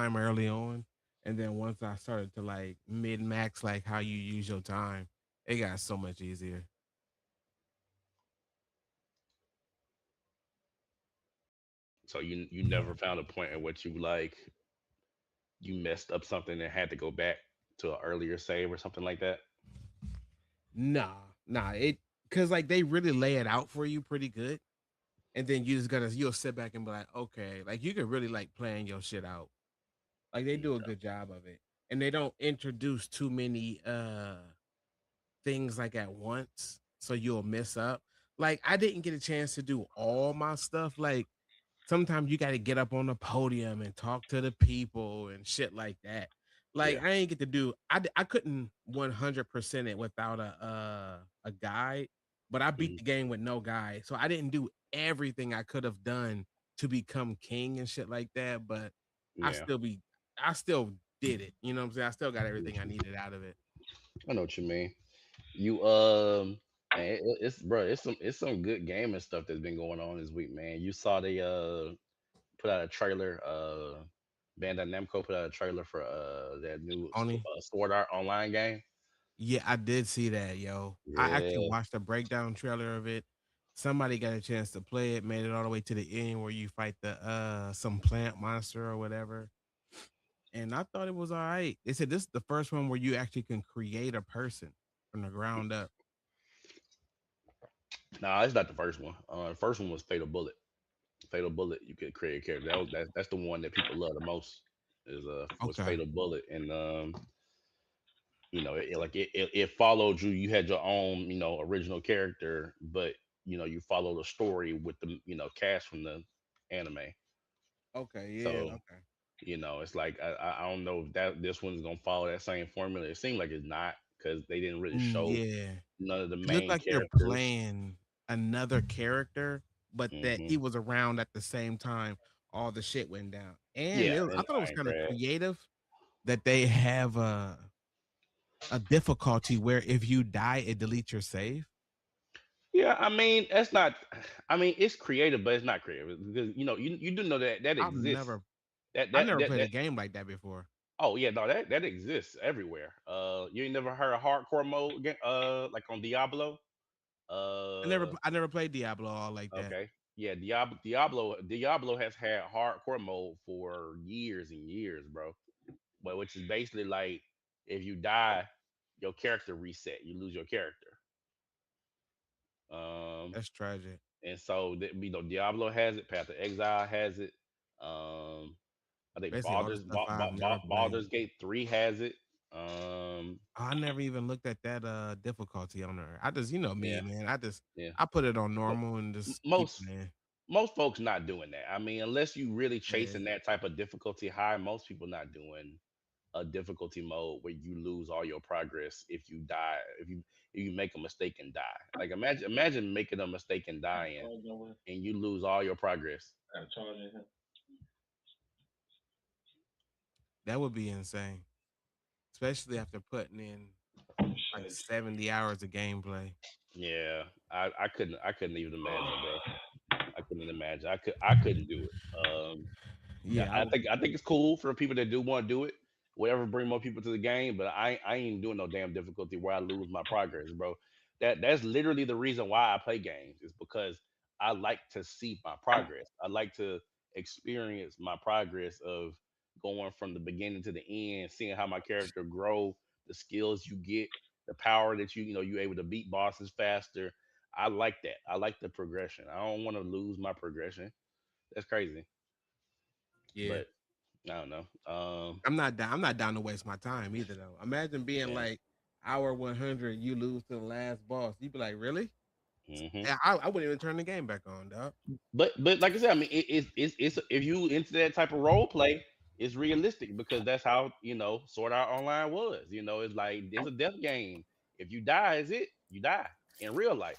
time early on, and then once I started to like mid max like how you use your time, it got so much easier. So you never found a point at which you like you messed up something and had to go back to an earlier save or something like that. Nah, it because like they really lay it out for you pretty good, and then you just gotta you'll sit back and be like, okay, like you can really like plan your shit out. Like they do a Okay. good job of it, and they don't introduce too many things like at once, so you'll miss up. Like I didn't get a chance to do all my stuff. Like sometimes you got to get up on the podium and talk to the people and shit like that. Like Yeah. I ain't get to do. I couldn't 100% it without a guide, but I beat Mhm. the game with no guide, so I didn't do everything I could have done to become king and shit like that. But I Yeah. still be, I still did it. You know what I'm saying? I still got everything I needed out of it. I know what you mean. You man, it's bro, it's some good gaming stuff that's been going on this week, man. You saw they put out a trailer. Bandai Namco put out a trailer for that new Only Sword Art Online game. Yeah, I did see that, yo. I actually Yeah, watched a breakdown trailer of it. Somebody got a chance to play it, made it all the way to the end where you fight the some plant monster or whatever. And I thought it was all right. They said this is the first one where you actually can create a person from the ground up. nah, it's not the first one. The first one was Fatal Bullet. Fatal Bullet, you could create a character. That's the one that people love the most. Is was Okay. Fatal Bullet, and it followed you. You had your own original character, but you follow the story with the cast from the anime. Okay, yeah, So okay. it's like I don't know if that this one's gonna follow that same formula. It seemed like it's not because they didn't really show Yeah. none of the It looked main like they're characters. playing another character, but that he Hmm. was around at the same time all the shit went down. And Yeah, I and thought it was kind of Minecraft. creative that they have a difficulty where if you die, it deletes your save. Yeah, I mean that's not. I mean it's creative, but it's not creative because you do know that that I've exists. never That I that never that played a that. game like that before. Oh yeah, no, that exists everywhere. You ain't never heard of hardcore mode, like on Diablo. Uh, I never played Diablo all like that. okay, yeah, Diablo has had hardcore mode for years and years, bro. But which is basically like if you die, your character reset. You lose your character. Um, That's tragic. and so Diablo has it. Path of Exile has it. Um, I think Basically all the stuff I've never played. Baldur's Gate 3 has it. Um, I never even looked at that difficulty on there. I just, you know me, yeah, man. yeah. I put it on But normal and just keep most playing. folks not doing that. I mean, unless you really chasing Yeah. that type of difficulty high, most people not doing a difficulty mode where you lose all your progress if you die, if you make a mistake and die. Like imagine making a mistake and dying and you lose all your progress. That would be insane. Especially after putting in like 70 hours of gameplay. Yeah, I couldn't even imagine, bro. I couldn't imagine. I couldn't do it. Yeah, Yeah, I I would. think I think it's cool for people that do want to do it. Whatever, bring more people to the game, but I ain't doing no damn difficulty where I lose my progress, bro. That's literally the reason why I play games is because I like to see my progress. I like to experience my progress of going from the beginning to the end, seeing how my character grow, the skills you get, the power that you able to beat bosses faster. I like that. I like the progression. I don't want to lose my progression. That's crazy. Yeah. But I don't know. I'm not down to waste my time either though. Imagine being Yeah. like hour 100, you lose to the last boss. You'd be like, really? Hmm. Yeah, I wouldn't even turn the game back on, dog. But like I said, I mean, it's if you into that type of role play, it's realistic because that's how Sword Art Online was. It's like it's a death game. If you die, is it? You die in real life.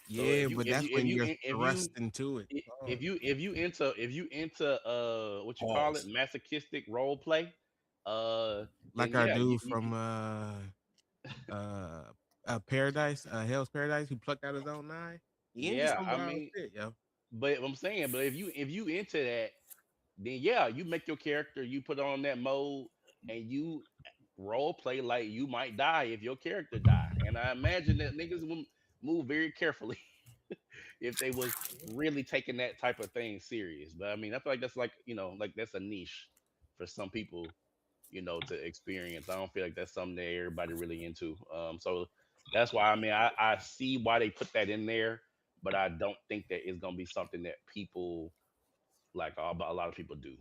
So Yeah, but that's when you're thrust into it. if Oh, you into what you call it Pause. masochistic role play, then like our yeah, dude from uh Paradise, Hell's Paradise, who plucked out his own eye. He into yeah. some I wild mean, shit, yo. but I'm saying, but if you into that, then yeah, you make your character, you put on that mode, and you role play like you might die if your character die. And I imagine that niggas would move very carefully if they was really taking that type of thing serious. But I mean, I feel like that's like, like that's a niche for some people, to experience. I don't feel like that's something that everybody really into. So that's why, I mean, I see why they put that in there, but I don't think that it's gonna be something that people like a lot of people do,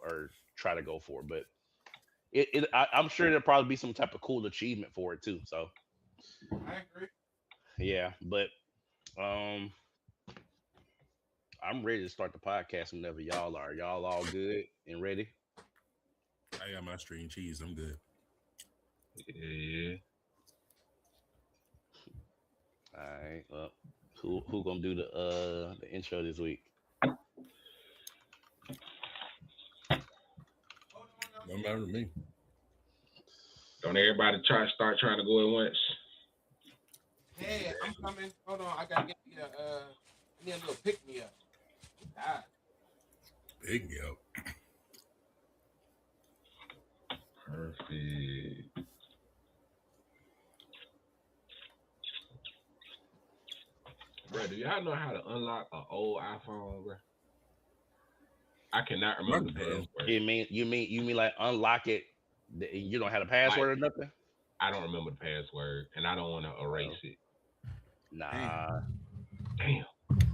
or try to go for. But I'm sure there'll probably be some type of cool achievement for it too. So I agree. yeah, but um, I'm ready to start the podcast whenever y'all are. Y'all all good and ready? I got my string cheese. I'm good. Yeah. All right. Well, who gonna do the intro this week? Don't matter to me. Don't everybody start trying to go at once. Hey, I'm coming. Hold on, I gotta get me I need a little pick me up. God. Pick me up. Perfect. Bro, do y'all know how to unlock an old iPhone, bro? I cannot remember the Bro. password. You mean like unlock it? You don't have a Like, password or nothing? I don't remember the password, and I don't want to erase Oh, it. nah, Damn. I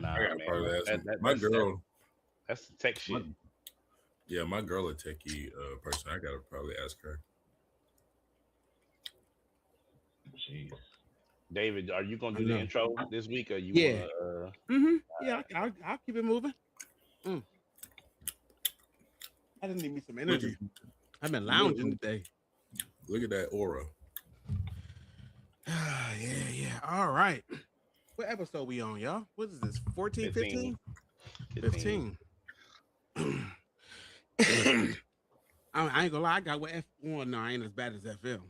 nah, gotta man. probably ask my That's girl. that's tech My, shit. yeah, my girl a techie person. I gotta probably ask her. Jeez. David, are you gonna I do the know. intro this week, or you Yeah. wanna? Yeah, I'll keep it moving. Mm, I just need me some Look at energy. I've been look, lounging today. look at that aura. Yeah. All right. What episode we on, y'all? What is this? 14, 15, 15? 15. 15. I ain't gonna lie, I got with F1. No, I ain't as bad as FM.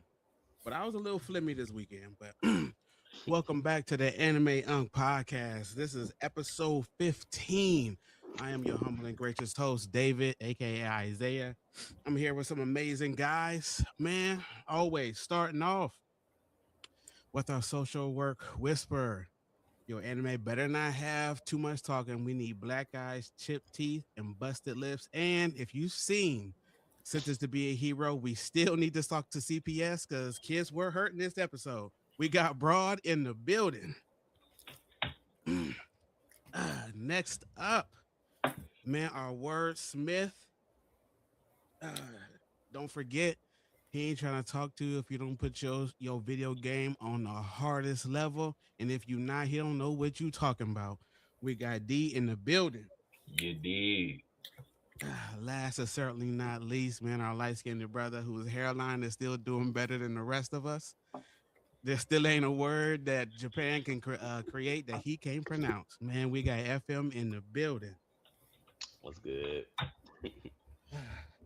But I was a little flimmy this weekend. But welcome back to the Anime Unk podcast. This is episode 15. I am your humble and gracious host, David, aka Isaiah. I'm here with some amazing guys. Man, always starting off with our social work whisper. Your anime better not have too much talking. We need black eyes, chipped teeth, and busted lips. And if you've seen Sentenced to Be a Hero, we still need to talk to CPS because kids were hurt in this episode. We got Broad in the building. Next up, man, our wordsmith. Uh, don't forget, he ain't trying to talk to you if you don't put your video game on the hardest level. And if you not, he don't know what you talking about. We got D in the building. You did. Last and certainly not least, man, our light-skinned brother whose hairline is still doing better than the rest of us. There still ain't a word that Japan can create that he can't pronounce. Man, we got FM in the building. What's good?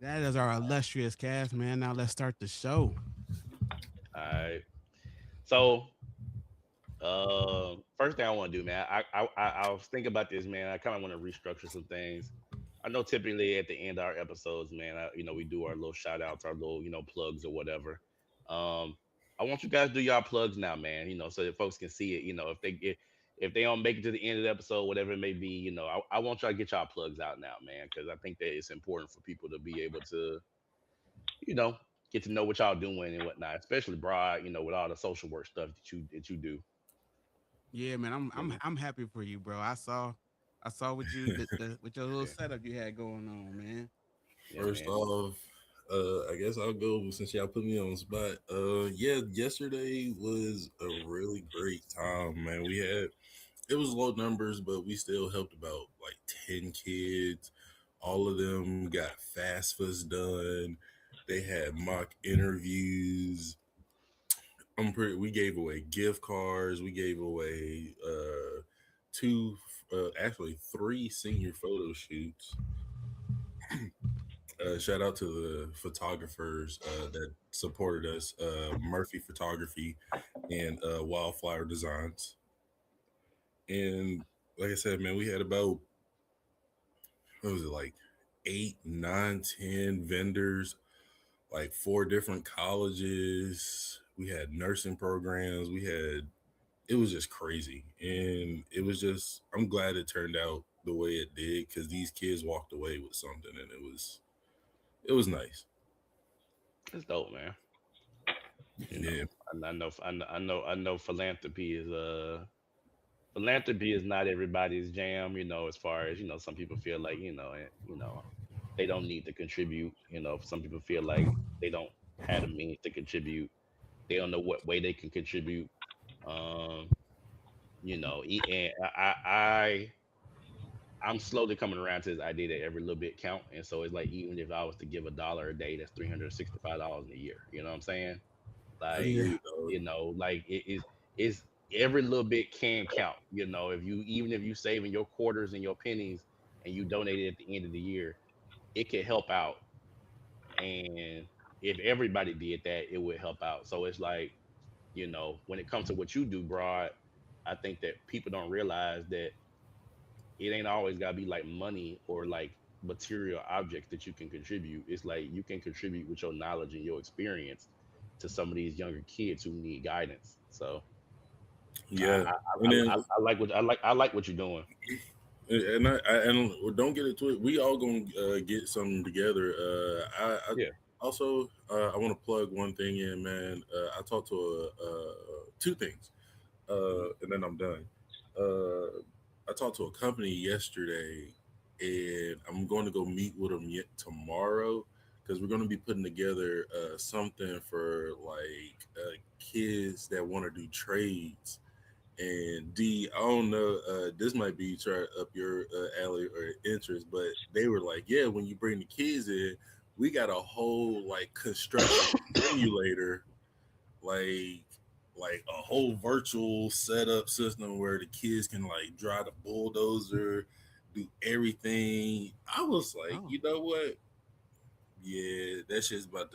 That is our illustrious cast, man. Now let's start the show. All right. So, first thing I want to do, man, I was thinking about this, man. I kind of want to restructure some things. I know typically at the end of our episodes, man, we do our little shout outs, our little, plugs or whatever. Um, I want you guys to do y'all plugs now, man. So that folks can see it. If they don't make it to the end of the episode, whatever it may be, I want y'all to get y'all plugs out now, man, because I think that it's important for people to be able to, you know, get to know what y'all doing and whatnot, especially Broad, with all the social work stuff that you do. Yeah, man, I'm Feel I'm me? I'm happy for you, bro. I saw what you the with your little Yeah, setup you had going on, man. yeah, First man. off, I guess I'll go since y'all put me on the spot. Yeah, yesterday was a really great time, man. It was low numbers, but we still helped about like 10 kids. All of them got FAFSAs done. They had mock interviews. We gave away gift cards. We gave away two, actually three senior photo shoots. Shout out to the photographers that supported us, Murphy Photography and Wildflower Designs. And like I said, man, we had about, what was it, like eight, nine, 10 vendors, like four different colleges. We had nursing programs. It was just crazy. And it was just, I'm glad it turned out the way it did because these kids walked away with something and it was nice. It's dope, man. You Yeah. know, I know philanthropy is not everybody's jam, you know, as far as, you know, some people feel like, you know, they don't need to contribute, you know, some people feel like they don't have the means to contribute. They don't know what way they can contribute. Um, you know, and I'm slowly coming around to this idea that every little bit count. And so it's like even if I was to give $1 a day, that's $365 in a year. You know what I'm saying? Like, Yeah. Agreed, dog. like it is every little bit can count. You know, if you even if you saving your quarters and your pennies and you donate it at the end of the year, it could help out. And if everybody did that, it would help out. So it's like, you know, when it comes to what you do, broad, I think that people don't realize that it ain't always gotta be like money or like material objects that you can contribute. It's like you can contribute with your knowledge and your experience to some of these younger kids who need guidance. So Yeah. And then I like what I like what you're doing. and well, don't get it twisted. We all gonna get something together. I Yeah. also I want to plug one thing in, man. I talked to two things, and then I'm done. I talked to a company yesterday, and I'm going to go meet with them yet tomorrow because we're going to be putting together something for like kids that want to do trades. And D, I don't know, this might be try up your alley or interest, but they were like, yeah, when you bring the kids in, we got a whole like construction simulator, like a whole virtual setup system where the kids can like drive the bulldozer, do everything. I was like, Oh, you know what? Yeah, that shit's about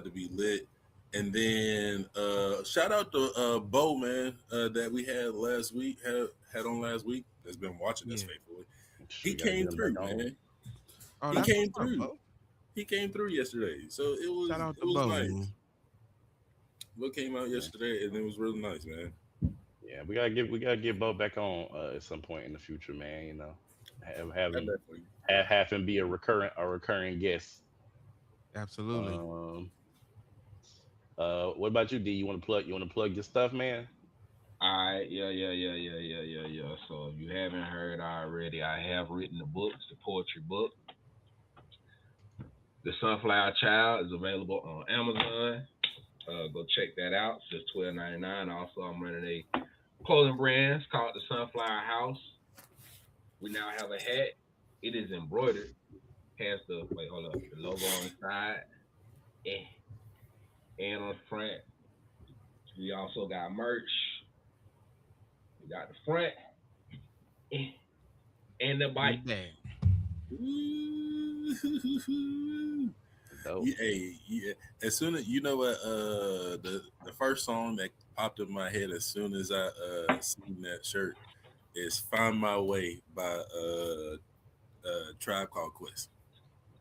to be lit. And then shout out to Bo, man, that we had last week, had on last week, that's been watching us yeah. faithfully. We He gotta get came them back through, on. man. Oh, He that's came what's up, through. Bo. He came through yesterday. So it Shout was out it to was Bo, nice. man. What came out Yeah. yesterday and it was really nice, man. Yeah, we gotta get Bo back on at some point in the future, man. You know, I definitely have him be a recurring guest. Absolutely. Um, what about you, D? You want to plug your stuff, man? Alright, yeah. So if you haven't heard already, I have written the books, the poetry book. The Sunflower Child is available on Amazon. Go check that out. It's just $12.99. Also, I'm running a clothing brand. It's called the Sunflower House. We now have a hat. It is embroidered. Has the wait, hold up, the logo on the side and, and on the front. We also got merch. We got the front and the And the bike. bag. Ooh. Dope. Yeah, hey, yeah. As soon as you know what, the first song that popped in my head as soon as I seen that shirt is "Find My Way" by Tribe Called Quest.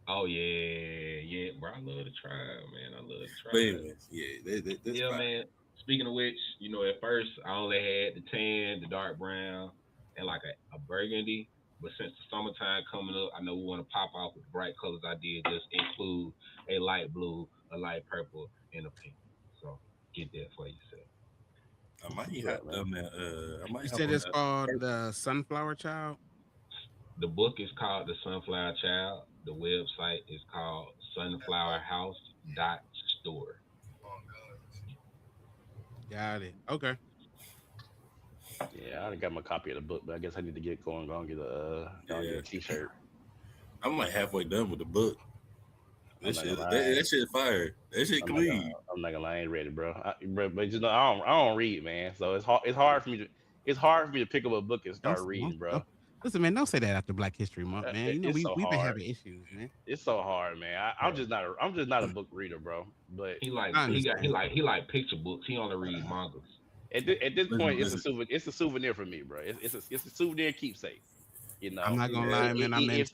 Oh yeah, bro. I love the tribe, man. I love the But tribe. anyways, yeah, that's Yeah, fine. man. Speaking of which, at first I only had the tan, the dark brown, and like a burgundy. But since the summertime coming up, I know we want to pop off with the bright colors. I did just include a light blue, a light purple, and a pink. So get that for yourself. I might What's hop up, man? on that. I might You hop said on it's that. called the Sunflower Child. The book is called The Sunflower Child. The website is called sunflowerhouse.store. Got it. Okay. Yeah, I already got my copy of the book, but I guess I need to get going. Go and get Yeah, a T-shirt. I'm like halfway done with the book. I'm That not shit, gonna that, lie. that shit fire. That shit clean. I'm not gonna lie. I ain't ready, bro. But I don't read, man. So it's hard for me to pick up a book and Don't, start don't, reading, bro. don't listen, man. Don't say that after Black History Month, man. You know It's we so we've been hard. having issues, man. It's so hard, man. Bro. I'm just not a book reader, bro. But He like I he got understand. he like picture books. He only read mangas. at this Listen, point, listen. it's a souvenir for me, bro. It's a souvenir keepsake. You I'm know, not gonna Yeah, lie, man. I'm into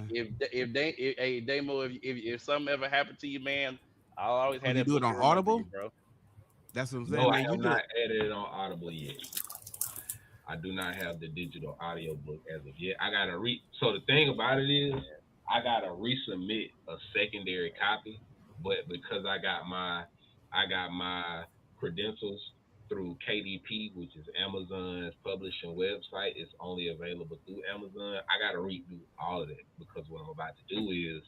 if Damo, if something ever happened to you, man, I'll always oh, have you that do it book on to remember you, Audible? bro. That's what I'm No, saying, I man. You have do not it. added it on Audible yet. I do not have the digital audio book as of yet. I gotta So the thing about it is, I gotta resubmit a secondary copy, but because I got my credentials through KDP, which is Amazon's publishing website. It's only available through Amazon. I gotta redo all of that because what I'm about to do is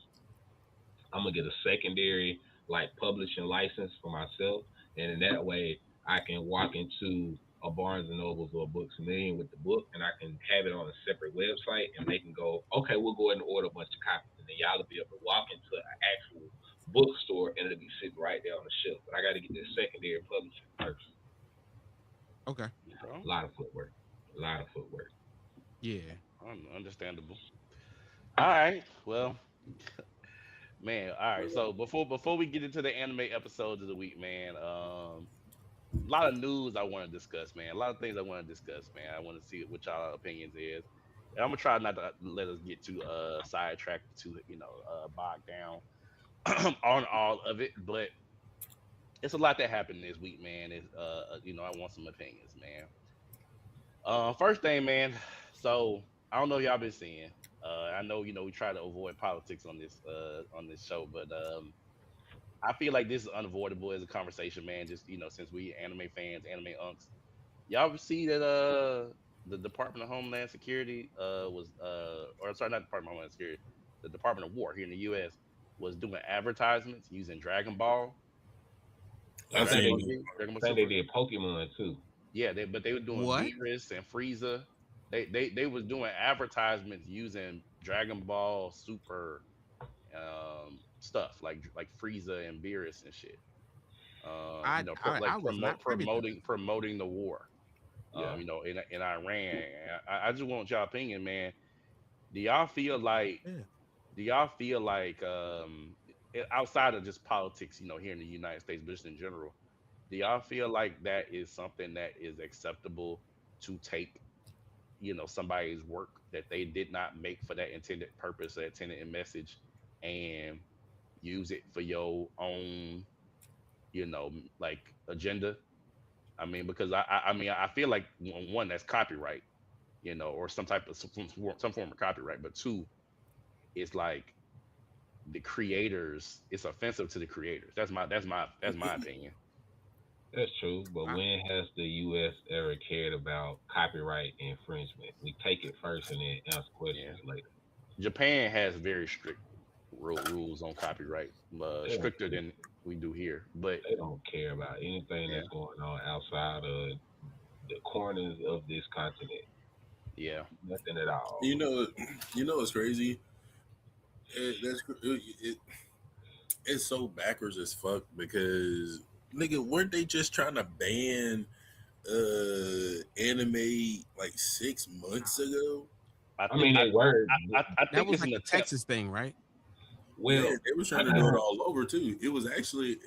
I'm gonna get a secondary like publishing license for myself, and in that way I can walk into a Barnes and Nobles or a Books a Million with the book, and I can have it on a separate website, and they can go, okay, we'll go ahead and order a bunch of copies, and then y'all will be able to walk into an actual bookstore, and it'll be sitting right there on the shelf. But I got to get this secondary publishing first. Okay. Bro, A lot of footwork. A lot of footwork. Yeah. understandable. All right, well, man. All right, so before we get into the anime episodes of the week, man, a lot of news I want to discuss, man. A lot of things I want to discuss, man. I want to see what y'all opinions is. And I'm gonna try not to let us get too sidetracked, too bogged down on all of it. But it's a lot that happened this week, man. Is I want some opinions, man. First thing, man. So I don't know if y'all been seeing. I know we try to avoid politics on this show, but I feel like this is unavoidable as a conversation, man. Just since we anime fans, anime unks, y'all see that the Department of Homeland Security was or sorry, not Department of Homeland Security, the Department of War here in the U.S. was doing advertisements using Dragon Ball, I I think Dragon they Ball seen. did. Z, Dragon Ball I think they Super. did Pokemon too. Yeah, but they were doing What? Beerus and Frieza. They was doing advertisements using Dragon Ball Super stuff like Frieza and Beerus and shit. I was not privy to this. Promoting the war. Yeah. In Iran. I just want y'all opinion, man. Do y'all feel like Yeah. do y'all feel like outside of just politics, here in the United States, but just in general, do y'all feel like that is something that is acceptable to take, somebody's work that they did not make for that intended purpose, that intended message, and use it for your own, like agenda? I mean, because I feel like one that's copyright, or some type of some form of copyright, but two, it's like the creators, it's offensive to the creators. That's my opinion. That's true, but I, when has the U.S. ever cared about copyright infringement? We take it first and then ask Yeah. questions later. Japan has very strict rules on copyright, They don't. stricter than we do here. But They don't care about anything yeah, that's going on outside of the corners of this continent. yeah, Nothing at all. You know, it's crazy. It's so backwards as fuck because nigga, weren't they just trying to ban anime like 6 months ago? I I think mean, they were. I that think was it's like an a attempt. Texas thing, right? Yeah, Well, they was trying to do it all over too. It was actually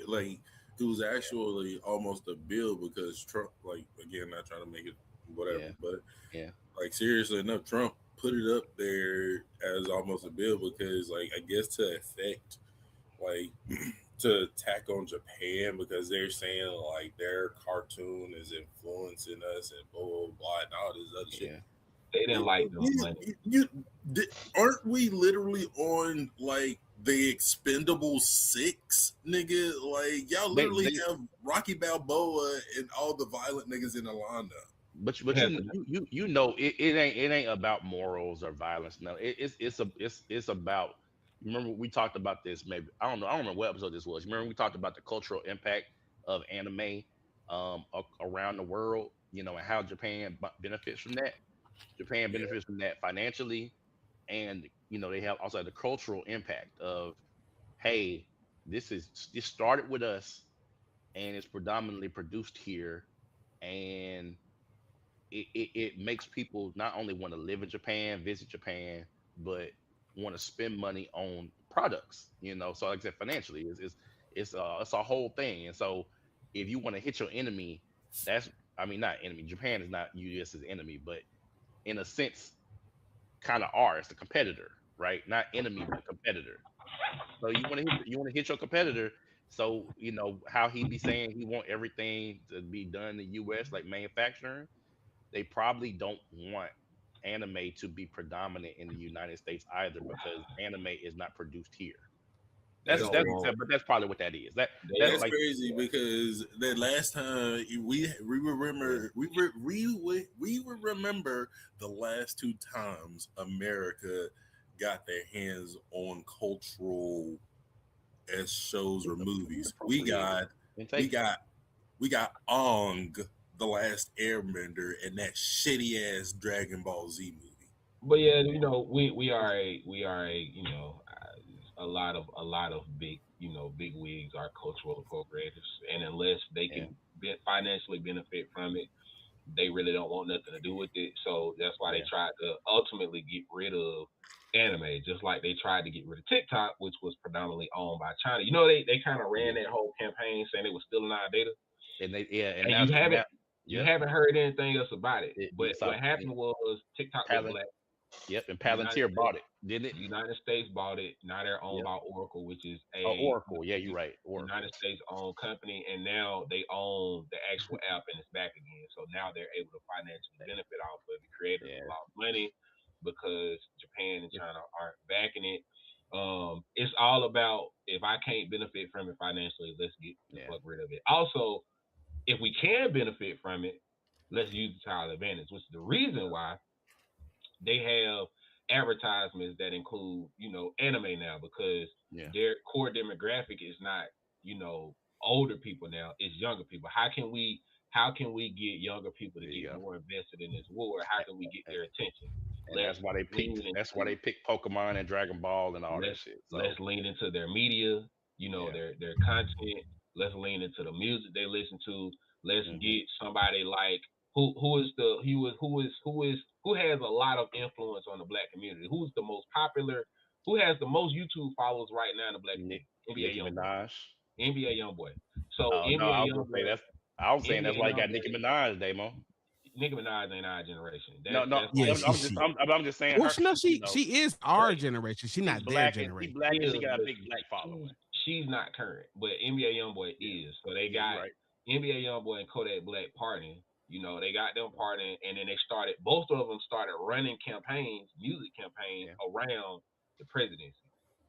almost a bill because Trump, like again, not trying to make it whatever, Yeah, but yeah, like seriously enough, Trump put it up there as almost a bill because like I guess to affect like to attack on Japan because they're saying like their cartoon is influencing us and blah blah blah and all this other shit. yeah. they didn't like the You, money. aren't we literally on like the Expendable 6, nigga? Like y'all literally They have Rocky Balboa and all the violent niggas in Alana. but We you have to. it ain't about morals or violence. No, it's about. Remember we talked about this. Maybe I don't remember what episode this was. Remember we talked about the cultural impact of anime around the world. And how Japan benefits from that. Japan Yeah, benefits from that financially, and they have also the cultural impact of, hey, this started with us, and it's predominantly produced here, and it makes people not only want to live in Japan, visit Japan, but want to spend money on products. So like I said, financially, it's a whole thing. And so if you want to hit your enemy, that's I mean not enemy. Japan is not U.S.'s enemy, but in a sense, kind of are. It's a competitor, right? Not enemy, but competitor. So you want to hit your competitor. So how he be saying he want everything to be done in the U.S. like manufacturing. They probably don't want anime to be predominant in the United States either because anime is not produced here. They That's That's don't that's crazy. want. but that's probably what that is. That They that's That's don't. like crazy yeah, because that last time we yeah, remember we would remember the last two times America got their hands on cultural as shows or it's movies. We appropriated got and we taken. got we got Ong, the Last Airbender, and that shitty ass Dragon Ball Z movie. But yeah, a lot of big big wigs are cultural appropriators, and unless they Yeah, can financially benefit from it, they really don't want nothing to do with it. So that's why they yeah, tried to ultimately get rid of anime, just like they tried to get rid of TikTok, which was predominantly owned by China. They kind of ran yeah. that whole campaign saying it was stealing our data, And and now now, you yep. haven't heard anything else about it. You But saw what happened was TikTok went Palan, black. yep, and United Palantir States bought it, didn't it? United States bought it. Now they're owned Yep. by Oracle, which is Oh, a Oracle. Yeah, you're right. Oracle. United States owned company, and now they own the actual app and it's back again. So now they're able to financially benefit off of it. Creators have Yeah. lost money because Japan and China aren't backing it. It's all about if I can't benefit from it financially, let's get the Yeah. fuck rid of it. Also, if we can benefit from it, let's use it to our advantage, which is the reason why they have advertisements that include, anime now because Yeah. their core demographic is not, older people now, it's younger people. How can we get younger people to There you get go. more invested in this war? How can we get And, their attention? and Let's lean that's why into they picked Pokemon and Dragon Ball and all that let's shit. So let's lean into their media, yeah. their content. Let's lean into the music they listen to. Let's Hmm. get somebody like who has a lot of influence on the black community. Who's the most popular? Who has the most YouTube followers right now in the black Nick, community? NBA Nicki YoungBoy. Minaj. NBA YoungBoy. So Oh no, NBA I was gonna say YoungBoy, that's. I was saying that's NBA why you got YoungBoy, Nicki Minaj, Damo. Nicki Minaj ain't our generation. No, no, That's Yeah, like she she. I'm just saying Well, her. she no, she is Her, our generation. She she's not their black and she generation. black and she is, got a but big black she's following. she's not current. But NBA YoungBoy Yeah, is. So they yeah, you're got right. NBA YoungBoy and Kodak Black partying. They got them partying, and then they started. Both of them started running campaigns, music campaigns Yeah, around the presidency.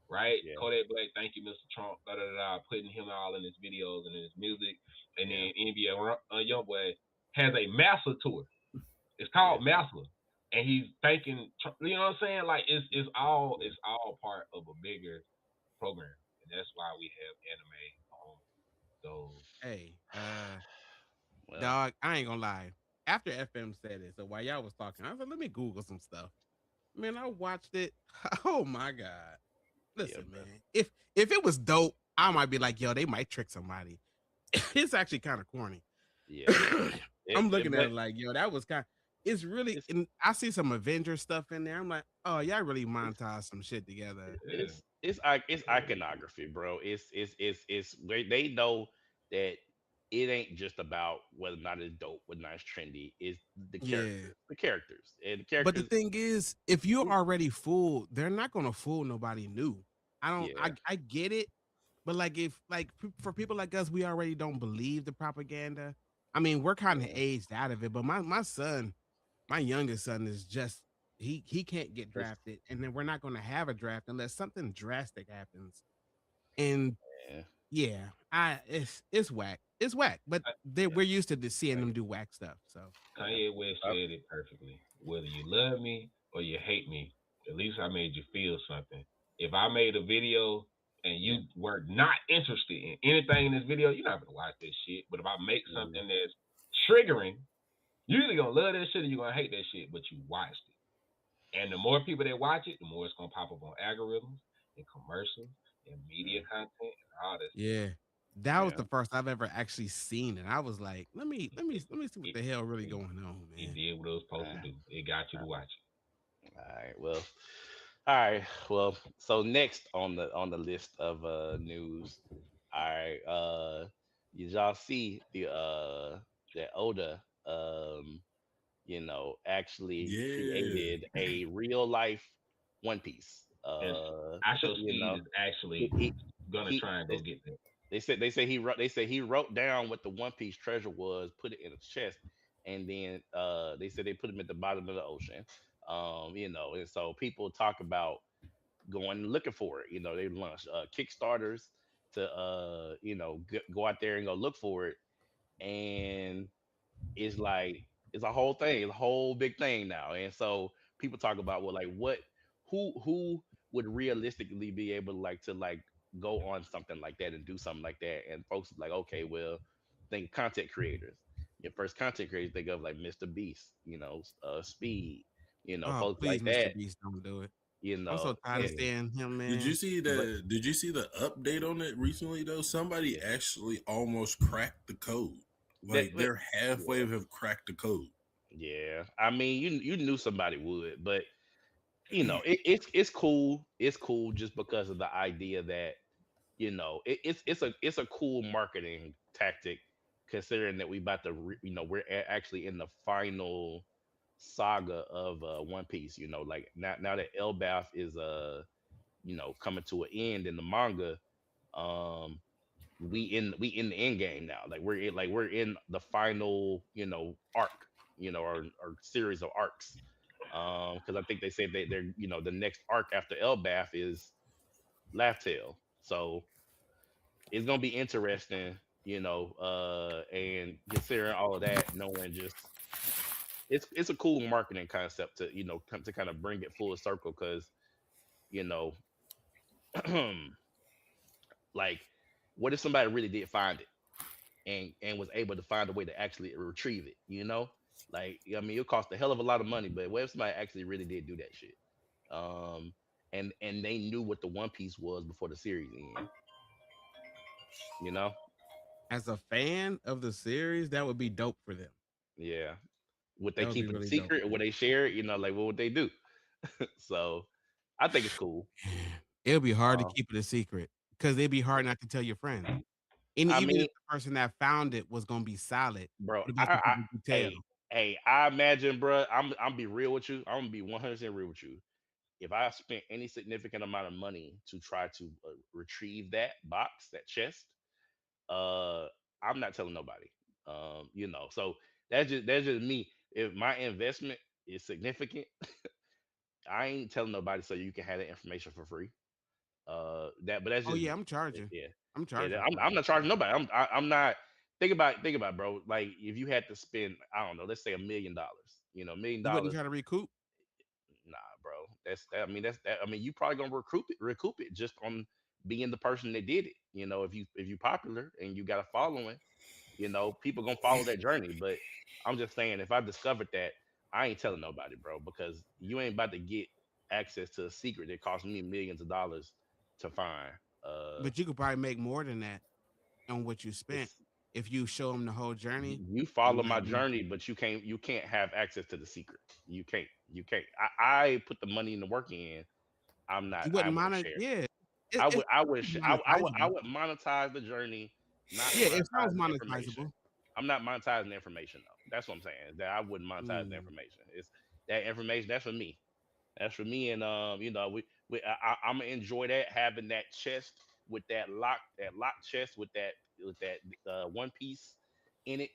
Right? yeah, Kodak Black, thank you, Mr. Trump. Da da da. Putting him all in his videos and in his music, and yeah, then NBA YoungBoy has a master tour. It's yeah, called Master, and he's thanking. You know what I'm saying? Like it's all part of a bigger program, and that's why we have anime on those. Hey, well, dog, I ain't gonna lie. After FM said it, so while y'all was talking, I was like, let me Google some stuff. Man, I watched it. Oh my god! yeah, Listen, bro. man, if it was dope, I might be like, yo, they might trick somebody. It's actually kind of corny. Yeah, I'm looking at but it like, yo, that was kind. It's really, it's and I see some Avenger stuff in there. I'm like, oh, y'all really it's montage some shit together. Yeah, it's iconography, bro. It's they know that it ain't just about whether or not it's dope, whether or not it's trendy. It's Yeah. the characters, and the But the characters. thing is, if you're Who, already fooled, they're not gonna fool nobody new. I don't. yeah, I get it, but like if like for people like us, we already don't believe the propaganda. I mean, we're kind of yeah. aged out of it. But my son, my youngest son, is just he can't get It's, drafted, and then we're not gonna have a draft unless something drastic happens. And yeah, yeah, it's whack. It's whack. But yeah. we're used to seeing Kanye, them do whack stuff. So Yeah. Kanye West said it perfectly. Whether you love me or you hate me, at least I made you feel something. If I made a video and Yeah. you were not interested in anything in this video, you're not gonna watch this shit. But if I make Mhm. something that's triggering, you're either gonna love that shit or you're gonna hate that shit, but you watched it. And the more people that watch it, the more it's gonna pop up on algorithms and commercials and media Yeah. content and all that stuff. yeah, that was Yeah. the first I've ever actually seen it. I was like, let me see what It, the hell really it, going on, it man. did what it was supposed to Uh, do. It got you to watch all right. Well. All right. Well. So next on the list of news. All right. Did y'all see the Oda actually Yeah. created a real life One Piece. And I show You Speed know, is actually he gonna he try and they, go get that. they said he wrote down what the One Piece treasure was, put it in a chest, and then they said they put him at the bottom of the ocean. And so people talk about going and looking for it. They launch Kickstarters to go out there and go look for it, and it's like it's a whole thing, it's a whole big thing now. And so people talk about, well, like, who would realistically be able to go on something like that and do something like that. And folks like, okay, well, think content creators. Your first content creators think of like Mr. Beast, Speed, Oh, folks please, like Mr. that, Beast, don't do it. you I'm so know. tired of And, Hey, seeing him, did you man. see but the Did you see the update on it recently though? Somebody yeah, actually almost cracked the code. that, Like they're halfway yeah, have cracked the code. yeah. I mean, you knew somebody would, but it's cool. It's cool just because of the idea that it's a cool marketing tactic, considering that we about to we're actually in the final saga of One Piece. Like now that Elbaf is coming to an end in the manga. um we in the end game now. Like we're in the final arc, or series of arcs. Because I think they said they're the next arc after Elbaf is Laugh Tale. So it's gonna be interesting, and considering all of that, knowing just it's a cool marketing concept to to kind of bring it full circle. Because you know like, what if somebody really did find it and was able to find a way to actually retrieve it? Like, I mean, it cost a hell of a lot of money, but what if somebody actually really did do that shit? um and they knew what the One Piece was before the series ended. you know As a fan of the series, that would be dope for them. yeah. Would they That would be keep it a really dope secret, for or would them. they share it? Like, what would they do? So I think it's cool. It'll be hard to uh, keep it a secret because it'd be hard not to tell your friends. And I even if mean, the person that found it was gonna be solid, bro, what about the people who tell? I imagine, bro. I'm be real with you. I'm gonna be 100% real with you. If I spent any significant amount of money to try to retrieve that box, that chest, uh, I'm not telling nobody. So that's just me. If my investment is significant, I ain't telling nobody, so you can have that information for free. But that's Oh just yeah, me. I'm charging. Yeah, I'm yeah. charging I'm for it. I'm not charging nobody. I'm not. Think about, bro. Like, if you had to spend, I don't know, let's say $1 million. $1 million. You wouldn't try to recoup, Nah, bro. That's that. I mean, you probably gonna recoup it just on being the person that did it. If you popular and you got a following, people gonna follow that journey. But I'm just saying, if I discovered that, I ain't telling nobody, bro, because you ain't about to get access to a secret that cost me millions of dollars to find. but you could probably make more than that on what you spent It's if you show them the whole journey. you You follow my might be. journey, but you can't have access to the secret. You can't. I put the money and the work in. You I wouldn't wouldn't mind. share. Yeah, I it would I would sh- I monetizable. would monetize the journey, not Yeah, it sounds monetize the information. monetizable. I'm not monetizing the information though. That's what I'm saying. That I wouldn't monetize the Mm. information. It's that information. That's for me. That's for me. And I'm gonna enjoy that, having that chest with that lock chest with that One Piece in it.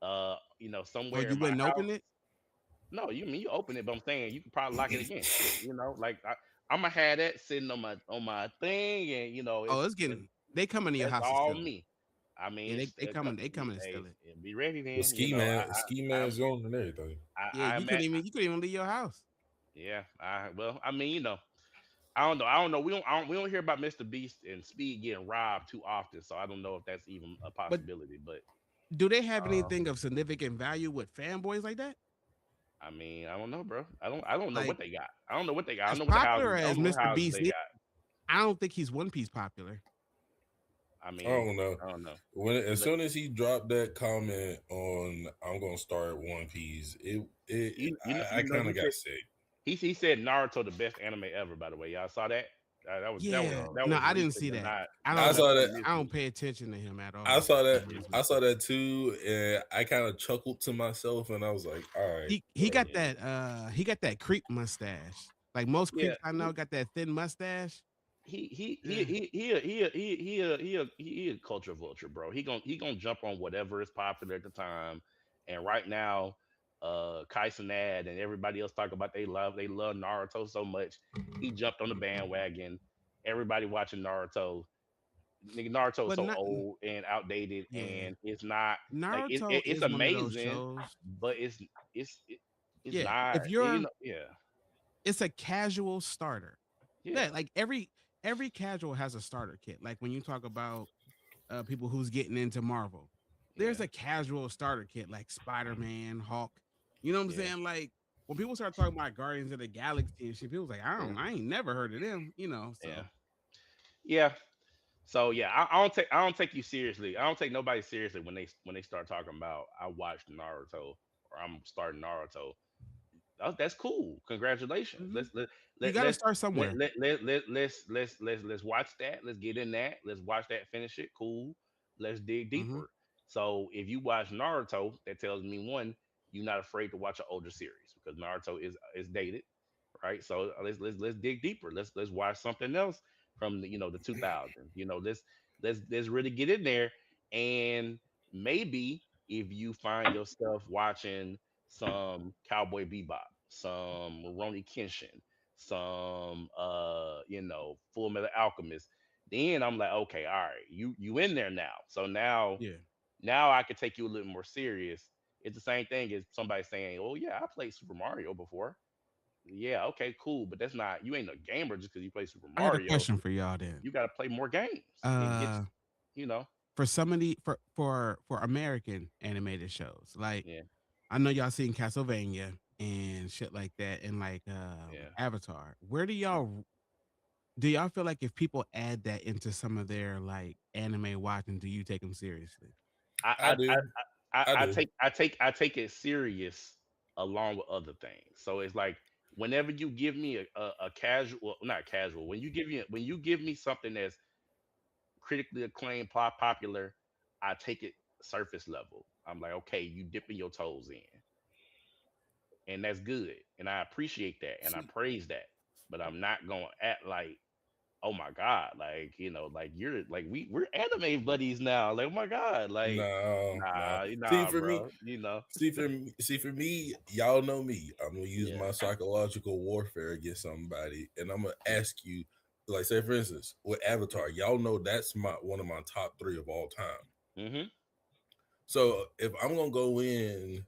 Oh, Somewhere you in my wouldn't open house. it? No, you open it, but I'm saying you can probably lock it again. Shit, like, I'm gonna have that sitting on my thing, and Oh, it's it's getting. They coming to your that's house to all steal it. me. I mean, Yeah, it's they coming. They coming to hey, steal it. be ready The then. ski I man's on and everything. Yeah, I am at you couldn't even leave your house. yeah. Well, I mean, I don't know. We don't hear about Mr. Beast and Speed getting robbed too often, so I don't know if that's even a But possibility. But do they have um, anything of significant value with fanboys like that? I mean, I don't know, bro. I don't know Like what they got. I don't know what they got. I don't as know what the houses. popular I as don't know what Mr. houses Beast they is, got. I don't think he's One Piece popular. I I mean, don't know. I don't know. As But soon as he dropped that comment on "I'm gonna start One Piece," you I know kind he of said got sick. he said Naruto the best anime ever. By the way, y'all saw that? Yeah. that No, was I didn't recent see and that. not I I don't saw nothing that. I recent. don't pay attention to him at I all, saw to that. be honest with I you. saw that too, and I kind of chuckled to myself, and I was like, "All right, He got whatever." Yeah, that creep mustache. Like most yeah. creeps I know got that thin mustache. He Yeah. he he a- he a- he a culture vulture, bro. He gonna jump on whatever is popular at the time. And right now, Kai Cenat and everybody else talk about they love Naruto so much. He jumped on the bandwagon. Everybody watching Naruto. Nigga, Naruto is But so not old and outdated, yeah. and it's not like Naruto it's is one of those amazing, shows. but it's it's Yeah. not. If You you're know, yeah, it's a casual starter. Yeah, yeah, like every casual has a starter kit. Like when you talk about people who's getting into Marvel, there's yeah, a casual starter kit like Spider-Man, Hulk. You know what I'm yeah, saying? Like when people start talking about Guardians of the Galaxy and shit, people's like, yeah, I ain't never heard of them, you know. yeah, So yeah. So yeah, I don't take you seriously. I don't take nobody seriously when they start talking about I watched Naruto or I'm starting Naruto. That's cool. Congratulations. mhm. You Let gotta let's start let somewhere. let let let let's watch that. Let's get in that. Let's watch that. Finish it. Cool. Let's dig Hmm. deeper. So if you watch Naruto, that tells me one, you're not afraid to watch an older series because Naruto is dated, right? So let's dig deeper. Let's watch something else from the 2000s. Let's really get in there, and maybe if you find yourself watching some Cowboy Bebop, some Rurouni Kenshin, some Full Metal Alchemist, then I'm like, okay, all right, you in there now. So Yeah. now I could take you a little more serious. It's the same thing as somebody saying, "Oh yeah, I played Super Mario before." Yeah, okay, cool, but that's not you ain't a gamer just because you play Super I got a Mario. question for y'all then. You got to play more games and get Uh you know for some of the for American animated shows, like yeah, I know y'all seen Castlevania and shit like that and like yeah. Avatar. Where do y'all feel like if people add that into some of their like anime watching, do you take them seriously? I I I I do. I, I I do. take it serious along with other things. So it's like whenever you give me a casual, well, not casual, when you give me something that's critically acclaimed, popular, I take it surface level. I'm like, okay, you dipping your toes in, and that's good, and I appreciate that, and I See, praise that. But I'm not gonna act like, oh my god, like like you're like we're anime buddies now. Like, oh my god, like no, no. See, nah, for me, bro. for me, y'all know me. I'm gonna use Yeah. my psychological warfare against somebody, and I'm gonna ask you, like, say for instance, with Yeah. Avatar, y'all know that's my one of my top three of all time. Mm-hmm. So if I'm gonna go in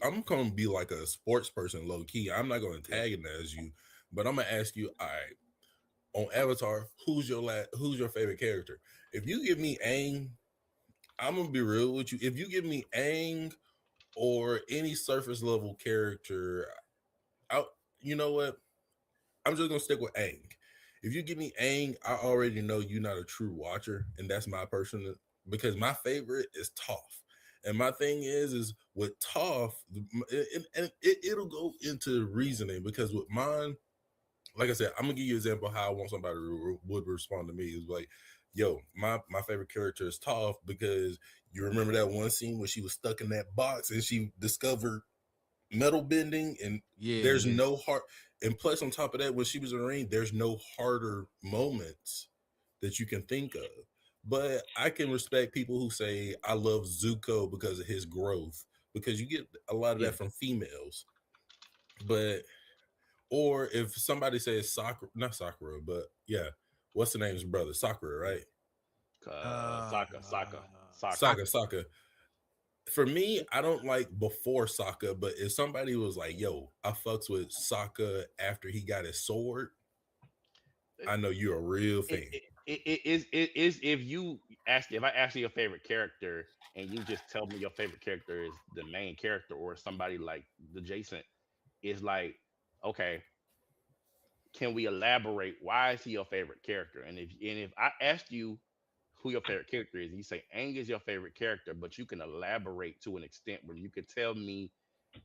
I'm gonna be like a sports person, low key. I'm not gonna Yeah. antagonize you, but I'm gonna ask you, all right, on Avatar, who's your favorite character? If you give me Aang, I'm gonna be real with you. If you give me Aang or any surface level character, I you know what? I'm just gonna stick with Aang. If you give me Aang, I already know you're not a true watcher, and that's my personal because my favorite is Toph. And my thing is with Toph, and it'll go into reasoning because with mine, like I said, I'm gonna give you an example how I want somebody would respond to me. Is like, yo, my favorite character is Toph because you remember that one scene where she was stuck in that box and she discovered metal bending and Yeah, there's yeah. no hard and plus on top of that when she was in the ring there's no harder moments that you can think of, but I can respect people who say I love Zuko because of his growth because you get a lot of Yeah. that from females, but or if somebody says Sakura, not Sakura, but yeah, what's the name's brother? Sakura, right? Uh Saka. Saka. For me, I don't like before Sokka, but if somebody was like, "Yo, I fucks with Sokka after he got his sword," I know you're a real it, fan. it, it is if I ask you your favorite character and you just tell me your favorite character is the main character or somebody like the adjacent, is like, okay, can we elaborate why is he your favorite character? And if I ask you who your favorite character is, and you say Aang is your favorite character, but you can elaborate to an extent where you could tell me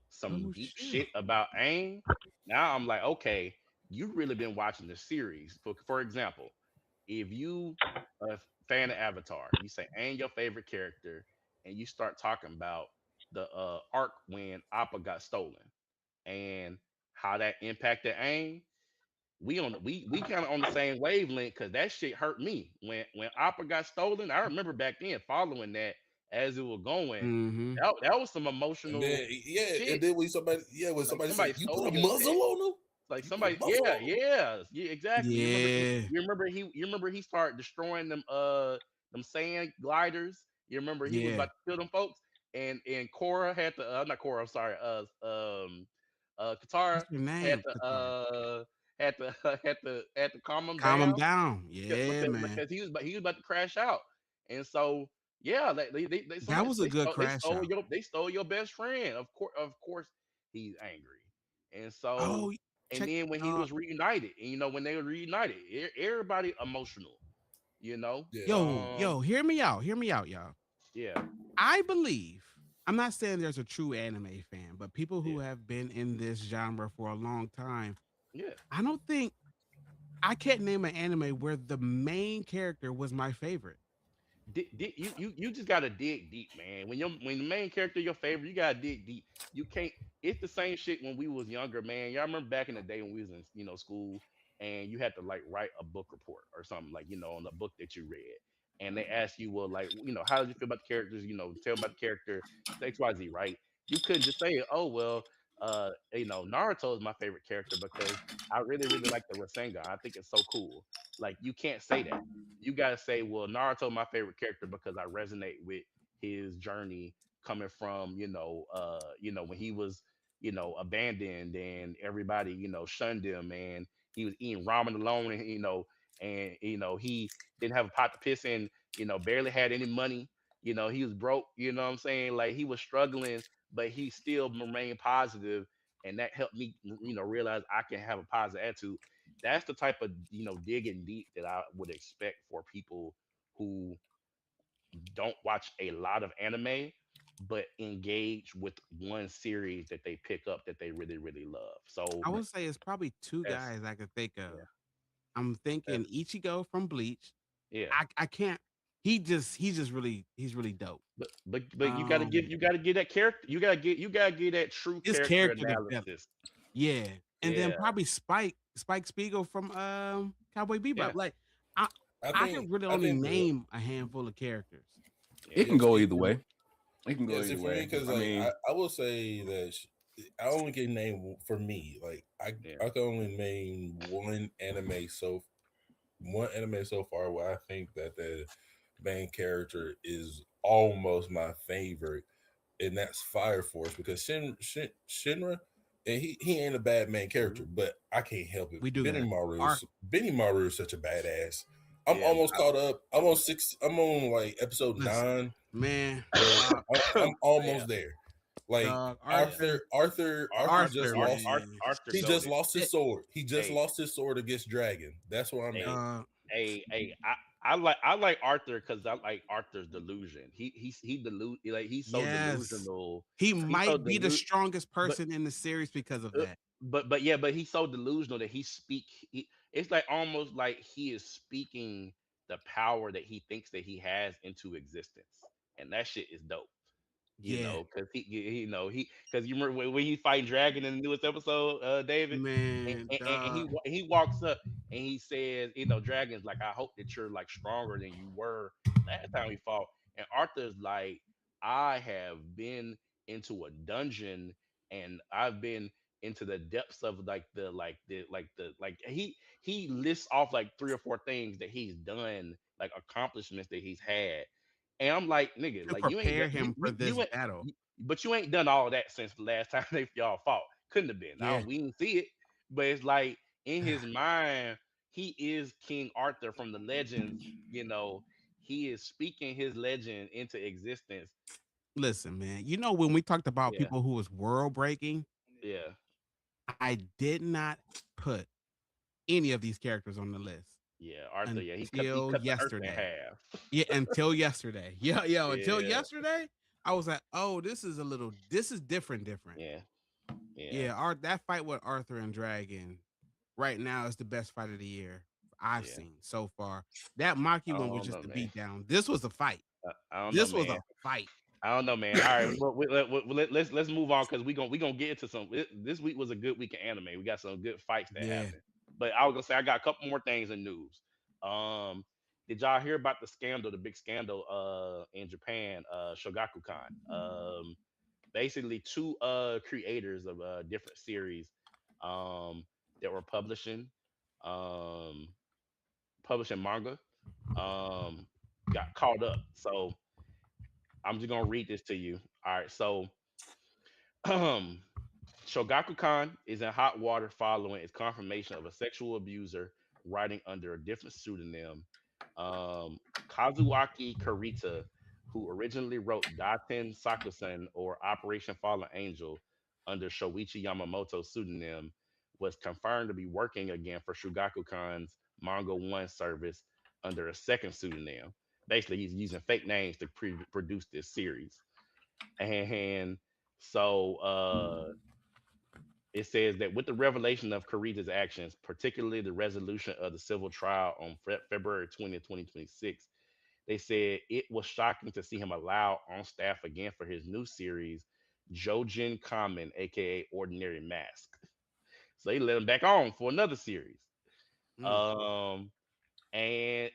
some oh deep shit. shit about Aang. Now I'm like, okay, you really been watching the series. For example, if you a fan of Avatar, you say ain't your favorite character, and you start talking about the arc when Appa got stolen and how that impacted Aang, we kind of on the same wavelength because that shit hurt me when Appa got stolen. I remember back then following that as it was going. Mm-hmm. That was some And emotional then yeah, and shit. then when Like somebody say somebody you put stole a your muzzle pet. on them, Like you put a somebody, muzzle yeah, on them. yeah, exactly. Yeah. You remember he started destroying them sand gliders. You remember he was Yeah. about to kill them folks, and Cora had to not Cora, I'm sorry, Katara What's your had name, to Qatar? had to calm him Calm him down down. Yeah, man. because he was about to crash out, and so yeah, they That somebody was a good crash out. they stole your best friend. Of course, he's angry, and so Oh, and check. then when he was reunited, and when they were reunited, everybody emotional, you know. Yeah, Yo, hear me out. Hear me out, y'all. Yeah, I believe, I'm not saying there's a true anime fan, but people who yeah, have been in this genre for a long time, yeah. I don't think I can't name an anime where the main character was my favorite. You just gotta dig deep, man. When the main character your favorite, you gotta dig deep. You can't. It's the same shit when we was younger, man. Y'all remember back in the day when we was in school, and you had to like write a book report or something like on the book that you read, and they ask you, well, like how did you feel about the characters? Tell about the character X Y Z, right? You couldn't just say, oh well, Naruto is my favorite character because I really like the Rasengan. I think it's so cool. Like you can't say that. You gotta say, well, Naruto my favorite character because I resonate with his journey coming from, when he was, abandoned and everybody, shunned him and he was eating ramen alone and he didn't have a pot to piss in, barely had any money, he was broke, you know what I'm saying? Like he was struggling, but he still remained positive and that helped me, realize I can have a positive attitude. That's the type of digging deep that I would expect for people who don't watch a lot of anime but engage with one series that they pick up that they really love. So I would say it's probably two that's guys I could think yeah, of. I'm thinking that's Ichigo from Bleach. yeah. I can't. He's really dope. But Um, you gotta get that character. You gotta get that true his character character developed. analysis. Yeah, and then Yeah, probably Spike Spiegel from Cowboy Bebop. yeah, Like I I can really I only think the name a handful of characters. It yeah, can yeah go see either way. It can yeah go see either for me way. because I like mean, I will say that I only can name for me like yeah. I can only name one anime so far where I think that the main character is almost my favorite, and that's Fire Force because Shinra, and he ain't a bad main character, Mhm. but I can't help it. We do got Arc. Benny Maru is such a badass. I'm Yeah, almost caught up. I'm on six. I'm on like episode Listen, 9, man, but I'm yeah. almost there. Like dog, Arthur, Arthur, Arthur just Arthur, lost. man. Arthur He just goaded. lost his It, sword. He just Hey, lost his sword against Dragon. That's where I'm at. hey, dog, hey. I like Arthur because I like Arthur's delusion. He's so yes, delusional. he He's so might be the strongest but person in the series because of uh, that. but he's so delusional that it's like almost like he is speaking the power that he thinks that he has into existence, and that shit is dope. Yeah, Because because you remember when he fighting Dragon in the newest episode, David, man, and dog. he walks up and he says, Dragon's like, I hope that you're like stronger than you were last time we fought, and Arthur's like, I have been into a dungeon and I've been into the depths of like he lists off like three or four things that he's done, like accomplishments that he's had, and I'm like, nigga, To like you ain't done, prepare him for this battle. but you ain't done all that since the last time they y'all fought. Couldn't have been. I Yeah, don't, we didn't see it, but it's like in his mind, he is King Arthur from the legends. You know, he is speaking his legend into existence. listen, man. You know when we talked about Yeah, people who was world breaking, yeah, I did not put any of these characters on the list yeah. Arthur, yeah, he until cut the earth in yesterday. half. Yeah, until yesterday. Yeah, yo, until Yeah, yesterday, I was like, oh, this is different. yeah, yeah, Yeah, that fight with Arthur and Dragon. right now is the best fight of the year I've Yeah, seen so far. That Maki I one was don't just know, a man. beat down. This was a fight. I don't know, This was a man. fight. I don't know, man. All right, well, let's move on because we gonna get into some. This week was a good week of anime. We got some good fights that Yeah. happened. But I was gonna say I got a couple more things in news. Did y'all hear about the scandal, the big scandal in Japan, Shogakukan? Basically two creators of different series um that were um publishing manga um got caught up. So I'm just gonna read this to you. All right, so Shogakukan is in hot water following its confirmation of a sexual abuser writing under a different pseudonym. Um, Kazuaki Kurita, who originally wrote Daten Sakusen or Operation Fallen Angel under Shoichi Yamamoto's pseudonym, was confirmed to be working again for Shogakukan's Manga One service under a second pseudonym. Basically, he's using fake names to produce this series. And so it says that with the revelation of Kurita's actions, particularly the resolution of the civil trial on February 20th, 2026, they said it was shocking to see him allowed on staff again for his new series, Jojin Common, aka Ordinary Mask. So they let him back on for another series. Mm. Um, and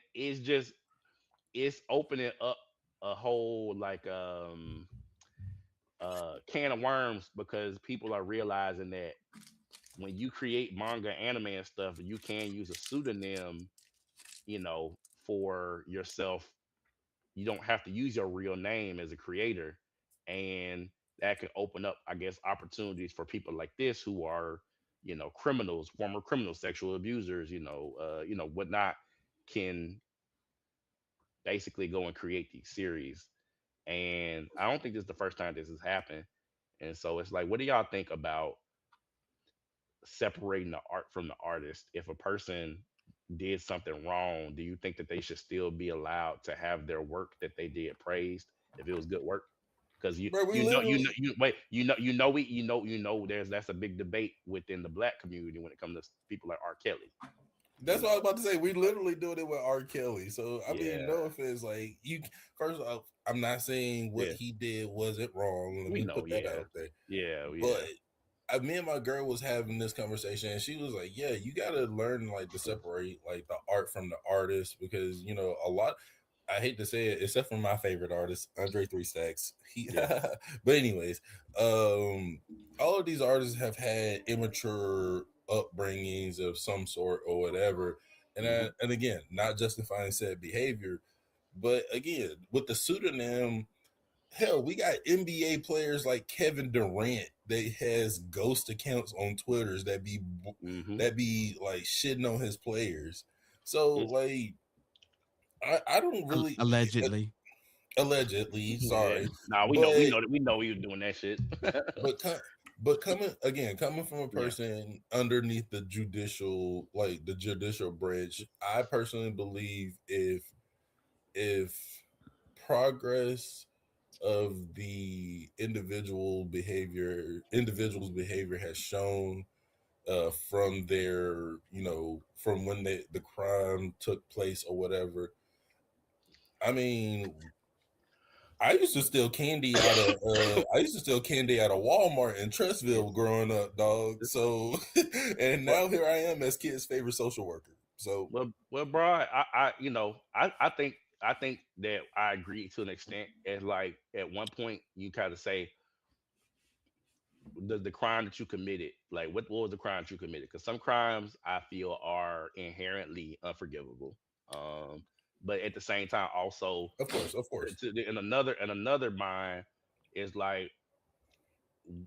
it's opening up a whole like can of worms because people are realizing that when you create manga, anime, and stuff, you can use a pseudonym, for yourself. You don't have to use your real name as a creator, and that can open up, I guess, opportunities for people like this who are, criminals, former criminals, sexual abusers, whatnot, can basically go and create these series. And I don't think this is the first time this has happened. And so it's like, what do y'all think about separating the art from the artist? If a person did something wrong, do you think that they should still be allowed to have their work that they did praised if it was good work? Because Bro, we literally there's that's a big debate within the black community when it comes to people like R. Kelly. You that's what I was know, about to say. We literally doing it with R. Kelly. So I mean, yeah, no offense. Like you, first off, I'm not saying what yeah, he did wasn't wrong. Let we me know, put that yeah, out there. yeah, But yeah, me and my girl was having this conversation, and she was like, "Yeah, you got to learn like to separate like the art from the artist because a lot. I hate to say it, except for my favorite artist, Andre Three Stacks. He, yeah, but anyways, um, all of these artists have had immature upbringings of some sort or whatever, hmm and again, not justifying said behavior, but again, with the pseudonym. Hell, we got NBA players like Kevin Durant that has ghost accounts on Twitters hmm that be like shitting on his players. So like I don't really Allegedly. allegedly yeah. sorry, Nah, but we know he was doing that shit. but co- but coming from a Yeah. person underneath the judicial branch, I personally believe if progress of the individual's behavior has shown from from when the crime took place or whatever. I mean, I used to steal candy out of Walmart in Yeah. Trustville growing up, dog. So and But now here I am as kids' favorite social worker. So bro, I think that I agree to an extent. As like at one point, you kind of say the crime that you committed, like what was the crime that you committed? Because some crimes I feel are inherently unforgivable. Um, but at the same time, also of course, in another mind is like,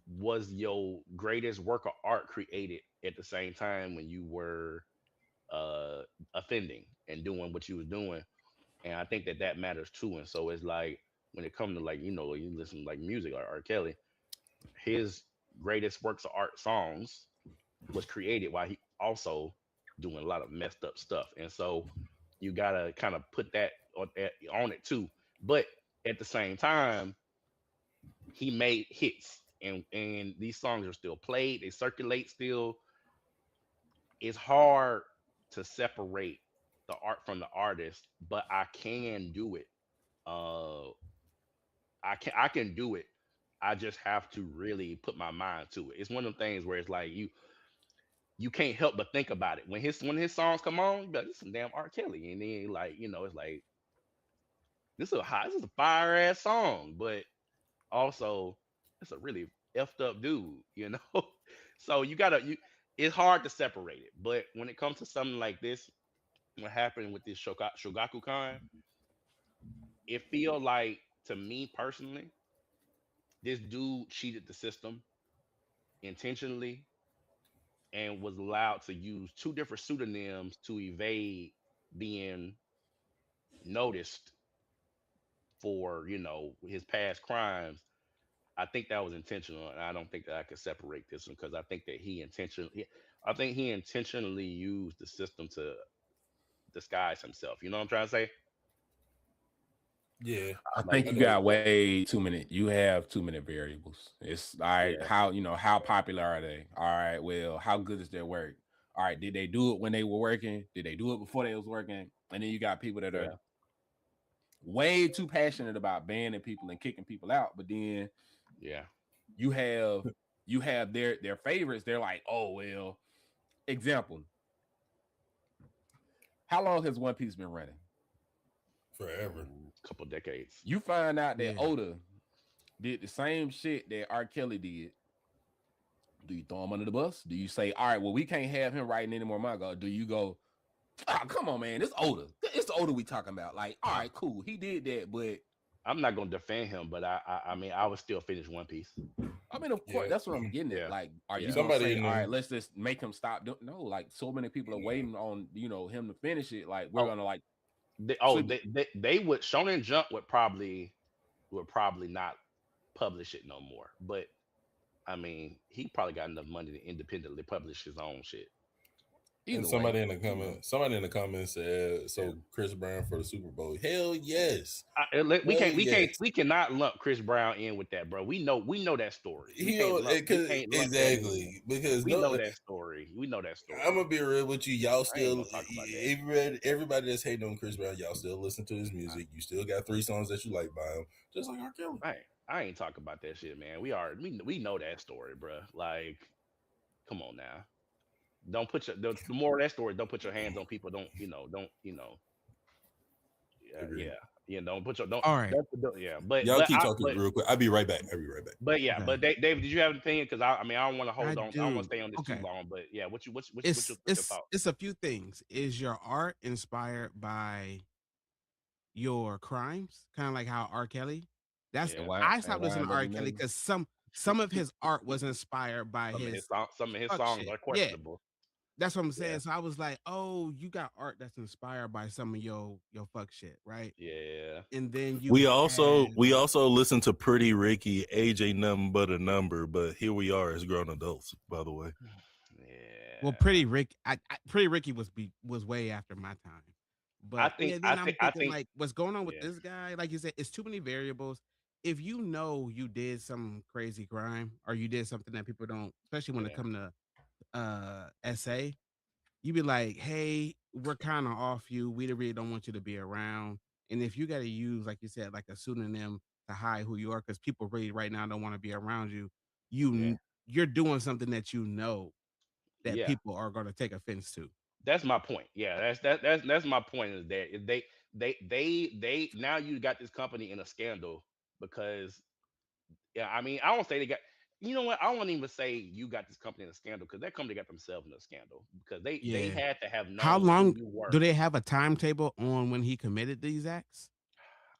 was your greatest work of art created at the same time when you were uh offending and doing what you was doing? And I think that that matters too. And so it's like when it comes to like, you listen to like music like R. Kelly, his greatest works of art songs was created while he also doing a lot of messed up stuff. And so you gotta kind of put that on it too. But at the same time, he made hits, and these songs are still played, they circulate still. it's hard to separate the art from the artist, but I can do it. Uh, I can do it. I just have to really put my mind to it. It's one of them things where it's like you can't help but think about it when his songs come on. You be like, this is some damn R. Kelly, and then like it's like this is a fire ass song, but also it's a really effed up dude. So it's hard to separate it. But when it comes to something like this, what happened with this Shogaku Khan, it feel like to me personally, this dude cheated the system intentionally and was allowed to use two different pseudonyms to evade being noticed for his past crimes. I think that was intentional, and I don't think that I could separate this one because I think he intentionally used the system to disguise himself. You know what I'm trying to say? Yeah, I Like, think I you know. got way too many. You have too many variables. It's all right. yeah, How popular are they? All right. Well, how good is their work? All right. Did they do it when they were working? Did they do it before they was working? And then you got people that are yeah, way too passionate about banning people and kicking people out. But then yeah. you have their favorites. They're like, oh well. Example. How long has One Piece been running? Forever. Couple decades. You find out that Yeah. Oda did the same shit that R. Kelly did. Do you throw him under the bus? Do you say, all right, well, we can't have him writing any more manga? Do you go, oh, come on, man, it's Oda. It's Oda we talking about. Like, all right, cool, he did that, but I'm not gonna defend him, but I mean I would still finish One Piece. I mean, of course, Yeah, that's what I'm getting at. Yeah, Like, are you yeah, gonna somebody say, in all right, there. let's just make him stop doing? No, like, so many people are waiting on him to finish it. Like, we're Oh, gonna like they, oh, sleep. they would Shonen Jump would probably not publish it no more. But I mean, he probably got enough money to independently publish his own shit. And Either way, somebody in the comments said, Yeah. "So Chris Brown for the Super Bowl? Hell yes, We hell can't we can't yes." we cannot lump Chris Brown in with that, bro. We know that story. We He can't don't, lump we cause, can't lump that in. exactly because We know no. that story. We know that I'm story. gonna be real with you. Y'all I ain't still gonna talk about that. everybody that's hating on Chris Brown, y'all still listen to his music. You still got 3 songs that you like by him, just like R. Kelly. I ain't talking about that shit, man. We know that story, bro. Like, come on now. Don't put the more of that story. Don't put your hands on people. Agreed. Yeah. Don't put your don't All right. don't yeah. But Y'all but keep I talking but real quick. I'll be right back. I'll be right back. but yeah. Okay. But David, did you have an opinion? Because I mean I don't want to I hold on. I don't want to do. stay on this too Okay. long. But yeah, what's your It's thought? it's a few things. Is your art inspired by your crimes? Kind of like how R. Kelly. That's Yeah. I stopped listening to R. Kelly nothing? because some of his art was inspired by his Some of his fuck songs shit. are Yeah, questionable. that's what I'm Yeah. saying. So I was like, oh, you got art that's inspired by some of your fuck shit, right? Yeah. And then you We have also listen to Pretty Ricky. Age ain't nothing but a number, but here we are as grown adults. By the way, well, Yeah. Pretty Ricky was way after my time. I But think yeah, I then I'm think I thinking think like, what's going on with yeah. this guy? Like you said, it's too many variables. If you know you did some crazy crime or you did something that people don't, especially when it Yeah. come to essay, you be like, hey, we're kind of off you. We really don't want you to be around. And if you got to use, like you said, like a pseudonym to hide who you are, because people really right now don't want to be around you, Yeah. you're doing something that you know that Yeah. people are going to take offense to. That's my point. Yeah, that's my point is that if they now you got this company in a scandal because yeah, I mean I don't say they got you know what I won't even say you got this company in a scandal because that company got themselves in a scandal because they Yeah. had to have How known who long you do were. they have a timetable on when he committed these acts?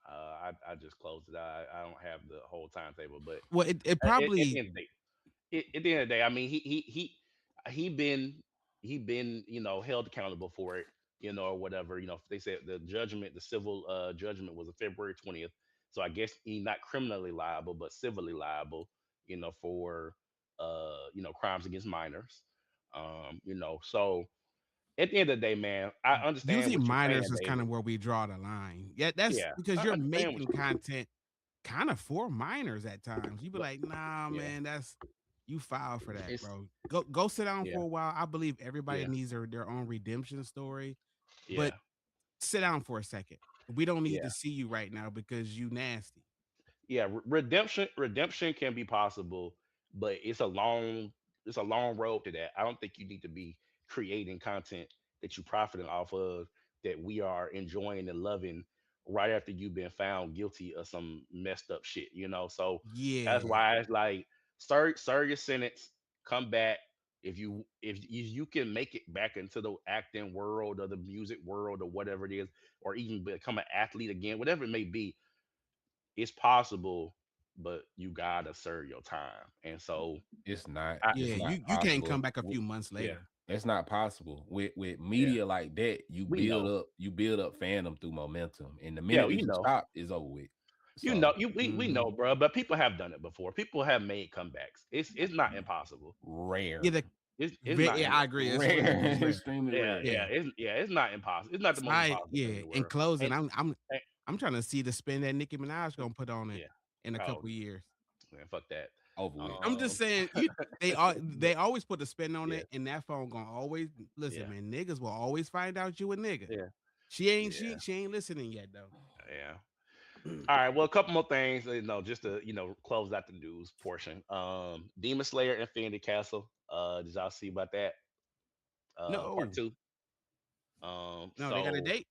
I just closed it. I don't have the whole timetable, but Well, it at the probably end of the day, at the end of the day, I mean, he been held accountable for it, or whatever. They said the civil judgment was on February 20th. So I guess he's not criminally liable, but civilly liable, for crimes against minors. So at the end of the day, man, I understand usually what you're saying, minors is kind David. of where we draw the line. Yeah, that's Yeah, because I you're understand what making you content kind of for minors at times. You be like, nah, yeah. man, that's You file for that, It's bro. Go sit down yeah, for a while. I believe everybody yeah, needs their own redemption story, but yeah, sit down for a second. We don't need to yeah. see you right now because you nasty. Yeah, redemption can be possible, but it's a long road to that. I don't think you need to be creating content that you profiting off of, that we are enjoying and loving right after you've been found guilty of some messed up shit, you know. So that's Yeah, why it's like serve your sentence, come back. If you can make it back into the acting world or the music world or whatever it is, or even become an athlete again, whatever it may be, it's possible, but you gotta serve your time. And so, It's not. I, It's yeah. not You can't come possible. back a few months yeah, later. It's not possible with yeah, media like that. we know, You build up fandom through momentum, and the yeah, minute that you you know, stop, is over with. So we Mhm. know, bro. But people have done it before. People have made comebacks. It's not impossible. Yeah, rare, It's not. yeah, I agree. It's rare, rare. extremely Yeah, rare. Yeah. it's not impossible. It's not the most impossible thing in Yeah. the In world. closing, And, I'm and I'm trying to see the spin that Nicki Minaj gonna put on it yeah, in a oh couple years. man, fuck that. Over with. I'm just Um, saying, they always put a spin on yeah, it, and that phone gonna always listen, yeah, man. Niggas will always find out you a nigga. yeah, She yeah, she ain't listening yet though. yeah. All right, well, a couple more things, just to close out the news portion. Demon Slayer Infinity Castle. Did y'all see about that? Part No, two. no, they got a So date.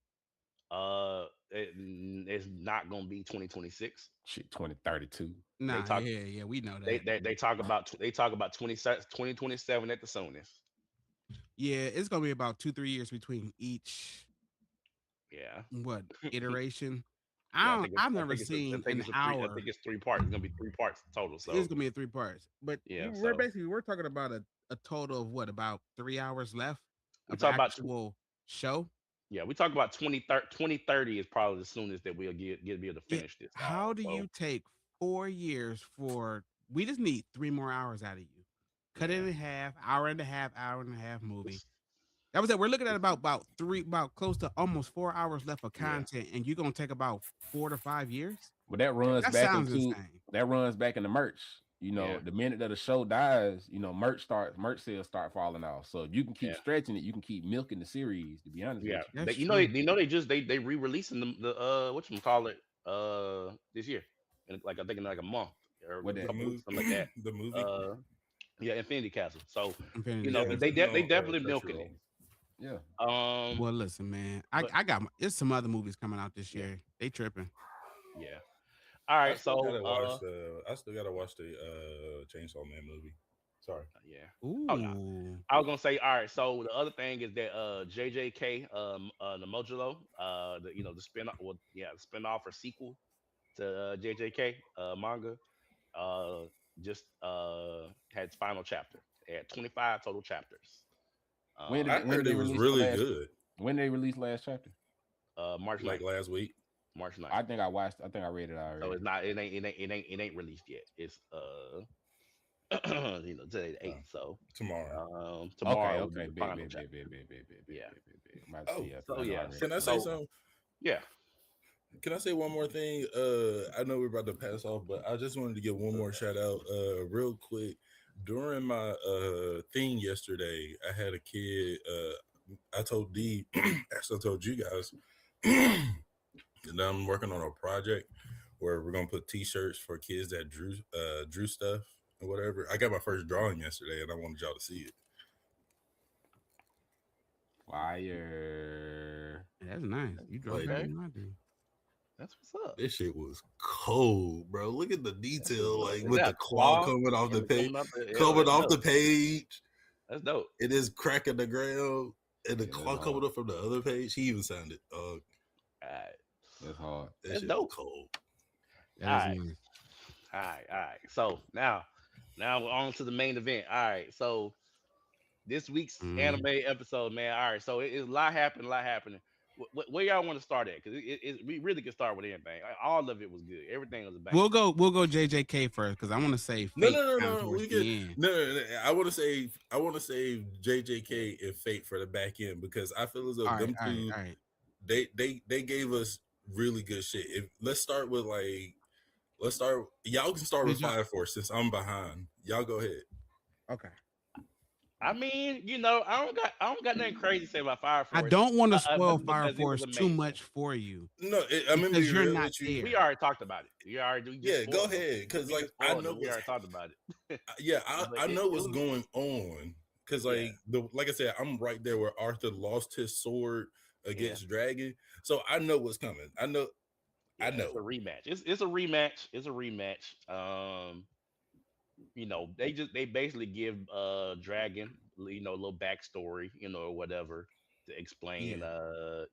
it's not gonna be 2026. Shit, 2032. They Nah, talk yeah, we know they that. they talk about 2027 at the soonest. Yeah, it's gonna be about 2-3 years between each Yeah, what iteration. yeah. I've never seen an I hour. think it's 3 parts. It's gonna be 3 parts total. It's So gonna be in 3 parts, but yeah, so we're talking about a total of what, about 3 hours left we of talk about actual show. yeah, we talk about 2030 is probably the soonest that we'll get be able to Yeah. finish this How all. do So you take 4 years for? We just need 3 more hours out of you. Cut it yeah, in half, hour and a half movie. it's, That was it. We're looking at it's about close to almost 4 hours left of yeah, content, and you're gonna take about 4 to 5 years. But that yeah, runs That back sounds into insane. the merch. yeah, The minute that the show dies, merch sales start falling off. So if you can keep yeah, stretching it, you can keep milking the series. To be honest yeah. with you, That's They, true. they just they re-releasing the what you call it this year, and like I think in like a month or what a The that couple weeks, movie, something like that. the movie. Uh, yeah, Infinity Castle. So Infinity Yeah, it's been they on definitely milking it. Crunchyroll. yeah. Well, listen, man. But I got there's some other movies coming out this yeah, year. They tripping. yeah. All I right, still so gotta watch the. I still gotta watch the Chainsaw Man movie. Sorry. yeah. Oh no. Ooh. I was gonna say, all right. So the other thing is that JJK the Mojulo the spin well yeah the spinoff or sequel to JJK manga uh just had its final chapter. It had 25 total chapters. I Um When did heard they it was release the really last? good. When did they release last chapter? March Like 9th. last week. March 9th. I think I watched. I think I read it So already. it's not it ain't released yet. It's today the Uh, 8th. So tomorrow. Okay, tomorrow will be okay, the bet, final bet, bet, chapter. bet, bet, bet, bet, bet, Yeah. bet, bet, bet. I'm about to see Oh, it because So I know I yeah. read can it. I say So something? yeah. Can I say one more thing? I know we're about to pass off, but I just wanted to give one more shout out, real quick. During my thing yesterday, I had a kid. I told D, actually, I told you guys, and I'm working on a project where we're gonna put T-shirts for kids that drew stuff and whatever. I got my first drawing yesterday, and I wanted y'all to see it. Fire. That's nice. You draw Like better Okay. than I do. That's what's up. this shit was cold, bro. Look at the That's what's detail, up. like Is with that the a claw claw? coming off the And page, coming up coming that's off the dope. page. That's dope. It is cracking the ground, and the Yeah, that's claw coming hard. up from the other page. He even sounded, All right. That's hard. that That's shit was dope. cold. That All is right. nice. All right. All right. So now we're on to the main event. All right. So this week's Mm. anime episode, man. All right. So it's a lot happening, a lot happening. Where y'all want to start at? Because we really can start with anything. All of it was good. Everything was a banger. We'll go JJK first because I want to say No, Fate no, no, kind of no. towards We could the end. no, no, no. I want to save JJK and Fate for the back end because I feel as though All right, them all right, two all right. they gave us really good shit. Let's start with y'all can start with Did y'all Fire Force since I'm behind. Y'all go ahead. Okay. I mean, I don't got nothing crazy to say about Fire I Force, don't want to spoil Fire because it was Force too amazing. much for you No, I'm gonna be because you're real not with you. We there. already talked about it. We just Yeah, go spoiled them. ahead, because We like just I spoiled know them. We what's already talked about it. yeah, But I know it what's was, going on because yeah, like I said, I'm right there where Arthur lost his sword yeah, against Dragon, so I know what's coming. I yeah. It's a know. rematch. It's a rematch. It's a rematch. They basically give Dragon, a little backstory, or whatever, to explain, Yeah.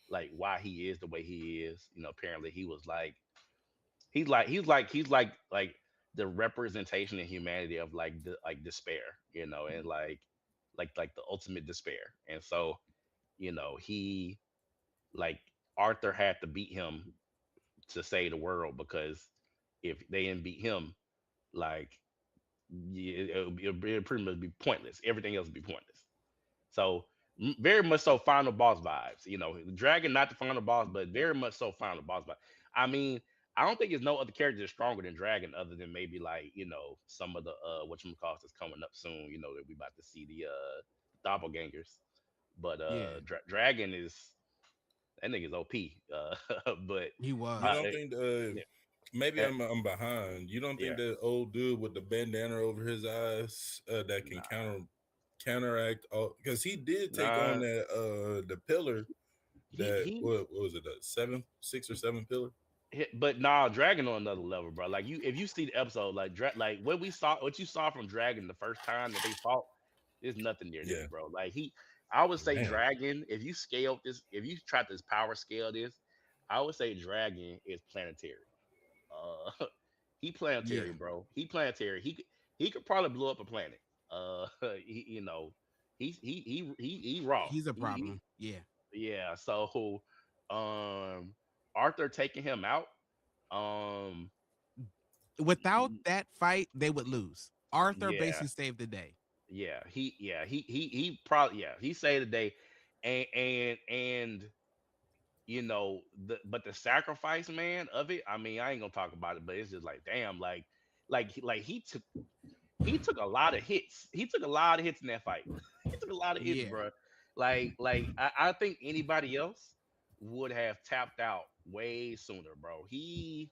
like why he is the way he is. Apparently he was like he's like the representation of humanity of like despair, and like the ultimate despair. And so, he like Arthur had to beat him to save the world, because if they didn't beat him, like, yeah, it'd pretty much be pointless. Everything else would be pointless. So, very much so final boss vibes. Dragon not the final boss, but very much so final boss vibes. I mean, I don't think there's no other character that's stronger than Dragon, other than maybe like some of the whatchamacallit that's coming up soon. That we about to see the doppelgangers. But Yeah. Dragon is that nigga's OP. But He You uh, was. don't eh, think yeah, maybe eh, I'm behind. You don't think yeah, that old dude with the bandana over his eyes that can nah, counteract all, because he did take on nah. that the pillar He that he what was it, a seven, 6 or 7 pillar? But nah, Dragon on another level, bro. Like, if you see the episode, like like what you saw from Dragon the first time that they fought, there's nothing near this, Yeah. bro. Like, I would say Man. Dragon. If you try to power scale this, I would say Dragon is planetary. Uh, he planetary, Yeah. bro. He planetary. He could probably blow up a planet. Uh, he, you know, he raw. He's a He problem. Yeah. Yeah. So, um, Arthur taking him out. Um, Without that fight, they would lose. Arthur yeah, basically saved the day. he probably, he saved the day. And but the sacrifice, man, of it. I mean, I ain't gonna talk about it, but it's just like, damn, like he took a lot of hits. He took a lot of hits in that fight. He took a lot of hits, Yeah. bro. I think anybody else would have tapped out way sooner, bro. He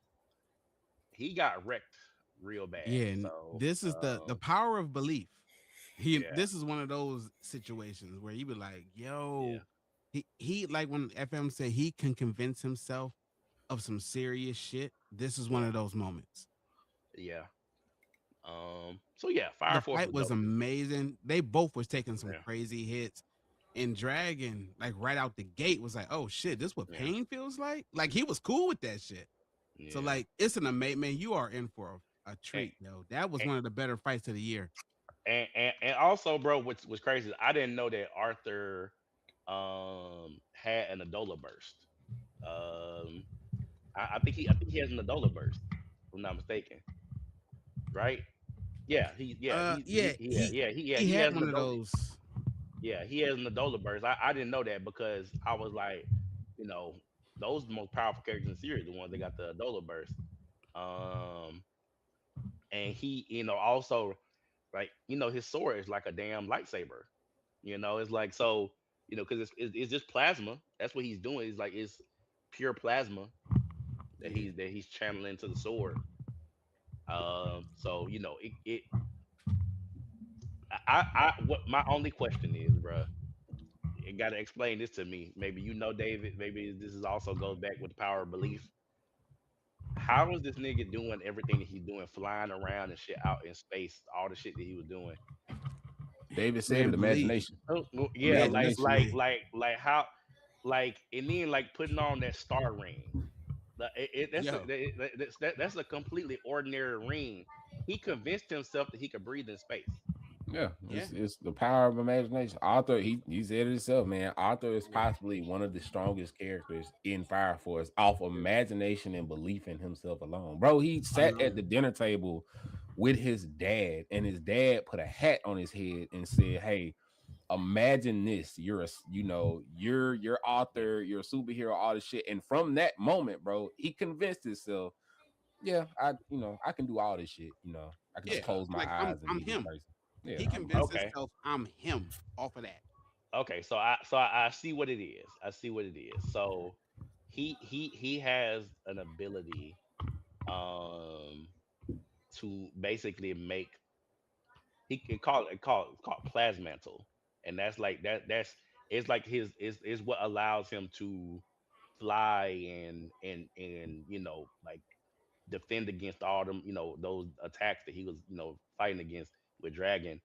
got wrecked real bad. Yeah. And So, this is the power of belief. yeah, This is one of those situations where you be like, yeah, yo, he like when FM said he can convince himself of some serious shit. This is one yeah, of those moments. yeah. So yeah, Fire The Force fight was was dope. amazing. They both was taking some Yeah, crazy hits. And Dragon, like right out the gate, was like, "Oh shit, this what yeah, pain feels like." Like he was cool with that shit. So yeah. like, it's an amazing man. You are in for a And, treat, yo. That was and, one of the better fights of the year. and also, bro, what's crazy is I didn't know that Arthur had an Adola burst. Um, I think he has an Adola burst, if I'm not mistaken, right? Yeah, Yeah, he he had has an one of Adola. those. Yeah, he has an Adola burst. I didn't know that, because I was like, you know, those are the most powerful characters in the series, the ones that got the Adola burst. Um, and he, also, like, his sword is like a damn lightsaber. It's like, so, because it's just plasma. That's what he's doing. He's like, it's pure plasma that Yeah, he's channeling into the sword. So, what my only question is, bro. You got to explain this to me. Maybe David. Maybe this is also goes back with the power of belief. How is this nigga doing everything that he's doing, flying around and shit out in space, all the shit that he was doing? David said man, it, believe. imagination. Well, yeah, Yeah, like Imagination. listen, like man. like like how, and then, like, putting on that star ring. Yo, That's a completely ordinary ring. He convinced himself that he could breathe in space. Yeah, yeah, it's the power of imagination. Arthur, he said it himself, man. Arthur is yeah. possibly one of the strongest characters in Fire Force off imagination and belief in himself alone. Bro, he sat at Alone. the dinner table with his dad, and his dad put a hat on his head and said, "Hey, imagine this. You're Yeah, author, you're a superhero, all this shit." And from that moment, bro, he convinced himself Yeah, I can do all this shit. I can just Yeah, close my Like eyes and I'm be this him. person. Yeah, He I'm convinced Okay. himself I'm him off of that. Okay. So I see what it is. I see what it is. So he has an ability um to basically make he can call it plasmantle, and that's like that's it's like his is what allows him to fly and like defend against all them those attacks that he was fighting against with dragon.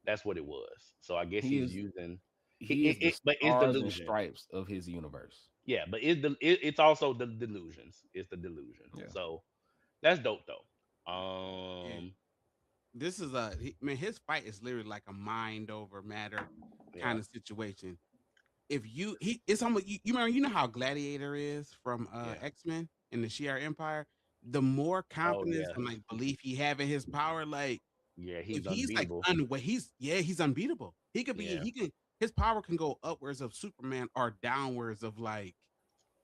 That's what it was. So I guess he he's is using he is the but it's stars and delusion. stripes of his universe. Yeah, but it's also the delusions. It's the delusion. Yeah, So that's dope though. Yeah. This is man, his fight is literally like a mind over matter Yeah. kind of situation. If you he it's almost you remember you know how Gladiator is from Yeah. X-Men in the Shi'ar Empire? The more Oh confidence yeah. and like belief he have in his power, like Yeah, if he's he's like unbeatable. he's unbeatable. He could be Yeah. he can his power can go upwards of Superman or downwards of like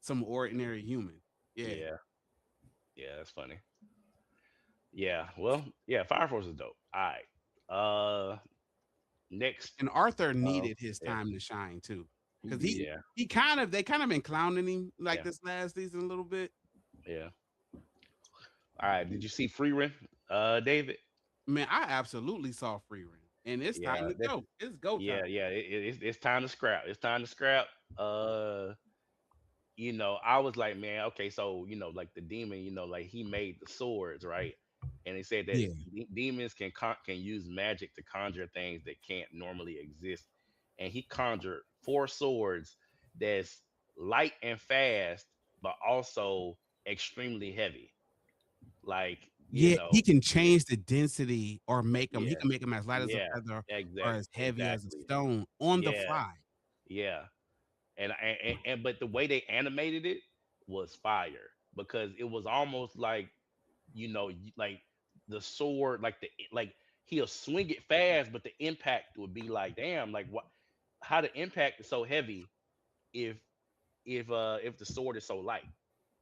some ordinary human. Yeah. Yeah. Yeah, that's funny. Yeah. Well, yeah, Fire Force is dope. All right. Next. And Arthur Uh needed his yeah. time to shine too. he Cause did. Yeah. he kind of they kind of been clowning him like Yeah. this last season a little bit. Yeah. All right. Did you see Free Run, David? Man, I absolutely saw free reign. And it's time Yeah. to go. It's go time. Yeah. It's time to scrap. It's time to scrap. I was like, man, okay, so like the demon, like he made the swords, right? And they said that Yeah. demons can use magic to conjure things that can't normally exist. And he conjured four swords that's light and fast, but also extremely heavy. Like, Yeah, he can yeah, change the density or make them. He yeah, can make them as light as a yeah, feather or exact, as heavy as a exactly, stone on the yeah, fly. yeah. And but the way they animated it was fire because it was almost like like the sword, like he'll swing it fast, but the impact would be like, damn, like what? How the impact is so heavy if if the sword is so light,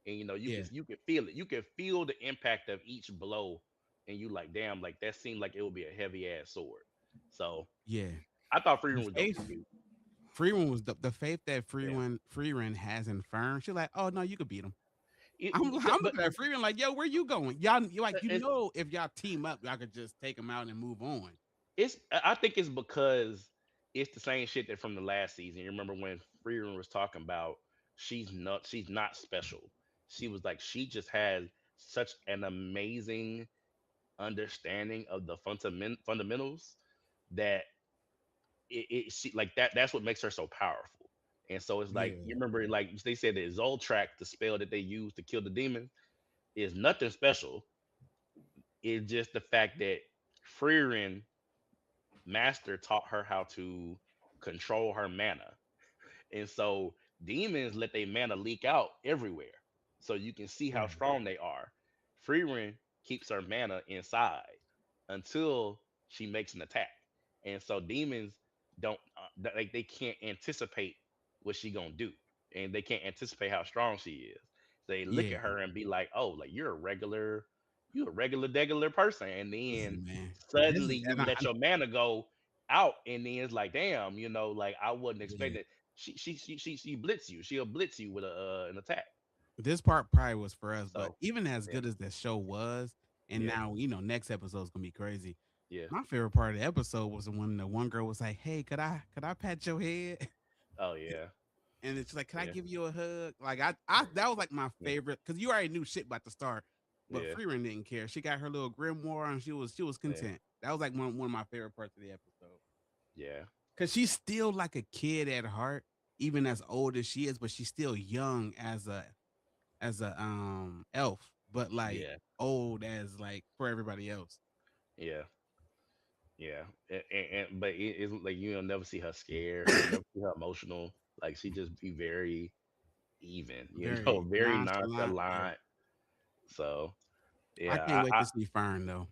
and Yeah, you can feel it, you can feel the impact of each blow, and you like, damn, like that seemed like it would be a heavy ass sword. So yeah. I thought The Freedom was dope faith, too. Freeman was the faith that Yeah, Freeman has in Fern. She's like, oh no, you could beat him. I'm but looking at Freeman like, yo, where you going? Y'all, you like, you and know, if y'all team up, y'all could just take him out and move on. I think it's because it's the same shit that from the last season. You remember when Freeman was talking about she's not special. She was like she just has such an amazing understanding of the fundamentals that she like that's what makes her so powerful. And so it's like Yeah, you remember like they said that Zoltrack, the spell that they use to kill the demon, is nothing special. It's just the fact that Freerin Master taught her how to control her mana. And so demons let their mana leak out everywhere. So you can see how right. strong they are. Freerin keeps her mana inside until she makes an attack. And so demons don't like they can't anticipate what she gonna do. And they can't anticipate how strong she is. They look Yeah, at her and be like, oh, like you're a regular degular person. And then listen, man. This suddenly is you let your mana go out, and then it's like, damn, like I wasn't yeah. expecting. She blitz you. She'll blitz you with an attack. This part probably was for us, but So even as yeah, good as the show was, and yeah, now next episode is gonna be crazy. yeah. My favorite part of the episode was when the one girl was like, "Hey, could I pat your head?" Oh yeah, And it's like, "Can I yeah, give you a hug?" Like I that was like my yeah, favorite because you already knew shit about the start, but yeah, Freeman didn't care. She got her little grimoire and she was yeah, content. That was like one of my favorite parts of the episode yeah, because she's still like a kid at heart, even as old as she is, but she's still young as a elf, but like yeah, old as like for everybody else. yeah, yeah. But it's like you'll never see her scared. You never see her emotional. Like she just be very even, Very very nonchalant. Yeah. nonchalant. So I yeah, can't wait to see Fern though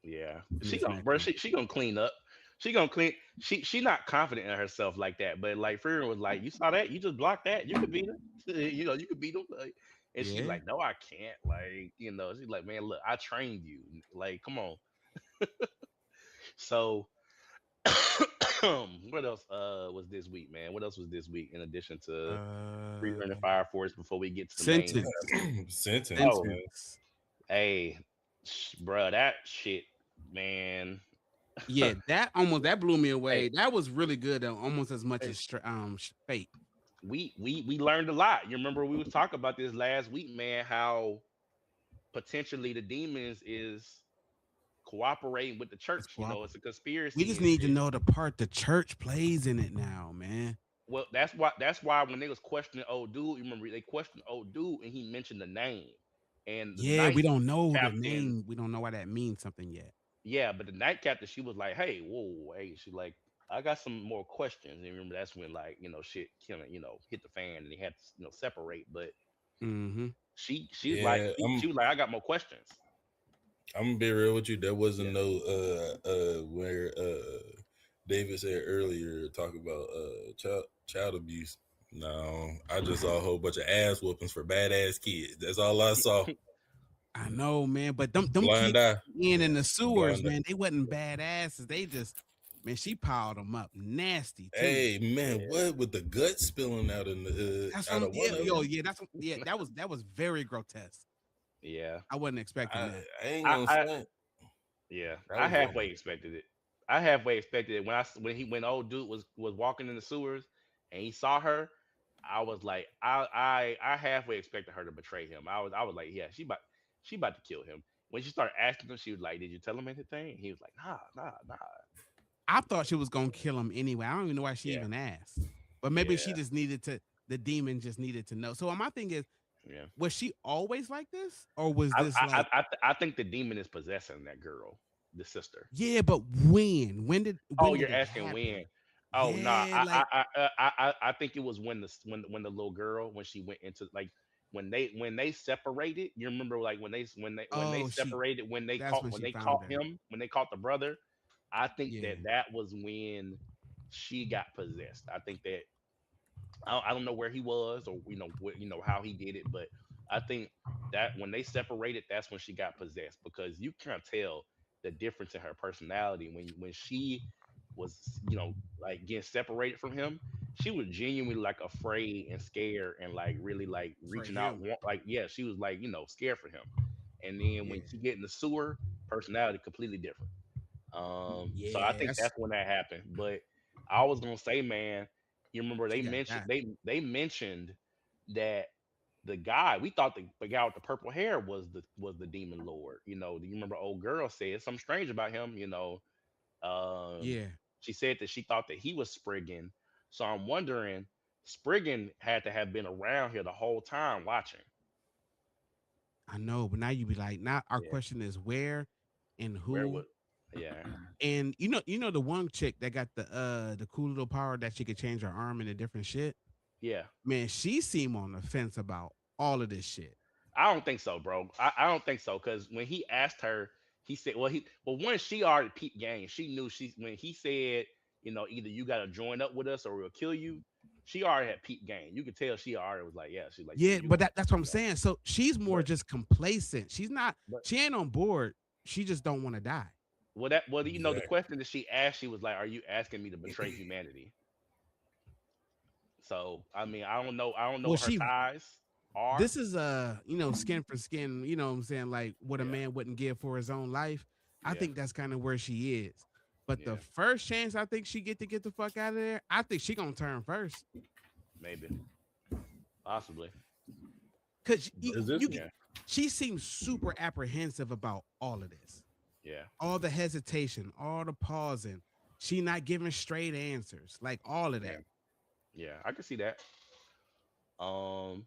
yeah. in She this gonna, next bro. one. She gonna clean up. She gonna clean. She not confident in herself like that. But like Freeman was like, you saw that? You just blocked that. You could beat her. You could beat him. Like, And she's Yeah. like, no, I can't. Like, she's like, man, look, I trained you. Like, come on. So what else was this week, man? What else was this week in addition to Uh, Freezer and the Fire Force before we get to the main sentence. Sentence, Oh, man. Sentence. hey, bruh, that shit, man. Yeah, that blew me away. Hey, That was really good, almost as much hey, as Fate. we learned a lot. You remember we was talking about this last week, man, how potentially the demons is cooperating with the It's church. cooperative. It's a We conspiracy just and need to shit. know the part the church plays in it now, man. Well, that's why when they was questioning old dude, you remember they questioned old dude and he mentioned the name. And the Yeah, we night don't know the captain, name. We don't know why that means something yet. yeah, but the night captain, she was like, hey, whoa, hey, she like, I got some more questions. And remember that's when like, shit killing, hit the fan and they had to, separate. But Mm-hmm. she like Yeah, she was like, I got more questions. I'm gonna be real with you. There wasn't Yeah. no where David said earlier talk about child abuse. No, I just saw a whole bunch of ass whoopings for badass kids. That's all I saw. I know, man, but them Blind kids eye. in Yeah, the sewers, blind eye. man, they wasn't badasses. They just, man, she piled them up nasty too. Hey man, Yeah. what with the gut spilling out in That's out some, of yeah, one of yo, them? yeah, that was very grotesque. Yeah. I wasn't expecting I, that. I ain't I, gonna I front. yeah. That I was halfway expected it. I halfway expected it when old dude was walking in the sewers and he saw her. I was like, I halfway expected her to betray him. I was like, yeah, she about to kill him. When she started asking him, she was like, did you tell him anything? And he was like, nah. I thought she was gonna kill him anyway. I don't even know why she Yeah, even asked. But maybe she yeah, just needed to. The demon just needed to know. So my thing is, yeah. was she always like this, or was I this I I, like, I I think the demon is possessing that girl, the sister. yeah? But when? Oh, When you're did it asking when? happen? Oh no, Yeah, like, I think it was when the little girl when she went into like when they separated. You remember like when they oh, separated that's when when she they found caught her. him when they caught the brother. I think Yeah, that was when she got possessed. I think that I don't know where he was or how he did it, but I think that when they separated, that's when she got possessed because you can't tell the difference in her personality when she was like getting separated from him. She was genuinely like afraid and scared and like really like for reaching out, him. like yeah, she was like scared for him. And then when Yeah, she get in the sewer, personality completely different. So I yeah, think that's that's when that happened. But I was gonna say, man, you remember she they got mentioned got. they mentioned that the guy we thought the guy with the purple hair was the demon lord. Do you remember old girl said something strange about him? Um, Yeah, she said that she thought that he was Spriggan. So I'm wondering, Spriggan had to have been around here the whole time watching. I know. But now you be like, now our Yeah, question is where and where who. was? Yeah, And the one chick that got the cool little power that she could change her arm into different shit. yeah. Man, she seemed on the fence about all of this shit. I don't think so, bro. I don't think so because when he asked her, he said, well, once she already peeped game, she knew when he said, either you got to join up with us or we'll kill you. She already had peeped game. You could tell she already was like, yeah, she's like, Yeah, you, but that's what I'm saying. So she's more but just complacent. She's not. but She ain't on board. She just don't want to die. the exactly. question that she asked, she was like, are you asking me to betray humanity? So I mean, I don't know Well, what her she. ties are. This is skin for skin. You know what I'm saying, like what a Yeah, man wouldn't give for his own life. I yeah, think that's kind of where she is. But the yeah, first chance I think she get the fuck out of there, I think she gonna turn first. maybe, possibly, Cause Is this yeah, she seems super apprehensive about all of this, yeah, all the hesitation, all the pausing. She not giving straight answers, like all of yeah, that. yeah. I can see that. Um,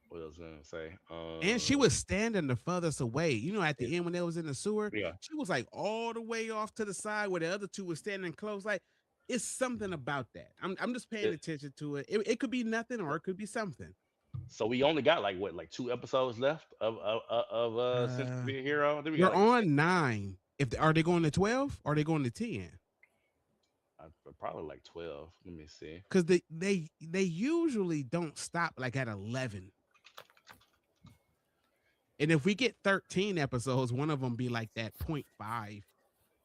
what else was I gonna say? And she was standing the furthest away. At It, the end when they was in the sewer, yeah. she was like all the way off to the side where the other two were standing close. Like it's something about that. I'm just paying It, attention to it. It could be nothing or it could be something. so we only got like what, like 2 episodes left of Since to Uh, Be a Hero. I think we got we're like on 9. If are they going to 12? Or are they going to 10? probably like 12. Let me see. Because they usually don't stop like at 11. And if we get 13 episodes, one of them be like that 0.5.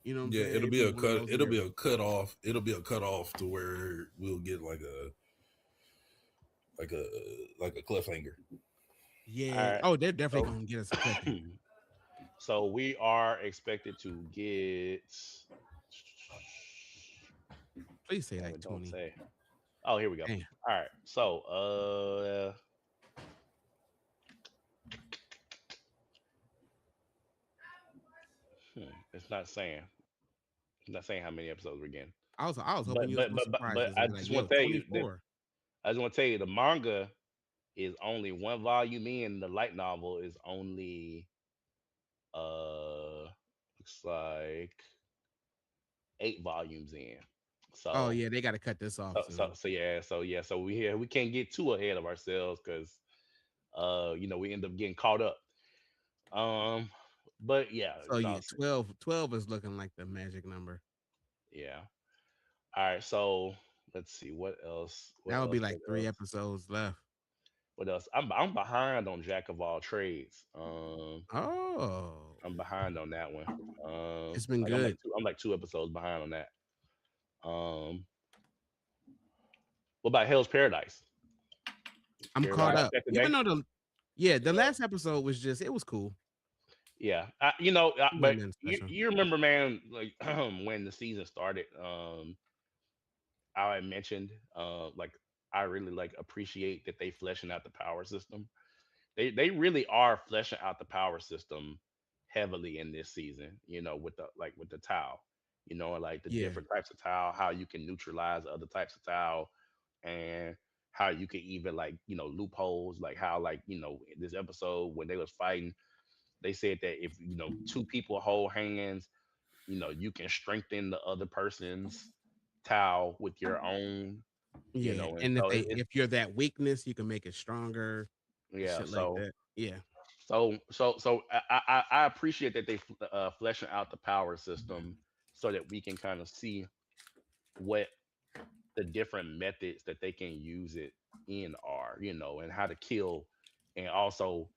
You know what I'm Yeah, saying? it'll It'd be be a one of cut. those It'll be where a cut off. It'll be a cut off to where we'll get like a like a cliffhanger. All yeah. right. Oh, they're definitely So, gonna get us a cliffhanger. so we are expected to get. Please say Oh, like it don't 20. say. Oh, here we go. Damn. All right. So, it's not saying. It's not saying how many episodes we're getting. I was hoping But you was but gonna but but, surprise but us and I be like, just yo, want to tell you that 24. I just want to tell you the manga is only one volume in. The light novel is only looks like 8 volumes in. Oh So yeah, they gotta cut this off soon. so we can't get too ahead of ourselves because we end up getting caught up. Um, but yeah, So yeah, 12 is looking like the magic number. yeah. All right, so let's see what else. That would be like 3 episodes left. What else? I'm behind on Jack of all trades. Oh, I'm behind on that one. it's been Like good. I'm like 2 episodes behind on that. Um, what about Hell's Paradise? I'm You ever caught watch up. that Even today? though the last episode was just it was cool. Yeah, It but wasn't nothing you, special. you remember, man, like when the season started, I mentioned, like I really like appreciate that they fleshing out the power system. They really are fleshing out the power system heavily in this season. With the towel, like the Yeah. different types of towel, how you can neutralize other types of towel, and how you can even like loopholes, like how like in this episode when they was fighting, they said that if two people hold hands, you can strengthen the other person's towel with your own, Yeah. and And so it's if you're that weakness, you can make it stronger and yeah. shit like So that. Yeah. I appreciate that they fleshing out the power system so that we can kind of see what the different methods that they can use it in are, and how to kill, and also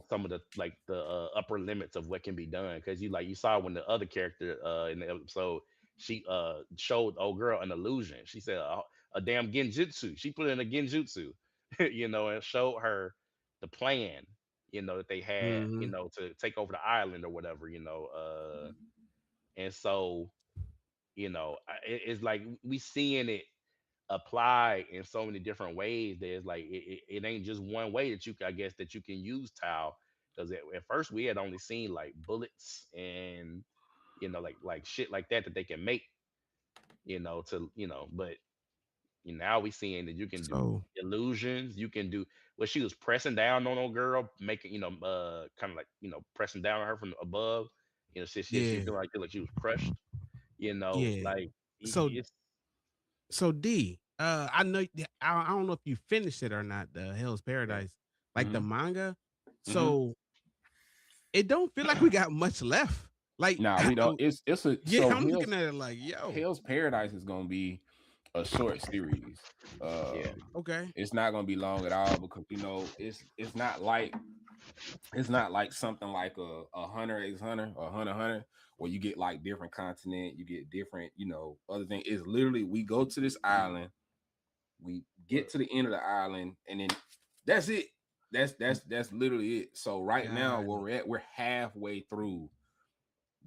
some of the like the upper limits of what can be done, because you saw when the other character in the episode, she showed old girl an illusion. She said a damn genjutsu. She put in a genjutsu, and showed her the plan, that they had, Hmm. to take over the island or whatever, and so it's like we seeing it apply in so many different ways. There's like it ain't just one way that I guess that you can use towel, because at first we had only seen like bullets and like shit like that they can make, but now we seeing that you can do So illusions. You can do what she was pressing down on old girl, making kind of like pressing down on her from above. She yeah. feel like she was crushed. Yeah. Like So it's D, I know I don't know if you finished it or not, the Hell's yeah. Paradise, like the Hmm. manga. Hmm. So it don't feel like we got much left. Like Nah, we don't. It's a yeah, so I'm looking at it like, yo, Hell's Paradise is gonna be a short series. Yeah. okay. It's not gonna be long at all because it's not like something like a Hunter x Hunter or Hunter x Hunter where you get like different continent, you get different, other thing. It's literally we go to this island, we get to the end of the island, and then that's it. That's literally it. So right now Got where it. we're at, we're halfway through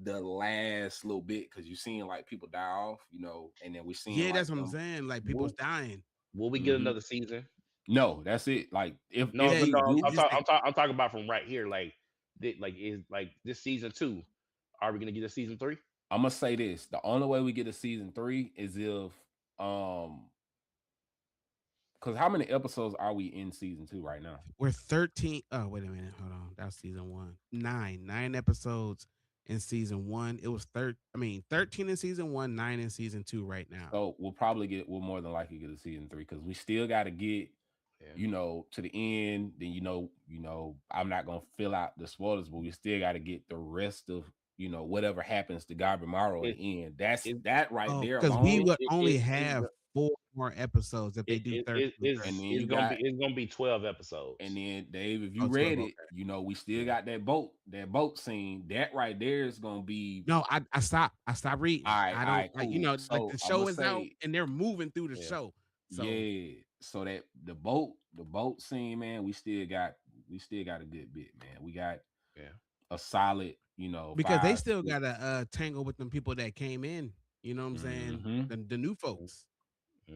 the last little bit because you're seeing like people die off, and then we're seeing Yeah, like that's what I'm them. saying. Like people's Will dying. will we get Mhm. another season? No, that's it. Like No, if Yeah, but we no, do, it's like I'm talking about from right here. Like, is like this season 2? Are we gonna get a season 3? I'm gonna say this: the only way we get a season 3 is if um, because how many episodes are we in season 2 right now? we're 13. Oh, wait a minute. Hold on. That was season one. Nine episodes in season one. It was 13 in season one, 9 in season two right now. So we'll more than likely get a season 3 because we still got to get Yeah. to the end. Then I'm not gonna fill out the spoilers, but we still got to get the rest of whatever happens to Gabimaro at Is the end. That's is that right Oh, there because we alone. would only is have the four more episodes if they do 13 and 13. then you got, it's gonna be 12 and episodes. then Dave, if you Oh, 12. read it, Okay. we still Yeah, got that boat scene. That right there is gonna be No, I stopped. I stopped reading. I all don't right, like, cool. like So the I'm gonna show is out say, and they're moving through the yeah, show. So yeah. So that the boat scene, man, we still got a good bit, man. We got yeah, a solid, because they five, still six. gotta tangle with them people that came in. You know what I'm saying? Mm-hmm. The new folks.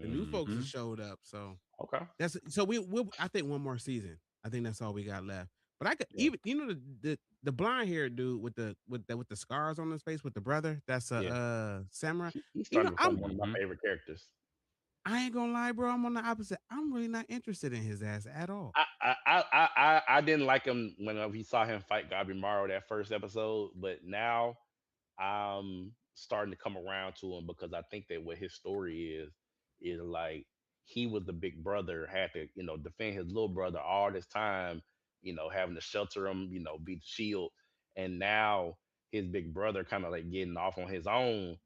The new folks that Mm-hmm. showed up. So okay, that's so we I think one more season. I think that's all we got left. But I could yeah, even the blonde haired dude with the scars on his face with the brother. That's a yeah. samurai. He's starting to become one of my Mm-hmm. favorite characters. I ain't gonna lie, bro. I'm on the opposite. I'm really not interested in his ass at all. I didn't like him when we saw him fight Gabimaru that first episode, but now I'm starting to come around to him because I think that what his story is like he was the big brother, had to defend his little brother all this time, having to shelter him, be the shield, and now his big brother kind of like getting off on his own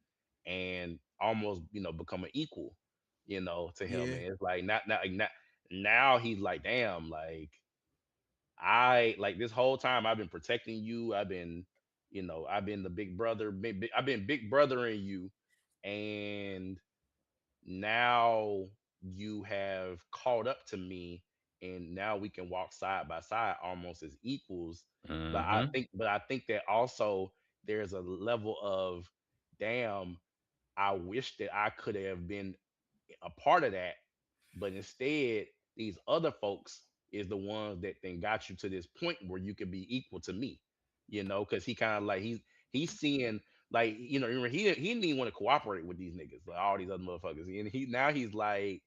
and almost become an equal, to him, Yeah, and it's like now he's like, damn, like I like this whole time I've been protecting you. I've been the big brother. I've been big brothering you, and now you have caught up to me, and now we can walk side by side almost as equals. Mm-hmm. But I think that also there's a level of, damn, I wish that I could have been a part of that, but instead these other folks is the ones that then got you to this point where you could be equal to me, because he kind of like he's seeing, like, remember, he didn't even want to cooperate with these niggas, like all these other motherfuckers, and he's like,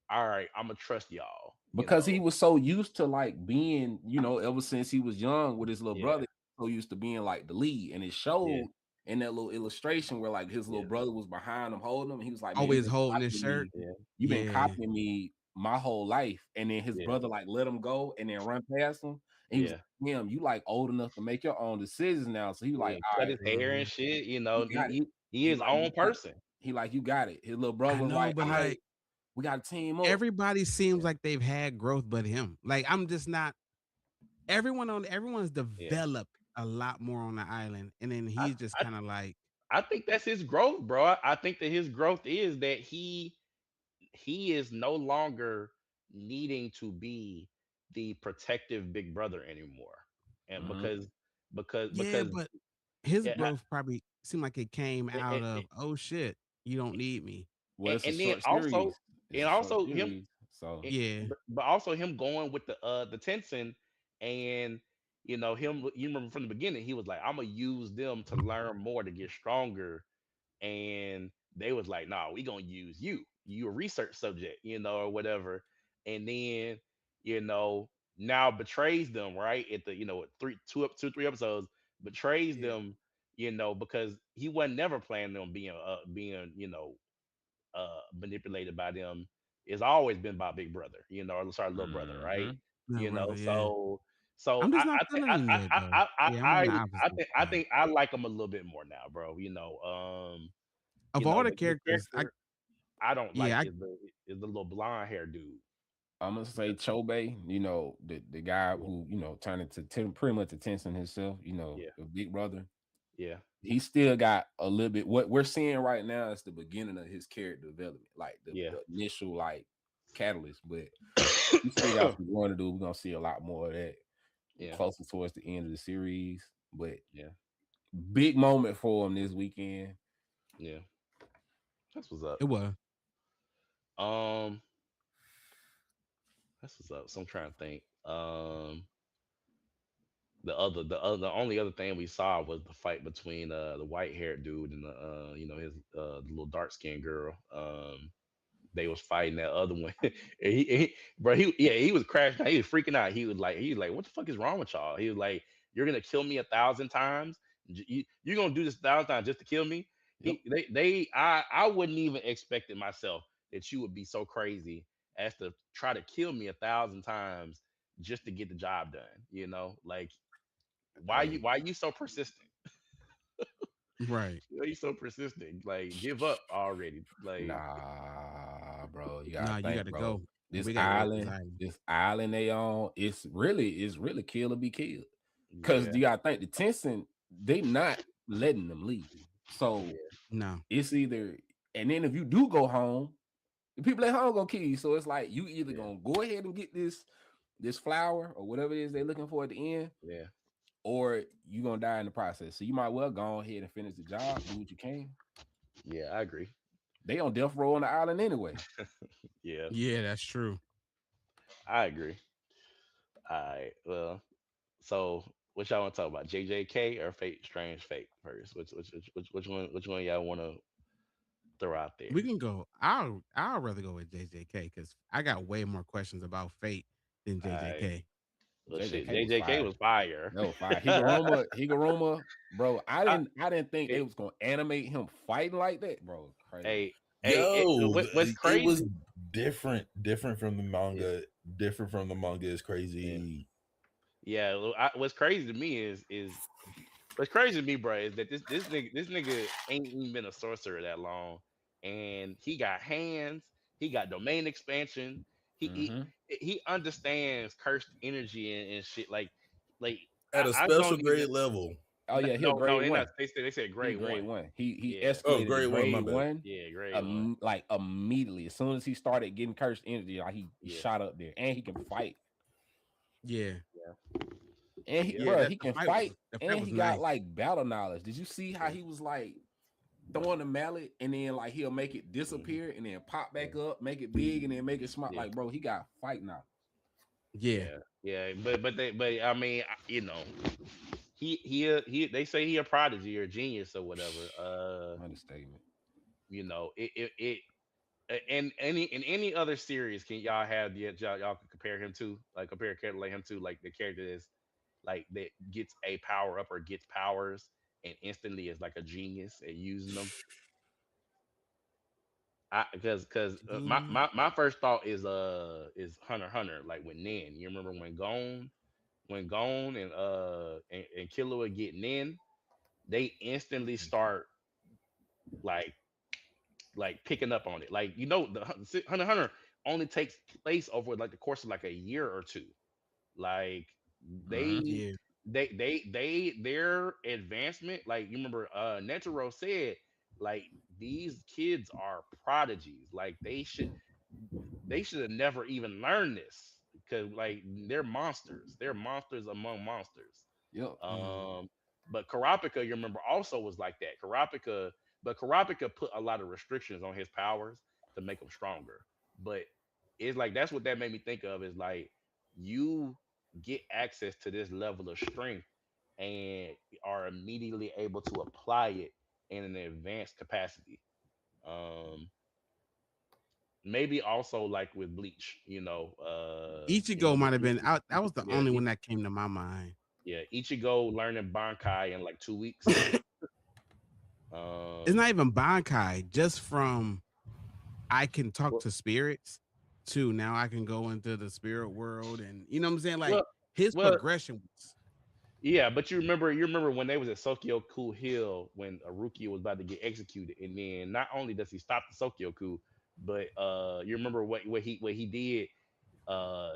all right, I'm gonna trust y'all, Because he was so used to like being, ever since he was young with his little yeah, brother, so used to being like the lead. And it yeah, showed in that little illustration where like his little yeah, brother was behind him holding him. And he was like, man, always holding his shirt. yeah, you've been Yeah, copying me my whole life. And then his yeah, brother like let him go and then run past him. And he was yeah, like, damn, you like old enough to make your own decisions now. So he was yeah. like, all Cut right, his hair and mhm. shit, you got it. he He his like, you own got it. person. He like, you got it. His little brother I was know, like, but all right, like we got to team up. everybody seems like they've had growth, but him. Like I'm just not. Everyone's Yeah, developed a lot more on the island, and then I, he's just I kind of like, I think that's his growth, bro. I think that his growth is that he is no longer needing to be the protective big brother anymore, and Mhm. yeah, because but his yeah, growth probably seemed like it came out and, of, oh shit, you don't need me. Well, it's a and then short also series. It's a short series. So eh, Yeah, but also him going with the Tenson, and him, you remember from the beginning he was like, I'm gonna use them to learn more to get stronger, and they was like, "Nah, we gonna use you. You a research subject, or whatever." And then, you know, now betrays them, right? At the, three episodes, betrays yeah, them, because he wasn't never planning on being, manipulated by them. It's always been by Big Brother, or sorry, Little Brother, right? mhm. no You know, brother, yeah. so I'm I just not I think feeling him yet though. Yeah, I'm on the opposite I side. think I like him a little bit more now, bro. Of all the The characters, character I don't like yeah, is the little blonde hair dude. I'm gonna say Chobe, the guy Yeah, who turned into pretty much a Tenson himself, yeah, the big brother. yeah, He still got a little bit. What we're seeing right now is the beginning of his character development, like yeah, the initial like catalyst. But we still got some going to do. We're gonna see a lot more of that yeah, closer towards the end of the series. But yeah, big moment for him this weekend. yeah. That's what's up. it was. Um, that's what's up. So I'm trying to think. The only other thing we saw was the fight between the white haired dude and the his the little dark skinned girl. They was fighting that other one. And bro, he was crashing out. He was freaking out. He was like, what the fuck is wrong with y'all? He was like, you're gonna kill me 1,000 times. You're gonna do this 1,000 times just to kill me. Yep. I wouldn't even expect it myself that you would be so crazy as to try to kill me 1,000 times just to get the job done. Like, Hey, why you so persistent? Right. Why you so persistent? Like, give up already. Like, nah, bro. You gotta Nah, you think, gotta bro. go. This We gotta go with this island, island. this island they on, it's really kill or be killed. Cause Yeah, you gotta think the Tencent, they not letting them leave. So yeah, No. it's either, and then if you do go home, the people at home gonna kill you. So it's like you either yeah, gonna go ahead and get this flower or whatever it is they're looking for at the end, yeah, or you gonna die in the process. So you might well go ahead and finish the job, do what you can. yeah. I agree. They on death row on the island anyway. Yeah, Yeah, that's true. I agree. All right. Well, so what y'all want to talk about? JJK or Fate Strange Fate first? Which one y'all want to throw out We there? can go. I'll rather go with JJK because I got way more questions about Fate than All right. JJK. Well, shit. JJK was JJK fire. was fire. That was fire. Higuruma, bro. I, I didn't think they it, was gonna animate him fighting like that, bro. Crazy. hey, Yo, what's it was crazy? different from the Yeah, manga. Different from the manga is yeah, crazy. yeah. What's crazy to me is what's crazy to me, bro, is that this nigga ain't even been a sorcerer that long, and he got hands, he got domain expansion, he he, Mm-hmm. he understands cursed energy and shit. Like At a I special don't even grade level. Oh yeah, he a no grade they not one. they said He grade grade one. one. He Yeah, Oh, escalated to grade one, my grade bad. one, yeah, grade one. like immediately. As soon as he started getting cursed energy, like he Yeah, shot up there, and he can fight. Yeah. yeah, And he, yeah, Yeah, bro, that he can fight, the fight and was he got nice. like battle knowledge. Did you see how yeah. he was like throwing the mallet, and then like he'll make it Hmm. disappear, and then pop Yeah, back up, make it big, and then make it smart. yeah, Like, bro, he got fight knowledge. Yeah. yeah, yeah. But I mean, he they say he a prodigy or genius or whatever. Understatement. In any other series, can y'all have y'all can compare him to, like, compare a character like him to, like, the character that's like that gets a power up or gets powers and instantly is like a genius at using them. I because Mm, my first thought is Hunter x Hunter, like with Nin. You remember when Gon and Killua get Nin, they instantly start like picking up on it. Like, the Hunter x Hunter only takes place over like the course of like a year or two. Like, Mm-hmm. they yeah. their advancement, like, you remember Netero said, like, these kids are prodigies. Like, they should have never even learned this, because, like, they're monsters among monsters. Yep. Mm. um, but Karapika, you remember, also was like that. Karapika put a lot of restrictions on his powers to make him stronger. But it's like, that's what that made me think of, is like, you get access to this level of strength and are immediately able to apply it in an advanced capacity. Um, Maybe also like with Bleach, Ichigo might have been Bleach, out. That was the yeah, only one that came to my mind. yeah, Ichigo learning Bankai in like 2 weeks. It's Um, not even Bankai, just from I can talk well, to spirits to now I can go into the spirit world, and you know what I'm saying? Like well, his well, progression was yeah, but you remember when they was at Sokyoku Hill when Aruki was about to get executed, and then not only does he stop the Sokyoku, but you remember what he did. Uh,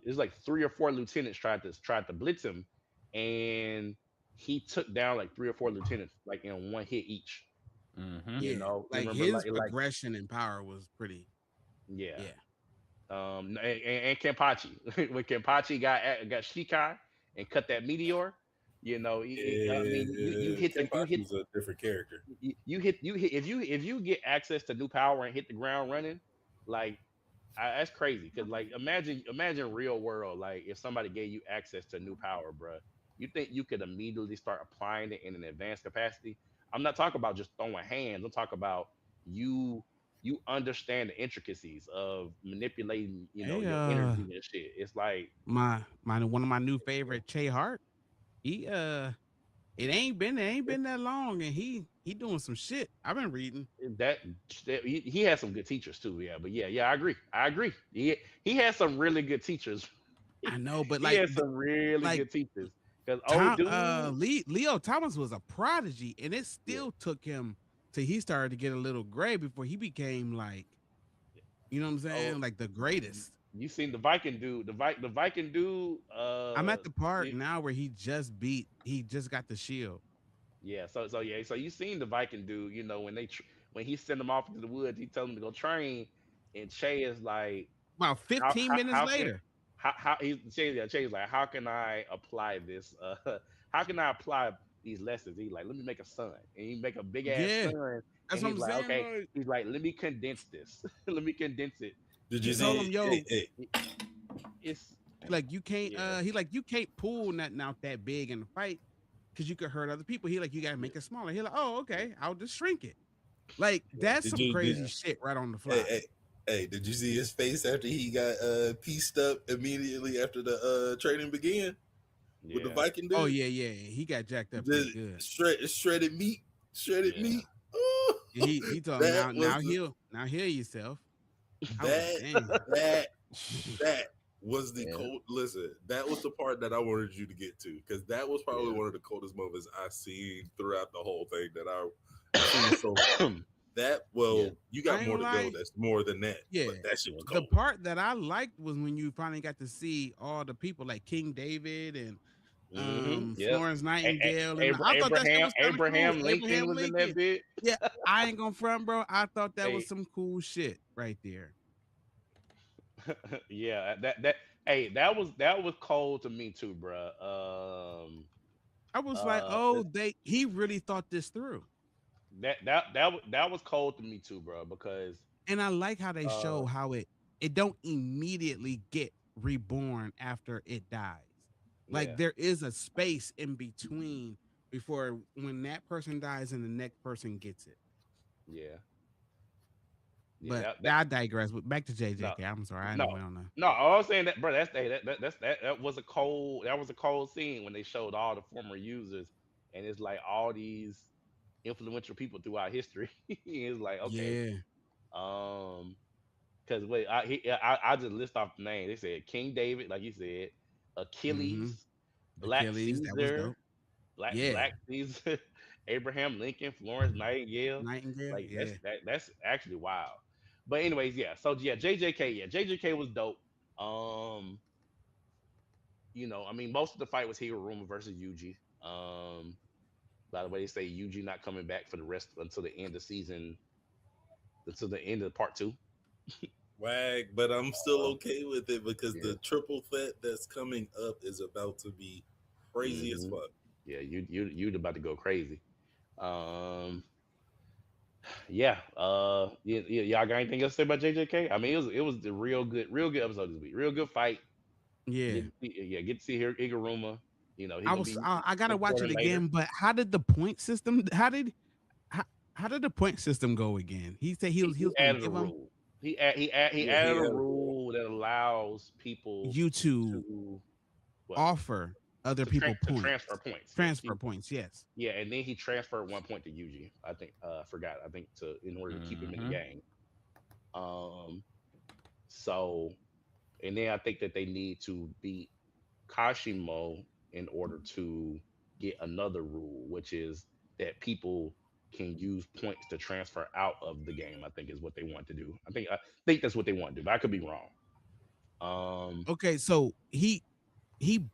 it was like three or four lieutenants tried to blitz him, and he took down like three or four lieutenants like in one hit each. Mm-hmm. You yeah, know, you like remember, his like progression and power was pretty. yeah. Yeah. And Kenpachi, when Kenpachi got Shikai and cut that meteor, I mean, you Yeah, hit the you Kenpachi hit was a different character. you hit if you get access to new power and hit the ground running, like, that's crazy. Because, like, imagine real world, like, if somebody gave you access to new power, bruh, you think you could immediately start applying it in an advanced capacity? I'm not talking about just throwing hands. I'm talking about you you understand the intricacies of manipulating, Hey, your energy and shit. It's like my one of my new favorite, Che Hart. He it ain't been that long, and he doing some shit. I've been reading. that, he has some good teachers too. Yeah, but yeah, I agree. He has some really good teachers. I know, but He has some really like good teachers. Because old Tom dude, Leo Thomas was a prodigy, and it yeah, still took him till he started to get a little gray before he became like You know what I'm Oh, saying? Like the you, greatest. you seen the Viking dude? The Viking dude. I'm at the part now where he just got the shield. Yeah, so you seen the Viking dude, when when he sent him off into the woods, he told him to go train, and Che is like, About how 15 how, minutes how can later. Che's like, how can I apply this? How can I apply these lessons? He's like, let me make a sun, and he make a big ass Yeah. sun, That's and what he's I'm like, saying, okay, bro. he's like, let me condense this, let me condense it, Did you He you told know, him, see? Hey, yo, hey, it, it's like you can't yeah, he like you can't pull nothing out that big in the fight because you could hurt other people. He like you gotta yeah, make it smaller. He like, oh, okay, I'll just shrink it. Like yeah, that's did some you did crazy yeah. shit right on the hey fly. hey hey? Did you see his face after he got pieced up immediately after the training began with the Yeah, Viking Oh dude? yeah, yeah. He got jacked up pretty Just good. shredded meat, shredded yeah. meat. Ooh, He told him that was the now heal yourself. I was like, that damn. that that was the Yeah. cold. Listen, that was the part that I wanted you to get to because that was probably Yeah. one of the coldest moments I seen throughout the whole thing that I seen so far. That Yeah. well, you I got ain't more gonna to go. lie. That's more than that, Yeah. but that shit was The cold. part that I liked was when you finally got to see all the people like King David and Yep. Florence Nightingale, and I thought that shit Abraham was kind of cool. Abraham Lincoln Abraham was in that Lincoln. bit. Yeah, I ain't gonna front, bro. I thought that was Hey, some cool shit right there. yeah, that was cold to me too, bruh. I was like, Uh, oh, he really thought this through. that was cold to me too, bro. Because And I like how they uh, show how it don't immediately get reborn after it dies. Like yeah, there is a space in between before when that person dies and the next person gets it. yeah, yeah. But That I digress. But back to no, JJK. I'm sorry, I no, know we don't know. no. I was saying that, bro. That was a cold scene when they showed all the former users, and it's like all these influential people throughout history. It's like, okay, Yeah. um, because wait, I just list off the name. They said King David, like you said, Mm-hmm. Achilles, Black Achilles, that was Caesar, dope. Yeah. Black Caesar, Abraham Lincoln, Florence Nightingale. Nightingale. Like Yeah. that's actually wild. But anyways, yeah. So yeah, JJK, yeah, JJK was dope. Um, I mean, most of the fight was Higuruma versus Yuji. By the way, they say Yuji not coming back for the rest until the end of part two. Wag, but I'm still Uh, okay with it because yeah. the triple threat that's coming up is about to be crazy as hmm fuck. Yeah, you about to go crazy. Um, yeah. Y'all got anything else to say about JJK? I mean, it was the real good episode this week. Real good fight. Yeah. Get to see Higuruma. He gonna be I gotta watch it important later. again, but how did the point system how, how did the point system go again? He said he He was gonna added a give them rule. He Yeah, he added a had a rule. rule that allows people you to to what offer other people to transfer points. points. Yes, Transfer points, yes. yeah, and then he transferred 1 point to Yuji. I think forgot. I think to in order to keep him in the Mm-hmm. game. Um. So and then I think that they need to beat Kashimo in order to get another rule, which is that people can use points to transfer out of the game. I think is what they want to do. I think that's what they want to do, but I could be wrong. Um, Okay, so he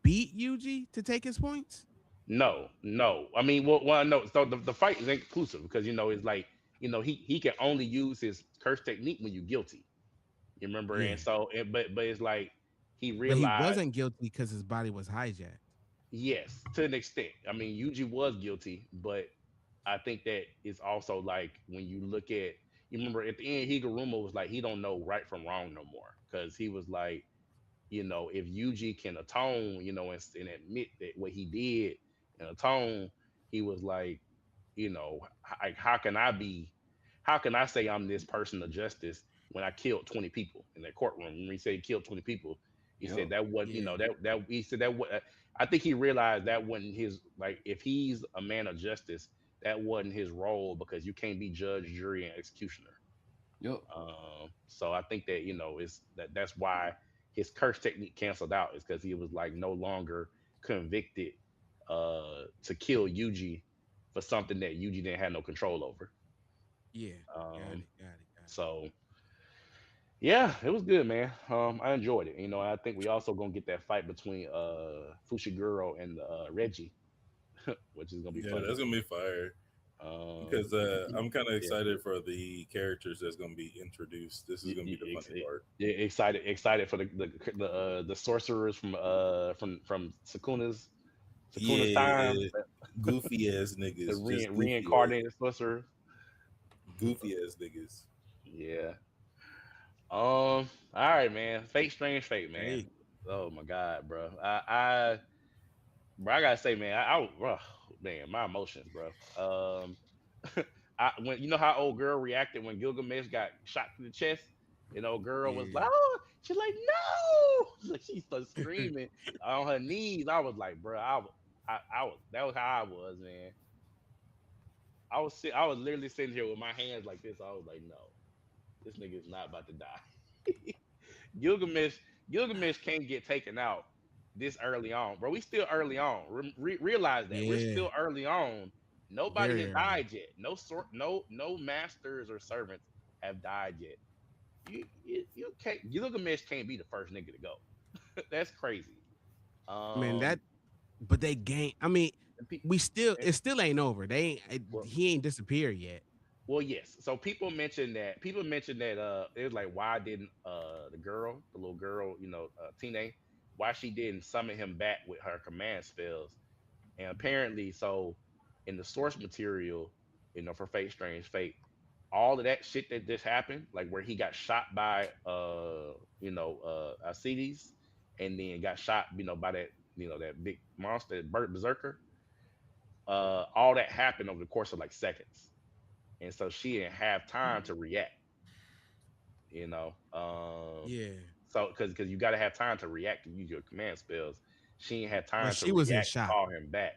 beat Yuji to take his points? no, no. I mean, well, no. So the fight is inconclusive because it's like he can only use his curse technique when you're guilty. You remember, Yeah. and so but it's like he But he realized. wasn't guilty because his body was hijacked. Yes, to an extent. I mean, Yuji was guilty, but I think that it's also like when you look at, you remember at the end, Higuruma was like, he don't know right from wrong no more. Because he was like, if Yuji can atone, and admit that what he did and atone, he was like, like, how can I say I'm this person of justice when I killed 20 people in that courtroom? When he said he killed 20 people, he said Yep. that wasn't, Yeah. he said that what I think he realized that wasn't his, like, if he's a man of justice, that wasn't his role because you can't be judge, jury, and executioner. Yep. So I think that that's why his curse technique canceled out is because he was like no longer convicted to kill Yuji for something that Yuji didn't have no control over. Yeah. Got Um, it. Got it. Got it. so Yeah, it was good, man. I enjoyed it. I think we also gonna get that fight between Fushiguro and Reggie, which is gonna be Yeah, funny. that's gonna be fire. Um, Because I'm kind of yeah, excited for the characters that's gonna be introduced. This is gonna be the funny part. yeah, excited for the sorcerers from Sukuna's time, Yeah, goofy ass the niggas, just reincarnated sorcerer. goofy ass niggas. Yeah. All right, man. Fate, strange fate, man. Hey, Oh my god, bro. Bro, I gotta say, man, man, my emotions, bro. When you know how old girl reacted when Gilgamesh got shot through the chest, old girl was like, yeah. "Oh," she's like, "No!" Like she started screaming on her knees. I was like, bro, I was that was how I was, man. I was literally sitting here with my hands like this. I was like, no, this nigga is not about to die. Gilgamesh, Gilgamesh can't get taken out this early on, bro. We still early on. Realize that we're Yeah. still early on. Nobody Very has early. died yet. No masters or servants have died yet. You can't. Gilgamesh can't be the first nigga to go. That's crazy. I mean Um, that, but they gain. I mean, and pe- we still and- it still ain't over. They ain't. well, He ain't disappeared yet. well, yes. So people mentioned that it was like why didn't the little girl, Tine, why she didn't summon him back with her command spells. And apparently, so in the source material, for Fate Strange Fate, all of that shit that just happened, like where he got shot by Alcides, and then got shot, by that big monster, Berserker, all that happened over the course of like seconds. And so she didn't have time to react, you know. Yeah. So because you got to have time to react and use your command spells. She didn't have But time to she was in react and shock. call him back,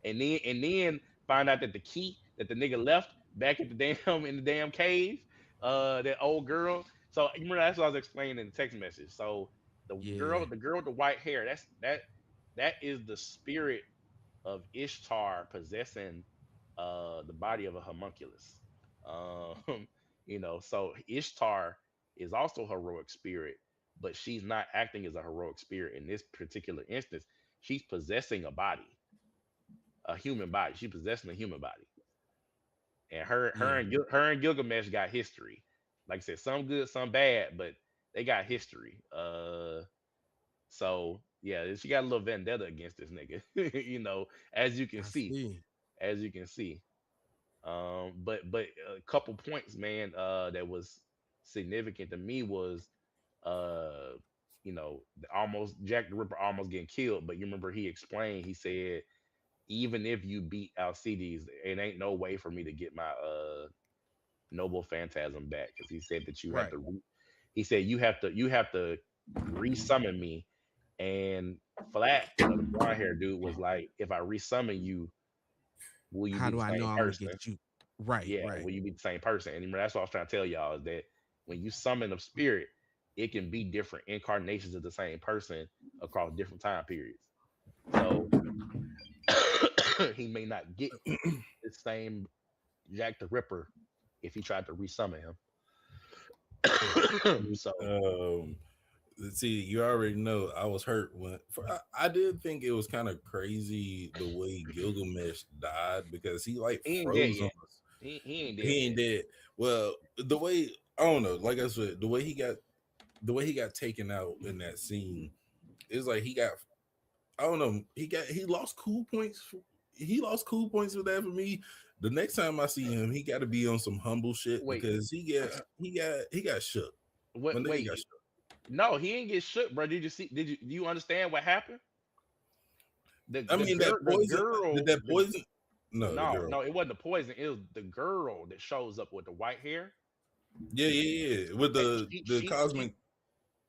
and then find out that the key that the nigga left back at the damn in the damn cave, that old girl. So you remember that's what I was explaining in the text message. So Yeah. the girl with the white hair, that is the spirit of Ishtar possessing the body of a homunculus. Um, so Ishtar is also a heroic spirit, but she's not acting as a heroic spirit in this particular instance. She's possessing a body, a human body. She's possessing a human body, and Yeah. her and Gilgamesh got history. Like I said, some good, some bad, but they got history. So yeah, she got a little vendetta against this nigga. As you can I see, see. as you can see. But a couple points, man, that was significant to me was, uh, almost Jack the Ripper almost getting killed. But you remember he explained, he said, even if you beat Alcides, it ain't no way for me to get my noble phantasm back, because he said that you have Right. to. He said you have to resummon me, and Flat, the blonde hair dude, was like, if I resummon you, will you How be the do I know same I'm gonna get person? you? Right. Yeah, Right. will you be the same person? And remember, that's what I was trying to tell y'all, is that when you summon a spirit, it can be different incarnations of the same person across different time periods. So he may not get the same Jack the Ripper if he tried to resummon him. So Um, See, you already know I was hurt when I did think it was kind of crazy the way Gilgamesh died because he like he ain't dead froze on yet. us. He ain't dead He ain't yet. dead. Well, the way I don't know, like I said, the way he got taken out in that scene is like he got I don't know, he lost cool points. He lost cool points with that for me. The next time I see him, he got to be on some humble shit Wait, because he got shook. My nigga got wait. shook. No, he ain't get shook, bro. Did you see? Do you understand what happened? The I the mean that girl the poison. Did girl that the poison? No, the no, girl. no, it wasn't the poison. It was the girl that shows up with the white hair. Yeah, yeah, yeah. With That the cosmic.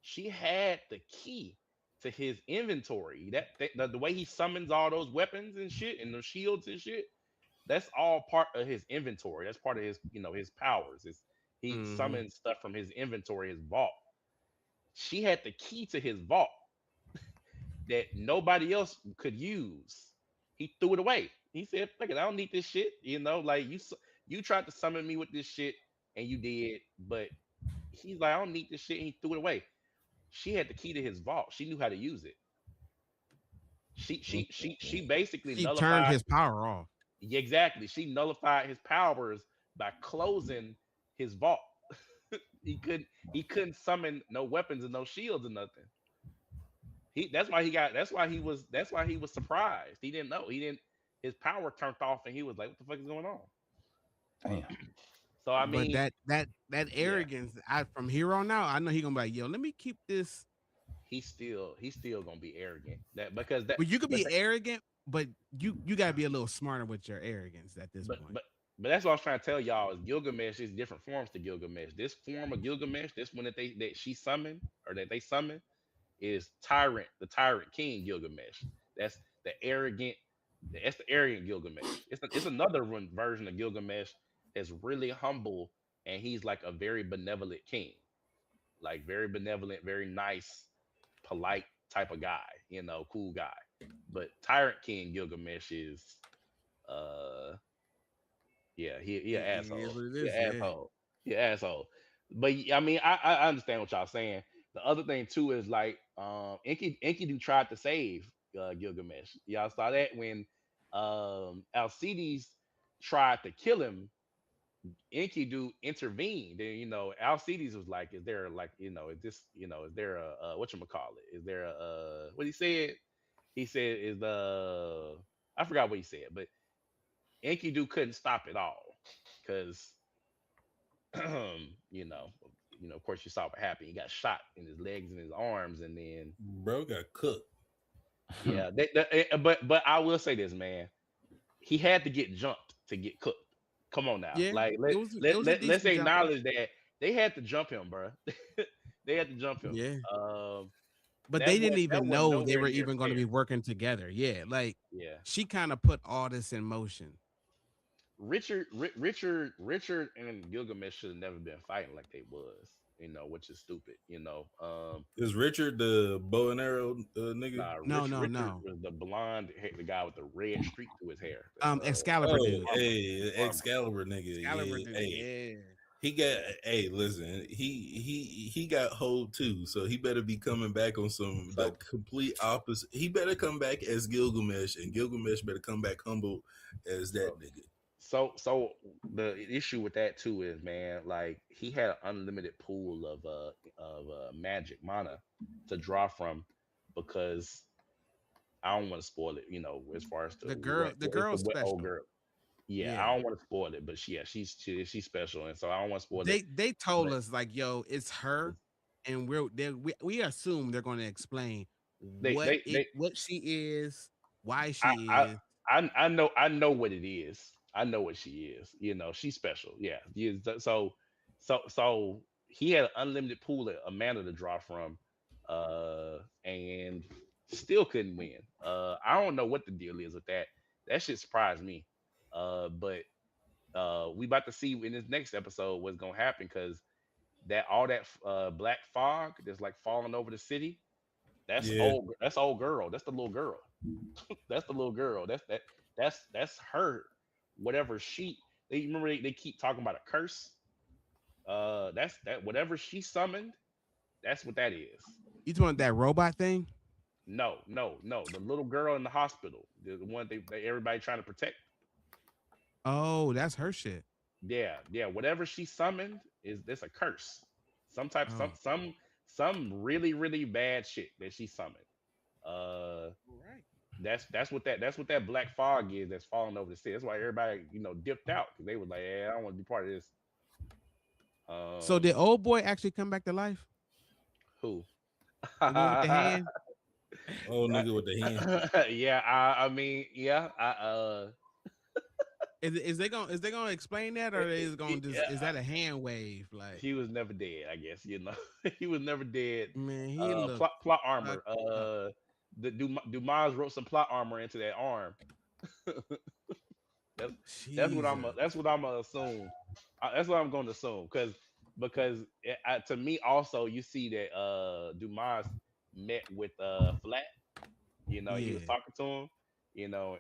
she had the key to his inventory. The way he summons all those weapons and shit and the shields and shit. That's all part of his inventory. That's part of his his powers. He Mm-hmm. summons stuff from his inventory, his vault. She had the key to his vault that nobody else could use. He threw it away. He said, "Look, I don't need this shit." Like you tried to summon me with this shit, and you did, but he's like, I don't need this shit. And he threw it away. She had the key to his vault. She knew how to use it. She basically She turned nullified. his power off. Yeah, exactly. She nullified his powers by closing his vault. He couldn't summon no weapons and no shields or nothing. That's why he was surprised. He didn't know. He didn't his power turned off and he was like, what the fuck is going on? Damn. So I But mean, that yeah, arrogance, from here on out, I know he gonna be like, yo, let me keep this. he's still gonna be arrogant. That because that But you could but be that, arrogant, but you gotta be a little smarter with your arrogance at this but point. but but that's what I was trying to tell y'all is Gilgamesh is different forms to Gilgamesh. This form of Gilgamesh, this one that she summoned or that they summoned is the tyrant king Gilgamesh. That's the arrogant. That's the arrogant Gilgamesh. It's another one version of Gilgamesh that's really humble, and he's like a very benevolent king, like very benevolent, very nice, polite type of guy. Cool guy. But Tyrant King Gilgamesh is, uh, yeah, he an It is asshole. what it He an is. Yeah. asshole. He an asshole. But I mean, I understand what y'all saying. The other thing too is like Enkidu tried to save Gilgamesh. Y'all saw that when Alcides tried to kill him. Enkidu intervened, and Alcides was like, "Is there like is this is there a what you call it? Is there a what he said? He said is the I forgot what he said, but Enkidu couldn't stop it all because you know of course you saw what happened. He got shot in his legs and his arms, and then Bro got cooked. yeah, but I will say this, man, he had to get jumped to get cooked. Come on now, Yeah. like It was a let's decent jumping. acknowledge that they had to jump him, bro. They had to jump him. Yeah. Um, But that they didn't was that even was know they nowhere were near even going to fair. be working together. Yeah, like Yeah, she kind of put all this in motion. Richard and Gilgamesh should have never been fighting like they was, which is stupid. Is Richard the bow and arrow nigga? Nah, No, no, Richard no. was the blonde, the guy with the red streak through his hair. Excalibur Oh, dude. Armor, hey, armor. Excalibur nigga. Excalibur Yeah, dude. hey. Yeah. He got hey, listen, he got hold too, so he better be coming back on some the So complete opposite. He better come back as Gilgamesh, and Gilgamesh better come back humble as that so nigga. so the issue with that too is, man, like he had an unlimited pool of magic mana to draw from because I don't want to spoil it, as far as The what girl, the it's the girl's what old special. girl. Yeah, Yeah. I don't want to spoil it, but she's special, and so I don't want to spoil it. They told But us like, yo, it's her, it's- and we assume they're going to explain they what she is, why I, she I is. I know what it is. I know what she is. She's special. Yeah. So he had an unlimited pool of mana to draw from, and still couldn't win. I don't know what the deal is with that. That shit surprised me. But we about to see in this next episode what's gonna happen because that all that black fog that's like falling over the city. That's Yeah, old. That's old girl. That's the little girl. That's the little girl. That's her. Whatever they remember they keep talking about a curse. That's that whatever she summoned. That's what that is. You talking about that robot thing? No, no, no. The little girl in the hospital, the one they everybody trying to protect. Oh, that's her shit. Yeah, yeah. Whatever she summoned is this a curse. Some type, Oh, some really really bad shit that she summoned. Uh, right. that's what that black fog is that's falling over the city. That's why everybody dipped out because they was like, yeah, I don't want to be part of this. So did Um, old boy actually come back to life? who? The one with the I, hand? old nigga with the hand. yeah, I mean, yeah, Is they gonna explain that, or is gonna just is yeah, that a hand wave? Like, he was never dead. I guess he was never dead. man, he looked Plot armor. fucked up. Dumas wrote some plot armor into that arm. That's Jesus. that's what I'm gonna assume. That's what I'm going to assume because to me also you see that Dumas met with Flat. He was Yeah. talking to him.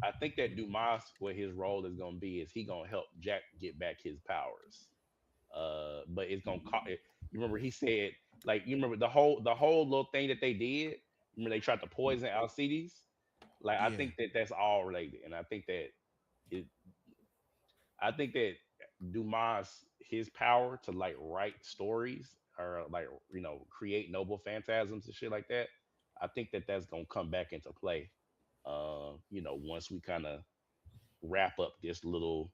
I think that Dumas what his role is going to be is he going to help Jack get back his powers. But it's gonna cost. You remember he said like you remember the whole little thing that they did. Remember they tried to poison Alcides. Like I Yeah. think that that's all related, and it. I think that Dumas his power to like write stories or like create noble phantasms and shit like that. I think that that's gonna come back into play. Once we kind of wrap up this little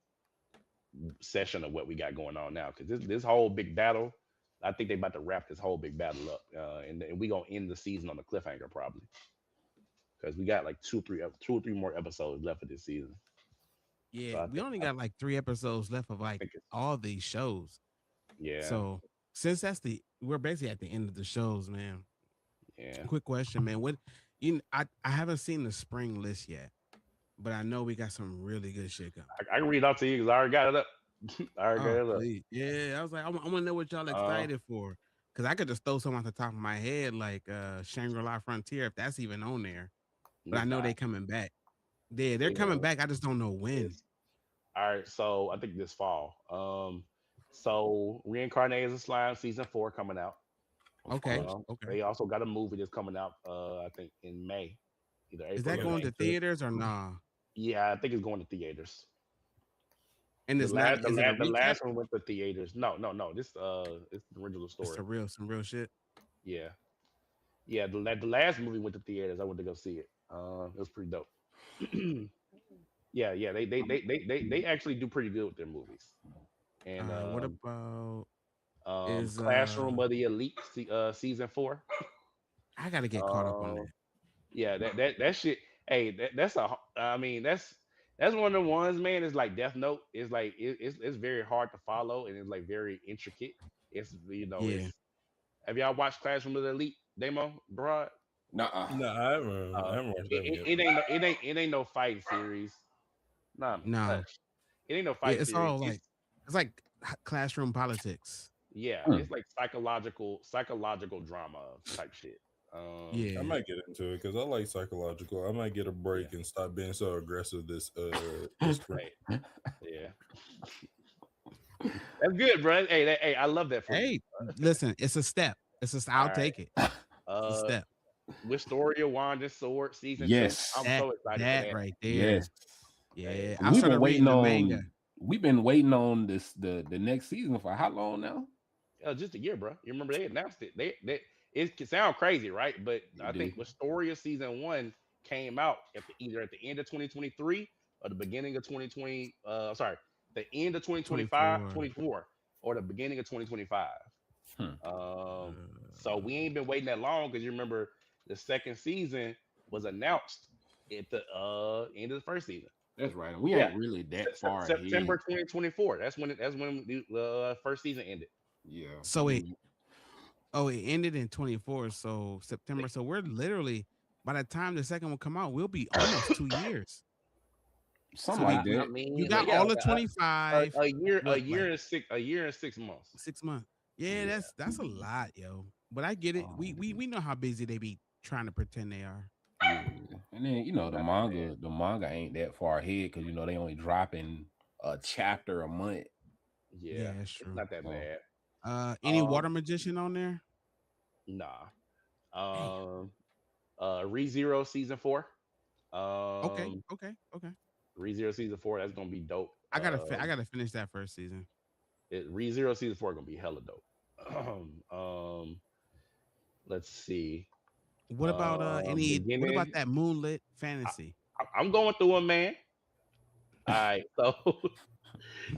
session of what we got going on now, because this whole big battle, I think they about to wrap this whole big battle up, and we gonna end the season on the cliffhanger probably, because we got like 2 or 3 more episodes left of this season. So Yeah, I we think only I got like 3 episodes left of like think it's all these shows. yeah, So since we're basically at the end of the shows, man. yeah. Quick question, man. I haven't seen the spring list yet, but I know we got some really good shit coming. I can read it out to you because I already got it up. I already got Oh, it up. please. Yeah, I was like, I want to know what y'all Uh, excited for. Cause I could just throw some off the top of my head, like Shangri-La Frontier, if that's even on there. But I it's know not. they coming back. Yeah, they're They coming going back. I just don't know when. this. All right, so I think this fall. So Reincarnated as a Slime season 4 coming out. Of Okay, course. okay. They also got a movie that's coming out. I think in May, either Is April that or Yeah, going May. me to too. theaters or nah? Yeah, I think it's going to theaters. And The it's not. last, the Is it a last, the recap? last one went to theaters. No, no, no. This it's the original It's story. some real shit. Yeah, yeah. The last movie went to theaters. I went to go see it. It was pretty dope. Yeah, yeah. They actually do pretty good with their movies. And What about is Classroom of the Elite season 4. I gotta get caught up on Um, that. yeah, that shit. Hey, that's a. I mean, that's one of the ones, man. It's like Death Note. It's like it's very hard to follow, and it's like very intricate. It's Yeah. it's. Have y'all watched Classroom of the Elite, Demo Broad? Nuh-uh. No, I Uh, haven't watched that it, one it, yet. it ain't no fighting series. Nah, man, No. hush. It ain't no Yeah, fighting it's series. all like it's like classroom politics. Yeah, Hmm. it's like psychological drama type shit. I Yeah. might get into it because I like psychological. I might get a Yeah, break and stop being so aggressive this spring. hey, yeah, that's good, bro. Hey, hey, I love that for you. Hey, listen, it's a step. All I'll right. take it. It's a Uh, step. Wisteria Wand and Sword season 2. Yes. I'm so excited for That that. right Yes. there. Hey, Yeah. I We've been started reading waiting the manga. on we've been waiting on the next season for how long now? just a year, bro. You remember they announced it. They it can sound crazy, right? But You I do. think Wisteria season 1 came out either at the end of 2023 or the beginning of 2020. Sorry, the end of 2025, 24. 24, or the beginning of 2025. Hmm. So we ain't been waiting that long because you remember the second season was announced at the end of the first season. That's right. We Yeah, ain't really that far September ahead. 2024. That's when the first season ended. Yeah. I So mean, it ended in 24. So September. So we're literally by the time the second one come out, we'll be almost 2 years. something So like I that. you mean, got yeah, all of 25. a year, What like a year and 6 months. 6 months? Yeah, Yeah, that's a lot, yo. But I get it. We know how busy they be trying to pretend they are. Yeah. And then the not that bad. manga ain't that far ahead because they only dropping a chapter a month. Yeah, Yeah, that's it's true. not that So bad. Any Um, water magician on there? nah. Damn. ReZero season 4. Okay, Um, okay. ReZero season 4. That's gonna be dope. I gotta finish that first season. ReZero season 4 gonna be hella dope. Let's see. What about what about Beginning. that moonlit I, fantasy? I'm going through them, man. All right, so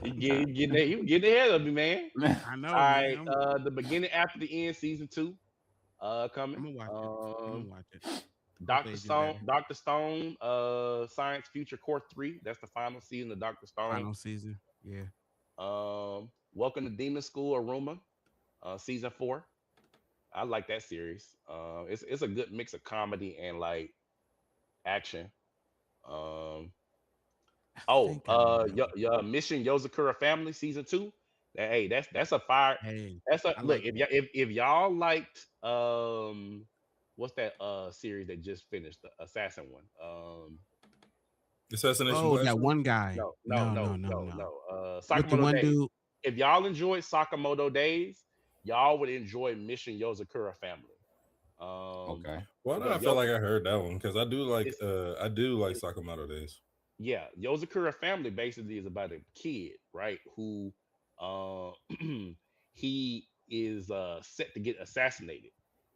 you getting ahead of me, man. I All know, man. right, the beginning after the end, season 2, I'm coming. gonna watch it. I'm gonna watch it. Hopefully Doctor they do Stone, better. Doctor Stone, Science Future Core 3. That's the final season of Doctor Stone. Final season. Yeah. Welcome to Demon School, Aruma, season 4. I like that series. It's a good mix of comedy and like action. Um, I oh, think I know. Mission Yozakura Family season 2. Hey, that's a fire. Hey, That's a I look. like If that. y'all if y'all liked what's that series that just finished, the assassin one? Assassination Oh, that Classroom. one guy. No, no, No, no, no, no, no, no. no. With the Sakamoto one Days. dude. if y'all enjoyed Sakamoto Days, y'all would enjoy Mission Yozakura Family. Um, Okay. Why do yo, I feel yo, like I heard that one? Because it's I do like Sakamoto Days. yeah, Yozakura Family basically is about a kid, right? Who, uh, he is set to get assassinated,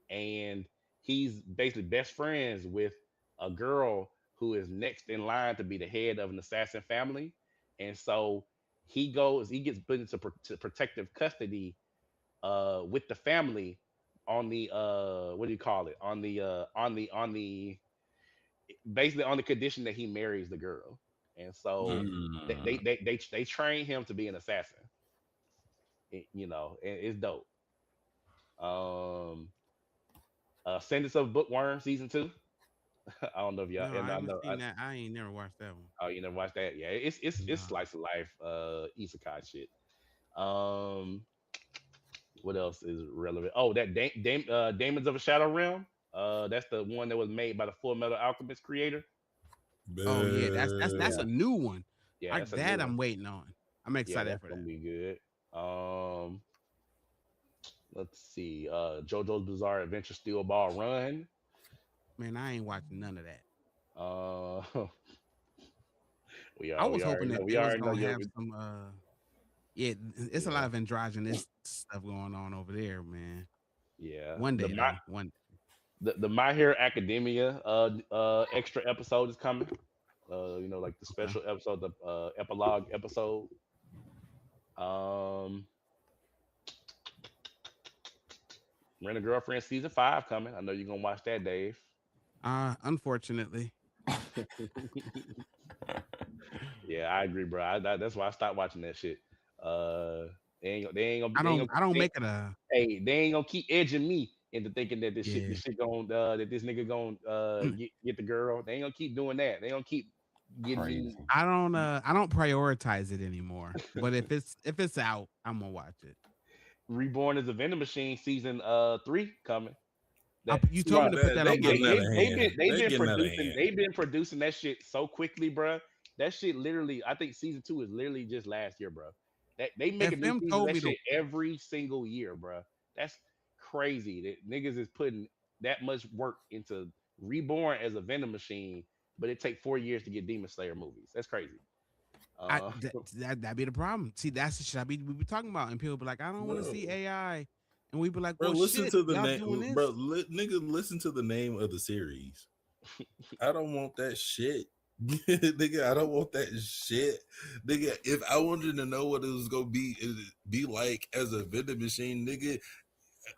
and he's basically best friends with a girl who is next in line to be the head of an assassin family, and so he gets put into protective custody with the family on the what do you call it, on the basically on the condition that he marries the girl, and so Mm. they train him to be an assassin. It's dope. um Ascendance of Bookworm season 2. I don't know if y'all, No, and I I haven't know seen that. I ain't never watched that one. oh, you never watched that. Yeah, it's No. slice of life isekai shit. um what else is relevant? Oh, that Demons of a Shadow Realm. That's the one that was made by the Full Metal Alchemist creator. Oh yeah, that's Yeah, a new one. yeah, that's a new That one. I'm waiting on. I'm Yeah, excited that's for gonna that. be good. um let's see, JoJo's Bizarre Adventure Steel Ball Run. Man, I ain't watching none of that. uh we I are was we hoping already know that we they was already know gonna you. have some yeah, it's a lot Yeah, of androgynous stuff going on over there, man. yeah. One day though. One The My Hero Academia extra episode is coming. Like the okay. special episode, the epilogue episode. Um, Rent a Girlfriend season 5 coming. I know you're gonna watch that, Dave. Unfortunately. Yeah, I agree, bro. That's why I stopped watching that shit. Uh, I don't make it a they ain't gonna keep edging me into thinking that yeah. this shit going that this nigga gonna get the girl. They ain't gonna keep doing that. They gonna keep getting me. Crazy. I don't prioritize it anymore. But if it's out, I'm gonna watch it. Reborn as a Vending Machine season 3 coming. That You See, told me bro, to put that they on my getting out of list. hand. They getting out of hand. they've been producing that shit so quickly, bro. That shit literally, I think season 2 is literally just last year, bro. That they make a new FM season of told that me to shit every single year, bro. That's crazy that niggas is putting that much work into Reborn as a vending machine, but it take 4 years to get Demon Slayer movies. That's crazy. Uh, that be the problem. See, that's the shit we be talking about, and people be like, I don't want to see Bro, AI, and we be like, bro, well, listen shit, to the y'all doing name, bro. this? Nigga, listen to the name of the series. I don't want that shit. Nigga, I don't want that shit. Nigga, if I wanted to know what it was gonna be like as a vending machine, nigga,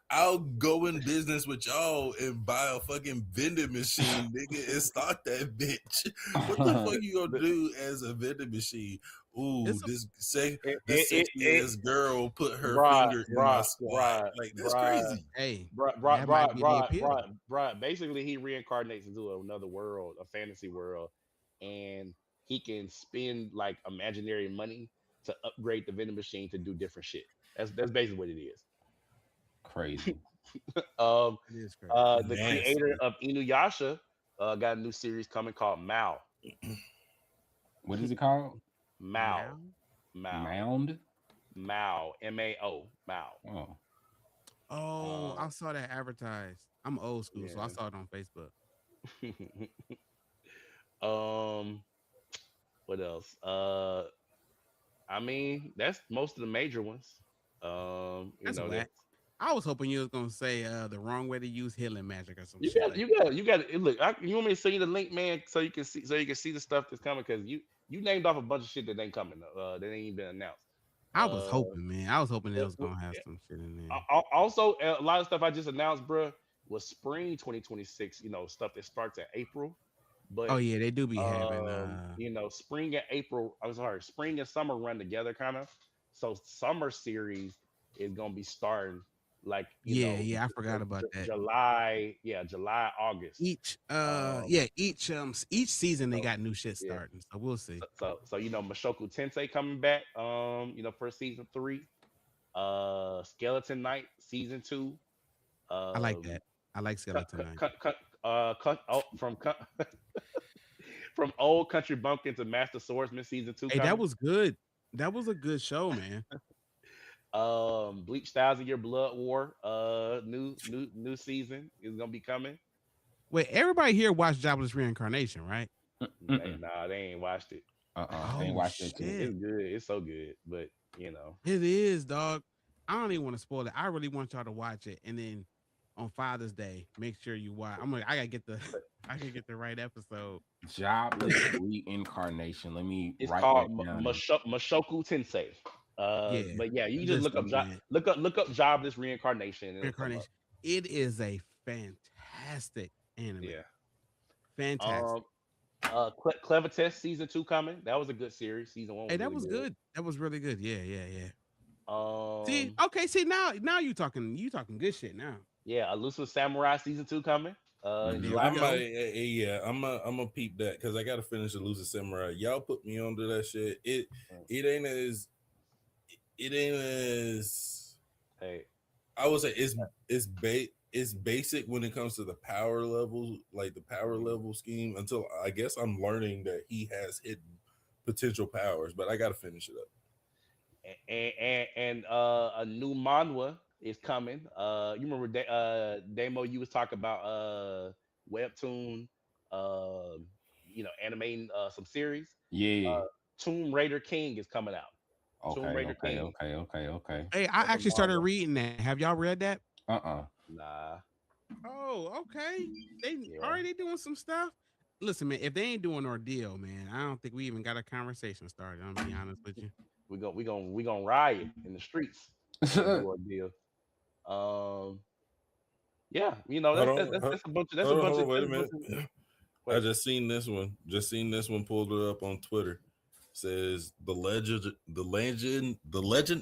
I'll go in business with y'all and buy a fucking vending machine, nigga, and stock that bitch. What the fuck you gonna the, do as a vending machine? Ooh, It's a the sexy ass girl put her bruh, finger in my bruh, spot. bruh, Like that's bruh, crazy. hey, bruh, that might bruh, be the bruh, appeal. bruh, bruh. Basically, he reincarnates into another world, a fantasy world, and he can spend like imaginary money to upgrade the vending machine to do different shit. That's basically what it is. Crazy. Um, It is crazy. the creator Nasty. of Inuyasha got a new series coming called Mao. What is it called? Mao, Now, Mao, Mound? Mao, Mao, Mao. Oh. oh, Uh, I saw that advertised. I'm old school, so I yeah. saw it on Facebook. um, what else? I mean, that's most of the major ones. That's whack. That's I was hoping you was gonna say the wrong way to use healing magic or some you shit got like you that. got you got look. You want me to send you the link, man, so you can see the stuff that's coming because you named off a bunch of shit that ain't coming. That ain't even been announced. I was Uh, hoping, man. I was hoping they what, was what, gonna have some shit in there. Also, a lot of stuff I just announced, bro, was spring 2026. Stuff that starts in April, Oh but yeah, they do be having spring and April. I'm sorry, spring and summer run together, kind of. So summer series is gonna be starting like yeah, I forgot about that. July, yeah, July, August. Um, each season they so got new shit yeah, starting. So we'll see. Mashoku Tensei coming back. For season 3. Skeleton Knight season 2. I like Um, that. I like cut, Skeleton cut, Knight. cut, cut, from Old Country Bumpkin to Master Swordsman season 2 Hey, that coming. was good. That was a good show, man. Bleach Styles of Your Blood War. New season is gonna be coming. Wait, everybody here watched Jobless Reincarnation, right? Nah, they ain't watched it. I ain't Oh watched that too. It's shit. good. It's so good, but you know, It is, dog. I don't even want to spoil it. I really want y'all to watch it, and then on Father's Day, make sure you watch. I'm like, I gotta get the, I can get the right episode. Jobless reincarnation. Let me it's write called that down. Mashoku Tensei. Yeah, But yeah, you can just listen, man, look up jobless reincarnation and it'll come up. Reincarnation. It is a fantastic anime. Yeah. Fantastic. Um. Clever Test season 2 coming. That was a good series. Season 1 Hey, was that really was good. good. That was really good. Yeah, yeah, yeah. See, Um. okay, see now you talking good shit now. Yeah, Elusive Samurai season 2 coming. In There I we July. go. might, yeah, I'm gonna peep that because I gotta finish the Elusive Samurai. Y'all put me onto that shit. It ain't as it ain't as Hey. I would say it's basic when it comes to the power levels, like the power level scheme. Until I guess I'm learning that he has hidden potential powers, but I gotta finish it up. And a new manhwa is coming. You remember Damo? You was talking about webtoon, uh, animating some series. Yeah. Uh, Tomb Raider King is coming out. Tomb Okay. Raider Okay. King. Okay. Okay. Okay. Hey, I That's a actually started manhwa. reading that. Have y'all read that? Uh. Nah, Oh, okay. They yeah, already doing some stuff. Listen, man, if they ain't doing Ordeal, man, I don't think we even got a conversation started. I'm gonna be honest with you. we gonna riot in the streets if they do a deal. Um, yeah, Hold that's a bunch of hold on, wait that's a a bunch minute. of I wait. just seen this one. Just seen this one. Pulled it up on Twitter. Says the legend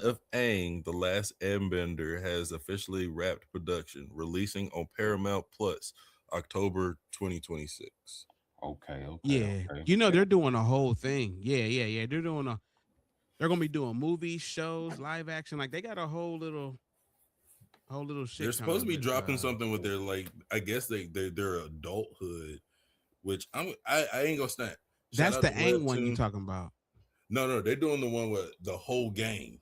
of Aang, the Last Airbender, has officially wrapped production, releasing on Paramount Plus, October 2026. Okay. Okay. Yeah, Okay. they're doing a whole thing. Yeah, yeah, yeah. They're gonna be doing movies, shows, live action. Like they got a whole little They're shit supposed to coming be with. dropping something with their like. I guess their adulthood, which I ain't gonna snap. Shout That's out the to Aang one you Webtoon. talking about. No, they're doing the one with the whole gang.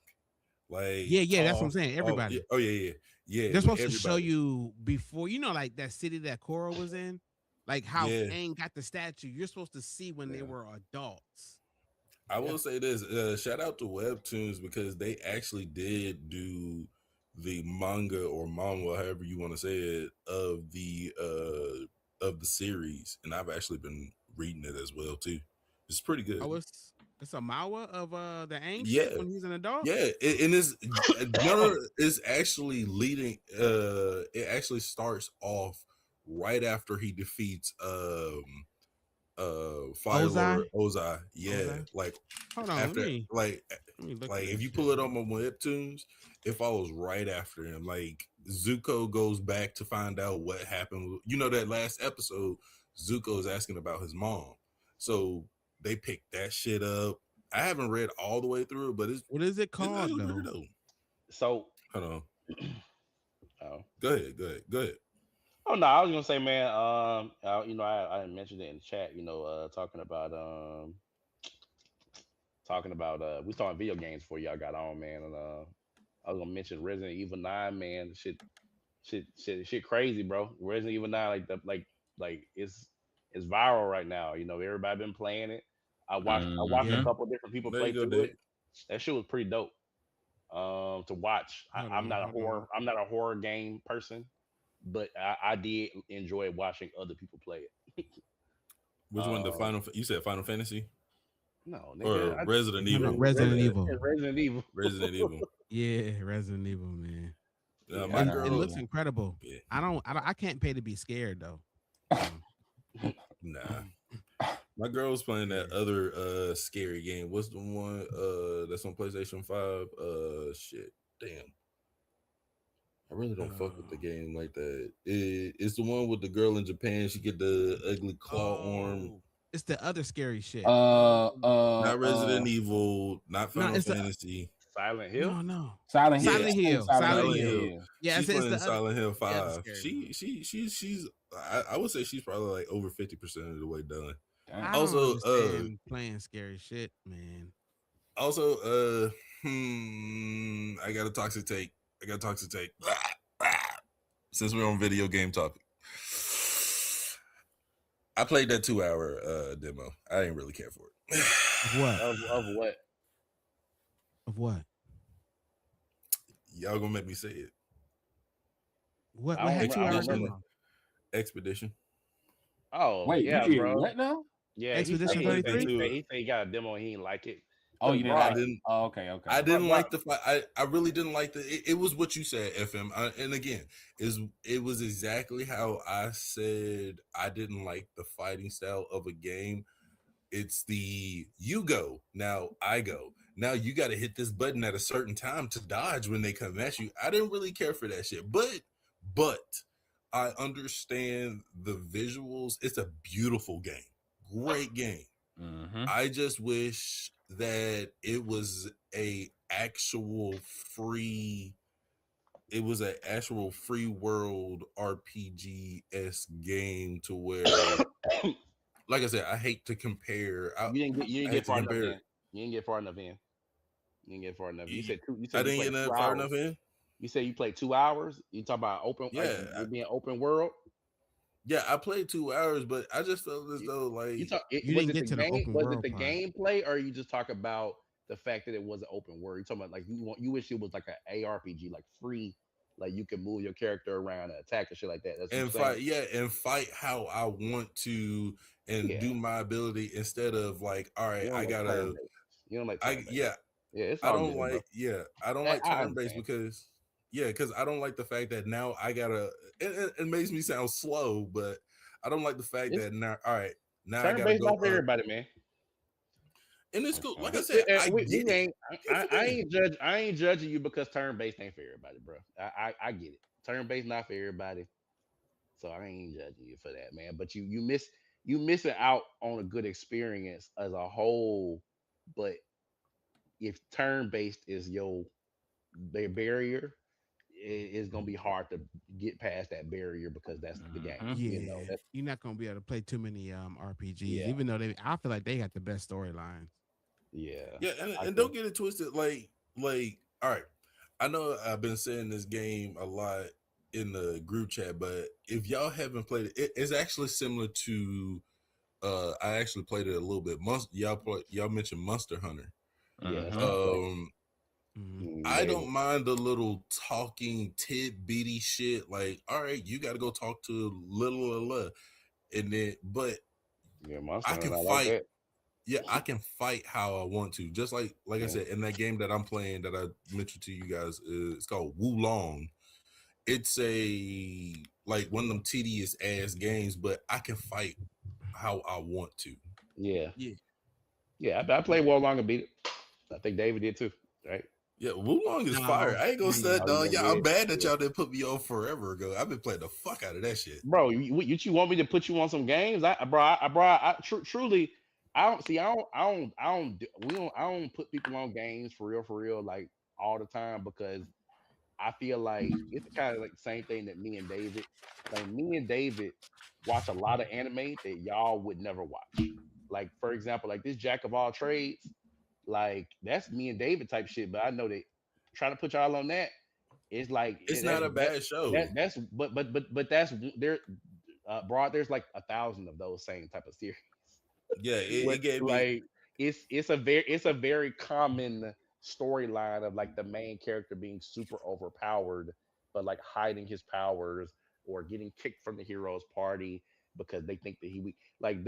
Like Yeah, yeah. That's what I'm saying. all yeah, Everybody. oh yeah, They're with supposed to show everybody. you before, like that city that Korra was in, like how Yeah, Aang got the statue. You're supposed to see when they Yeah, were adults. I yeah. will say this. Shout out to Webtoons because they actually did do the manga or manga, however you want to say it, of the series, and I've actually been reading it as well too. It's pretty good. Oh, it's a Mawa of the Aang shit Yeah, when he's an adult. yeah, and it's no, it's actually leading. It actually starts off right after he defeats Fire Lord Ozai, Ozai. Yeah, Ozai. like Hold on, let after me let me look at like if this you shit, pull it man. on my webtoons, it follows right after him. Like Zuko goes back to find out what happened. You know that last episode, Zuko is asking about his mom. So they picked that shit up. I haven't read all the way through it, but What is it it's called actually pretty though? dope. So, Hold on. oh, Go ahead. oh no, I was gonna say, man. I mentioned it in the chat. We was talking video games before y'all got on, man. And I was gonna mention Resident Evil 9, man. Shit, crazy, bro. Resident Evil 9, like it's viral right now. Everybody been playing it. I watched a Yeah. Mm-hmm. couple different people There play you go, through it. Dave. That shit was pretty dope. To watch. I'm not a Hold on. horror game person, but I did enjoy watching other people play it. Which one? The Um, final? You said Final Fantasy no, or nigga, Resident Hold on. Evil? My Resident bad. Evil. Resident Evil. Resident Evil. Yeah, Resident Evil, man. Yeah, My It, Gotta it girl. looks have incredible. Yeah, I can't pay to be scared though. So nah. My girl was playing yeah. that other scary game. What's the one that's on PlayStation 5? Shit. Damn. I really don't fuck with the Oh. game like that. It's the one with the girl in Japan. She get the ugly claw arm. Oh, it's the other scary shit. Not Resident Evil, not No, Final it's the Fantasy. Silent Hill. no. Silent Hill. Yeah, Silent I think Hill. Silent Silent Hill. Silent Hill. Hill. Yeah. Yeah, She's it's playing the other. Silent Hill Yeah, the 5. scary one. She's I would say she's probably like over 50% of the way done. I Damn. don't Also, understand playing scary shit, man. also, I got a toxic take. Since we're on video game topic, I played that 2 hour demo. I didn't really care for it. Of what? Of what? Of what? Y'all gonna make me say it. What? I What don't. had 2 hours? Expedition. Demo? Expedition. Oh Wait, yeah, you did bro. what now? Yeah, Expedition I played that 33. too. he said he got a demo and he didn't like it. Oh, Look, you didn't bro, I like it? didn't. Oh, okay. I didn't bro, like the fight. I really didn't like the. It was what you said, FM. And again, it was exactly how I said I didn't like the fighting style of a game. It's the you go now, I go now. You got to hit this button at a certain time to dodge when they come at you. I didn't really care for that shit, but I understand the visuals. It's a beautiful game, great game. Mm-hmm. I just wish that it was a actual free. It was an actual free world RPG esque game to where, like I said, I hate to compare. you didn't I hate get to far enough compare. in. You didn't get far enough in. You didn't get far enough. You You, said two. You I said you didn't played get two that far hours. enough in. You said you played 2 hours. You talk about open, like Yeah, it being open world. yeah, I played 2 hours, but I just felt as You, though you like talk. You Was didn't it get the to the game? open Was it world the part. gameplay, or you just talk about the fact that it was an open world? You talking about like you wish it was like an ARPG, like free, like you can move your character around and attack and shit like that. That's what you're and saying. fight, yeah, and fight how I want to and Yeah, do my ability instead of like, all right, you don't I like turn gotta, based. You don't like turn based. yeah, Yeah, it's I all don't good, bro. like, yeah, I don't I, like I turn based understand. because, yeah, because I don't like the fact that now I gotta. It makes me sound slow, but I don't like the fact It's that now, all right, now I turn gotta based go not for up, everybody, man. and it's cool. Okay. Like I said, I We get it. ain't. Beautiful I game. ain't judge. I ain't judging you because turn based ain't for everybody, bro. I get it. Turn based not for everybody, so I ain't judging you for that, man. But you missing out on a good experience as a whole. But if turn based is your barrier, it's gonna be hard to get past that barrier because that's the game. Mm-hmm. You know Yeah, that. you're not gonna be able to play too many RPGs, Yeah, even though I feel like they got the best storylines. yeah. Yeah, I and can. don't get it twisted. All right, I know I've been saying this game a lot in the group chat, but if y'all haven't played it, it's actually similar to. I actually played it a little bit. Y'all mentioned Monster Hunter. Yeah, that's Mm-hmm. what I play. Mhm. I David. don't mind the little talking tidbitty shit. Like, all right, you got to go talk to little, and then, but Yeah, Monster I Hunter. can I like fight. that. Yeah, I can fight how I want to. Just like I Yeah. said in that game that I'm playing that I mentioned to you guys, it's called Wulong. It's a like one of them tedious ass games, but I can fight how I want to. Yeah. Yeah, Yeah, I played War Long and beat it. I think David did too, right? yeah. Wulong is fire. No, I ain't gonna yeah, say Oh, you dog. never Yeah, I'm did? mad that Yeah. y'all didn't put me on forever ago. I've been playing the fuck out of that shit. Bro, you want me to put you on some games? Truly, I don't see. I don't put people on games for real, like all the time because I feel like it's kind of like the same thing that me and David, like me and David, watch a lot of anime that y'all would never watch. Like for example, like this Jack of all trades, like that's me and David type shit. But I know that trying to put y'all on that, it's like It's that's not a bad show. that's but that's there broad. There's like 1,000 of those same type of series. Yeah, What it gave me. like it's a very common storyline of like the main character being super overpowered, but like hiding his powers or getting kicked from the hero's party because they think that he weak. Like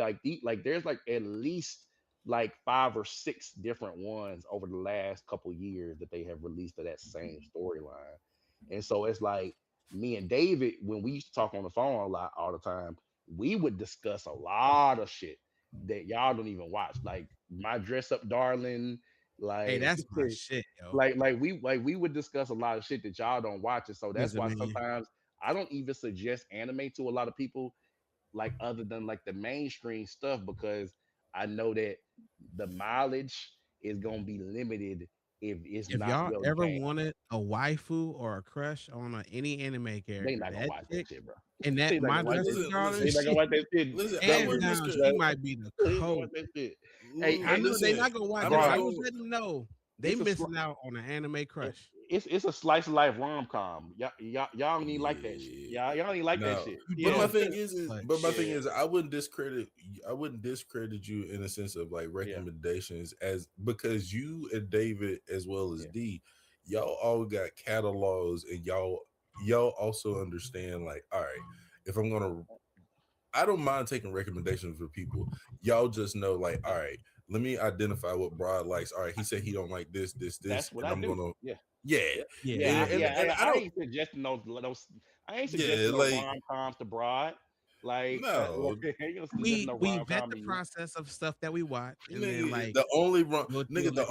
there's like at least like 5 or 6 different ones over the last couple years that they have released of that same storyline. And so it's like me and David, when we used to talk on the phone a lot all the time, we would discuss a lot of shit that y'all don't even watch. Like my dress up darling, hey, like that's my shit, yo. like we would discuss a lot of shit that y'all don't watch. And so that's Listen, why man, sometimes I don't even suggest anime to a lot of people, like other than like the mainstream stuff, because I know that the mileage is gonna be limited if it's if not y'all well ever gamed. wanted a waifu or a crush on any anime They character, not gonna that watch that chick shit, bro. and that They not my gonna watch dress that. up Listen, darling, They not gonna she watch that shit. listen. I'm That hands not is, just down, gonna she that, might be the they ain't gonna coat. watch that shit. l- Hey, I hey, know they listen. not gonna watch I'm it, bro, but not I'm gonna. just letting them know. They it's a missing out on an anime crush. it's a slice of life rom com. Y'all don't even like that shit. Yeah. Y'all don't even like that No, shit. You but my don't, Yeah, thing is, but but my thing yeah, is, I wouldn't discredit you in a sense of like yeah, recommendations as because you and David as well as yeah. D, y'all all got catalogs and y'all also understand like, all right, if I'm gonna, I don't mind taking recommendations for people. Y'all just know like, all right, let me identify what Broad likes. All right, he said he don't like this, That's what and I I'm do. gonna, Yeah, yeah, yeah, yeah, yeah, yeah, and yeah. and I I don't, ain't suggesting those. I ain't yeah, suggesting no like rom coms to broad. Like, no. I ain't gonna suggest We no we rom vet com the to you. process of stuff that we watch, and then Nigga, like the only rom we'll nigga, let you know.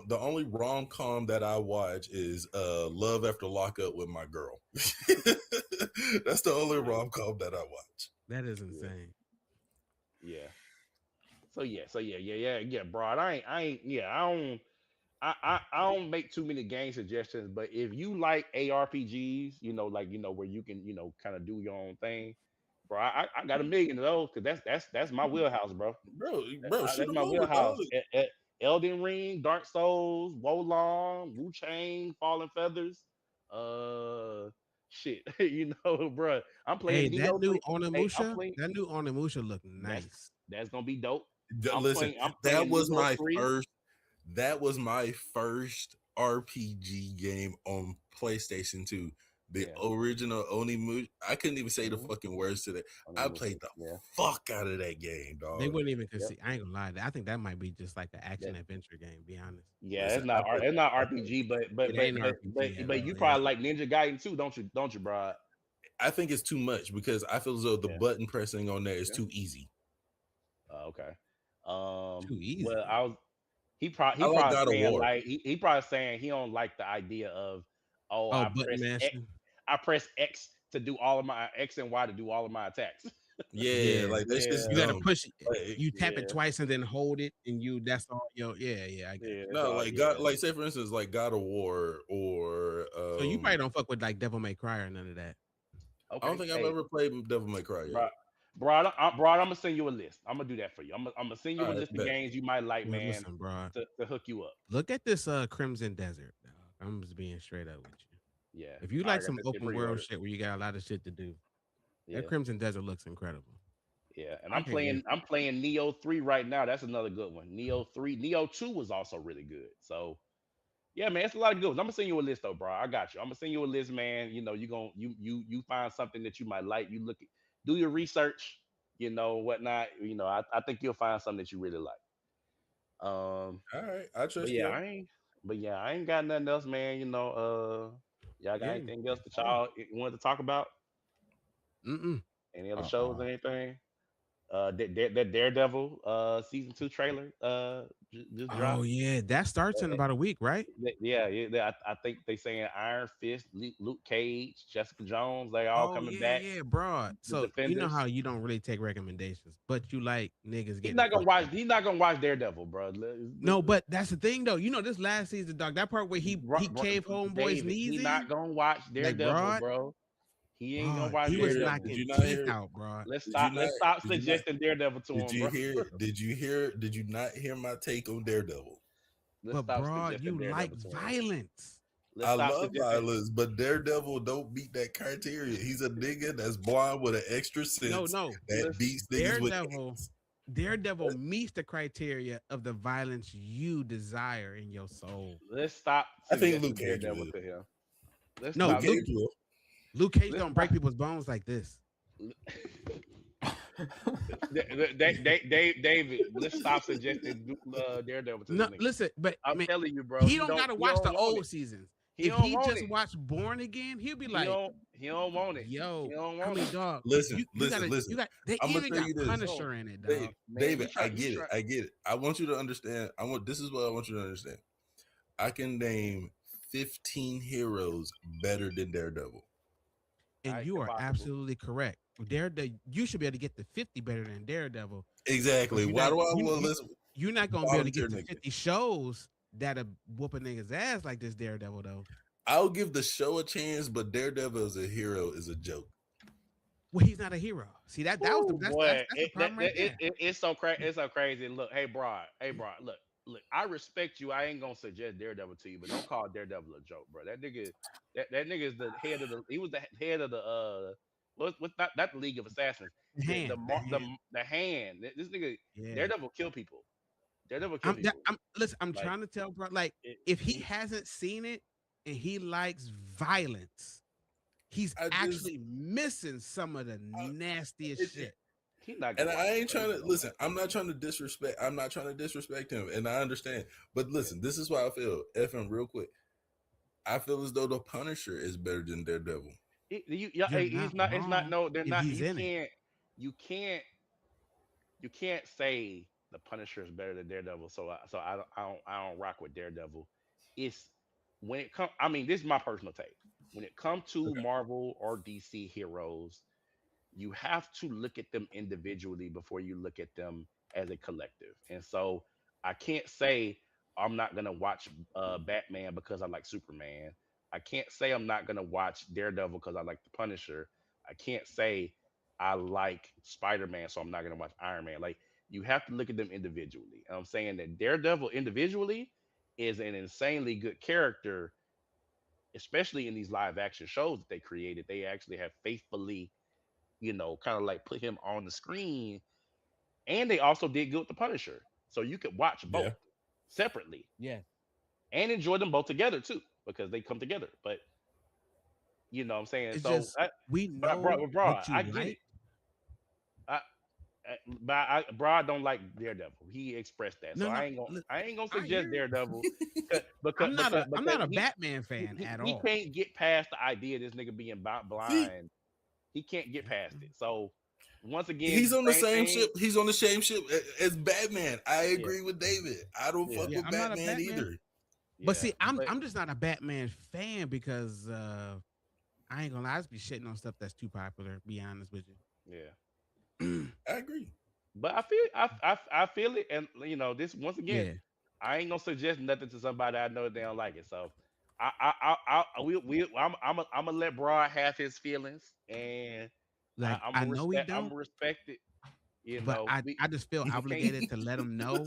the only rom com that I watch is Love After Lockup with my girl. That's the only Yeah, rom com that I watch. That is yeah, insane. yeah. So yeah, broad. Yeah, I don't make too many game suggestions, but if you like ARPGs, like where you can, kind of do your own thing, bro. I got a million of those because that's my wheelhouse, bro. Bro, shoot That's them my over, dog. wheelhouse. Elden Ring, Dark Souls, Wolong, Wu Chang, Fallen Feathers, shit, bro. I'm Hey, playing that Neo new 3. Hey, I'm Onimusha, playing. that new Onimusha look That's nice. that's gonna be dope. Listen, I'm that playing was Neo my 3. first. That was my first RPG game on PlayStation 2. The Yeah. original Onimusha. I couldn't even say the Mm-hmm. fucking words to that. I played the Yeah. fuck out of that game, They dog. wouldn't even Yep. concede. I ain't gonna lie. I think that might be just like an action adventure game. Be honest. Yeah, Listen, I played. it's not I played. RPG, It ain't RPG at but all. you Yeah. probably like Ninja Gaiden too, don't you, bro? I think it's too much because I feel as though the Yeah, button pressing on there is yeah. too easy. Okay. Too Well, easy. I he like probably God of saying War. like he probably saying he don't like the idea of, oh, Oh, button mashing. I press X to do all of my X and Y to do all of my attacks. Yeah, Yeah. like that's just You Yeah, gotta dumb. push it. Like You tap it yeah, twice and then hold it, and you that's all yeah, yeah, I get yeah. it. It's no, all like God, yeah. like say for instance, like God of War or So you probably don't fuck with like Devil May Cry or none of that. I don't Okay. think I've Hey, ever played Devil May Cry yet. bro, I'm gonna send you a list. I'm gonna do that for you. I'm gonna send All you a right, list of bet. games you might like, Well, man, listen, bro. to hook you up. Look at this Crimson Desert, dog. I'm just being straight up with you. Yeah, If you I like got some that shit open world pre-ordered. shit where you got a lot of shit to do, that Yeah, Crimson Desert looks incredible. yeah. And I can't wait. I'm playing Neo 3 right now. That's another good one. Neo 3, Neo 2 was also really good. So yeah, man, it's a lot of good ones. I'm gonna send you a list though, bro. I got you. I'm gonna send you a list, man. You gonna you find something that you might like. You look at, do your research, whatnot. I think you'll find something that you really like. All right, I But trust yeah, you. I ain't got nothing else, man. Y'all got Yeah. anything else that Yeah. y'all wanted to talk about? Mm-mm. Any other shows Uh-uh. or anything? That Daredevil season 2 trailer just Oh dropped. yeah, that starts in about a week, right? Yeah. I think they saying Iron Fist, Luke Cage, Jessica Jones, they all Oh coming yeah, back. yeah, bro. The So you know Defenders. how you don't really take recommendations, but you like niggas He's getting not gonna fucked watch. up. He's not gonna watch Daredevil, bro. No, but that's the thing though. You know this last season, dog. That part where he caved homeboy's David, knees he not in, gonna watch like Daredevil, broad, bro. He ain't gonna broad. watch He was Daredevil. Did knocking you not teeth hear? out, broad. Did you not? Let's stop Did you not? suggesting Daredevil to Did him, you bro. hear? Did you hear? Did you not hear my take on Daredevil? Let's But stop broad, suggesting you like Daredevil to him. violence. Let's I stop love suggesting. violence, but Daredevil don't meet that criteria. He's a nigga that's blind with an extra No, sense no. that Let's beats niggas with Daredevil, hands. Daredevil meets the criteria of the violence you desire in your soul. let's stop I think Luke suggesting Cage Daredevil will. to him. Let's No, Luke stop. Luke Cage will. Luke Cage Let's don't stop. break people's bones like this. David, let's stop suggesting Daredevil to this No, nigga. listen, but I'm man, telling you, bro. he don't gotta He watch don't the want old it. seasons. He If don't he want just it. watched Born Again, he'll be like, He don't want it. He yo, don't I want mean, it. dog, Listen, you gotta listen. they I'm gonna even tell got you this, Bro, Punisher in it, Dave, dog. man, David. I get it. I get it. I want you to understand. I want. This is what I want you to understand. I can name 15 heroes better than Daredevil. And you are impossible. absolutely correct. You should be able to get to 50 better than Daredevil, but Exactly. Why do I want to listen? you're not gonna be able Bottom to tier get to nigga. 50 shows that are whooping niggas ass like this Daredevil though. I'll give the show a chance, but Daredevil as a hero is a joke. Well, he's not a hero. See that was the Boy, that's the problem right there. it's so crazy. It's so crazy. Look, hey, Broad. Look. look, I respect you. I ain't gonna suggest Daredevil to you, but don't call Daredevil a joke, bro. That nigga is the head of the. He was the head of the. What's not the League of Assassins. The hand, the hand. The hand. This nigga Yeah. Daredevil kill people. Daredevil kill people. I'm listen, I'm Like trying to tell bro, like it, if he he hasn't seen it and he likes violence, he's I just actually missing some of the I, nastiest it, shit. he not and gonna I watch it, ain't bro. He trying not to gonna listen. watch I'm not trying to disrespect. I'm not trying to disrespect him, and I understand. But it. listen, this is why I feel. FM, real quick. I feel as though the Punisher is better than Daredevil. Yeah, You're he's not not. It's not. wrong No, they're if not. he's in it. You can't. You can't say the Punisher is better than Daredevil. I don't rock with Daredevil. It's when it comes. I mean, this is my personal take. When it comes to Okay. Marvel or DC heroes, you have to look at them individually before you look at them as a collective. And so I can't say I'm not gonna watch Batman because I like Superman. I can't say I'm not gonna watch Daredevil because I like the Punisher. I can't say I like Spider-Man, so I'm not gonna watch Iron Man. Like you have to look at them individually. And I'm saying that Daredevil individually is an insanely good character, especially in these live action shows that they created. They actually have faithfully, kind of like put him on the screen. And they also did good with the Punisher. So you could watch both Yeah. separately Yeah. and enjoy them both together too, because they come together. But you know what I'm saying? It's So just we know bro, what you I get like. it. I, bro, I don't like Daredevil. He expressed that. So No, no, I ain't gonna I suggest hear you. Daredevil because I'm not a he Batman fan at he all. can't get past the idea of this nigga being See, blind. He can't get past it. So once he's again, on the same same thing. ship. He's on the same ship as Batman. I Yeah, agree with David. I don't yeah, fuck Yeah, with I'm not a Batman Batman. either. But yeah. see, But I'm just not a Batman fan because I ain't gonna lie, I just be shitting on stuff that's too popular, be honest with yeah. you. I agree. But I feel it, and this once again, Yeah. I ain't gonna suggest nothing to somebody I know that they don't like it. So I'm gonna let Broad have his feelings, and Like I know we I'm don't, gonna respect it. but I just feel I obligated to let them know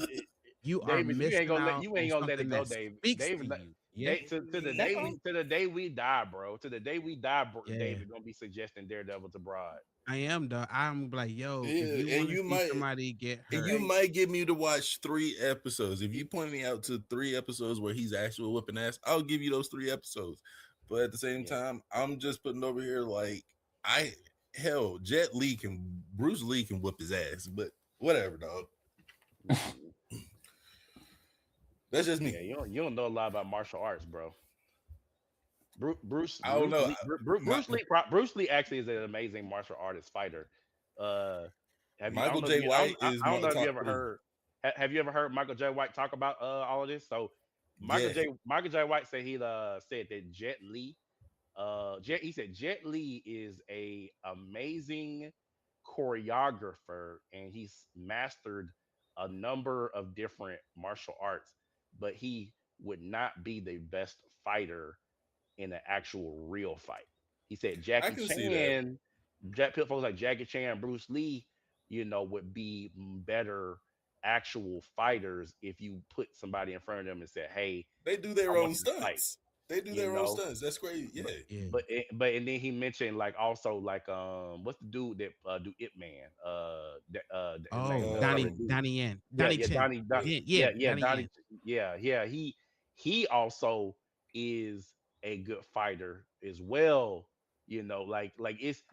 you are David, missing out you on ain't gonna let it something go, that David. speaks to David, you. Yeah. to the That's day all. we die, bro. To the day we die, Yeah. David gonna be suggesting Daredevil to Broad. I am though. I'm like, yo, if yeah, you want to see somebody get and hurt, you might get me to watch 3 episodes. If you point me out to 3 episodes where he's actually whipping ass, I'll give you those 3 episodes. But at the same Yeah. time, I'm just putting over here like I hell, Bruce Lee can whip his ass, but whatever, dog. Mm, That's just yeah, me. you don't know a lot about martial arts, bro. I don't know. My Bruce Lee actually is an amazing martial artist fighter. Uh, have you? Michael J. White is I don't my know if you top ever three. heard. Have you ever heard Michael J. White talk about all of this? So Yeah, Michael J. White said said that Jet Li he said Jet Li is a amazing choreographer and he's mastered a number of different martial arts, but he would not be the best fighter in an actual real fight. He said I Jackie can see that. Chan, folks like Jackie Chan, Bruce Lee, would be better actual fighters if you put somebody in front of them and said, "Hey, They do I their want own you to fight." stunts. They do You their own know, stunts. That's crazy. but Yeah. yeah. and then he mentioned like also like what's the dude that do Ip Man? His name Oh, Uh, Donnie Yen, yeah, Donnie yeah, Chin. yeah. Yeah, Donnie Donnie, Yen. yeah. He also is a good fighter as well. Like it's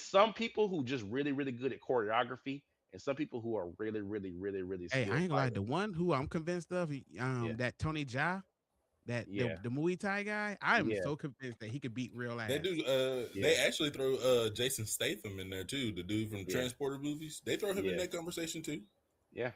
some people who just really really good at choreography, and some people who are really really really really Hey, I skilled ain't gonna lie. The fighters. one who I'm convinced of, Yeah, that Tony Jaa, that yeah, the Muay Thai guy, I am yeah, so convinced that he could beat real They ass. do. They yeah, actually throw Jason Statham in there too. The dude from the yeah, Transporter movies. They throw him in yeah. that conversation too. Yeah.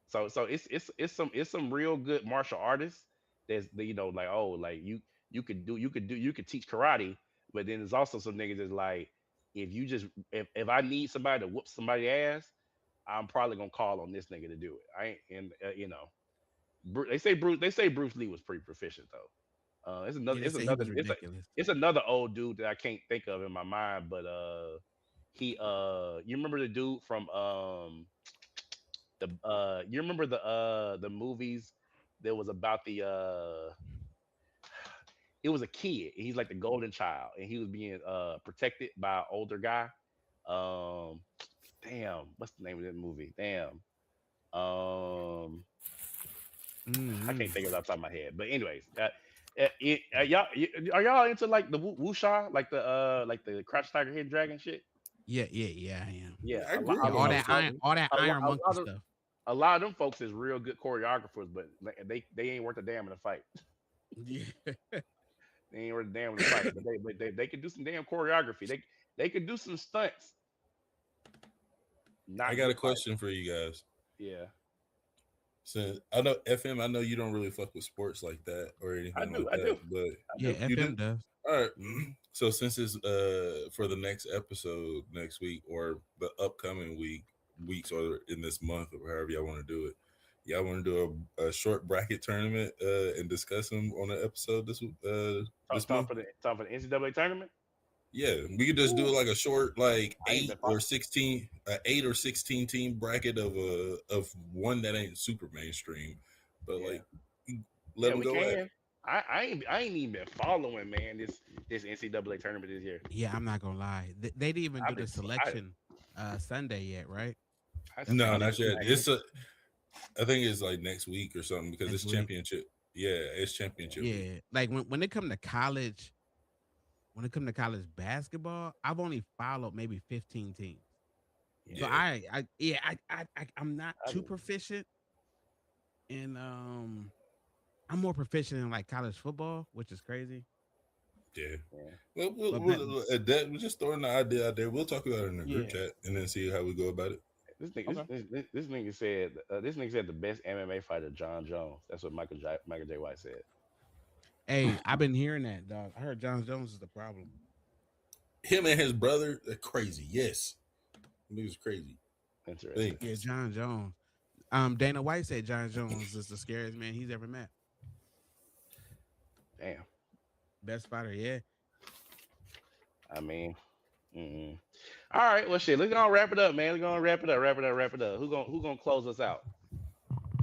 So it's some real good martial artists that's like, oh, like you could teach karate, but then there's also some niggas that's like, if I need somebody to whoop somebody ass, I'm probably gonna call on this nigga to do it. I ain't and they say Bruce Lee was pretty proficient though. Yeah, they say he was ridiculous. It's another old dude that I can't think of in my mind, but you remember the dude from You remember the movies that was about it was a kid. He's like the golden child, and he was being protected by an older guy. Um, damn, what's the name of that movie? Damn, um, I Mm-hmm. can't think of it off the top of my head. But anyways, y'all are y'all into like the wuxia, like the crouch tiger hidden dragon shit? Yeah, I am. Yeah, I grew Yeah, up on those things. all that iron a monkey lot of stuff. a lot of them folks is real good choreographers, but like, they ain't worth a damn in a fight. Yeah. They ain't worth a damn in a fight, but they could do some damn choreography. They could do some stunts. I Not got a good fight. question for you guys. Yeah, Since I know FM, I know you don't really fuck with sports like that or I anything do. like I that, do. but I Yeah, do. you do. FM does. All right. Mhm. So since it's for the next episode next week or the upcoming weeks or in this month or however y'all want to do it, y'all want to do a short bracket tournament and discuss them on the episode this month. Talk for the NCAA tournament. Yeah, we could just do it Ooh, like a short, like I ain't been 8 or 16 team bracket of one that ain't super mainstream, but yeah, like let yeah. them We go at can. it. I ain't even been following, man. This NCAA tournament this year. Yeah, I'm not gonna lie. They didn't even do I've the been selection Sunday yet, right? I That's No, ain't coming not even yet. I It's a. I think it's like next week or something because next it's week. championship. Yeah, it's championship week. Yeah, like when it come to college, when it come to college basketball, I've only followed maybe 15 teams. So yeah. Yeah, I'm not I too do. proficient in I'm more proficient in like college football, which is crazy. yeah. Yeah, Well, But ba- we're just throwing the idea out there. We'll talk about it in the group yeah, chat and then see how we go about it. okay. this nigga said the best MMA fighter John Jones. That's what Michael J. White said. Hey, I've been hearing that, dog. I heard John Jones is the problem. Him and his brother, they're crazy. Yes, niggas crazy. Interesting. Think Yeah, John Jones. Dana White said John Jones is the scariest man he's ever met. Damn. Best fighter, yeah. I mean, mm-mm. All right. Well, shit. Let's go wrap it up, man. We're gonna wrap it up. Wrap it up. Wrap it up. Who gonna close us out?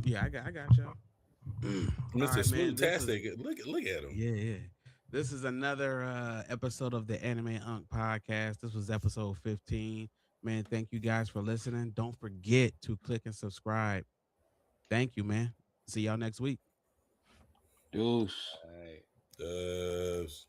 Yeah, I got y'all. All Mr. right, man. This is Smooth-tastic. Look at him. yeah. This is another episode of the Anime Unk podcast. This was episode 15. Man, thank you guys for listening. Don't forget to click and subscribe. Thank you, man. See y'all next week. Deuce. All right. Does.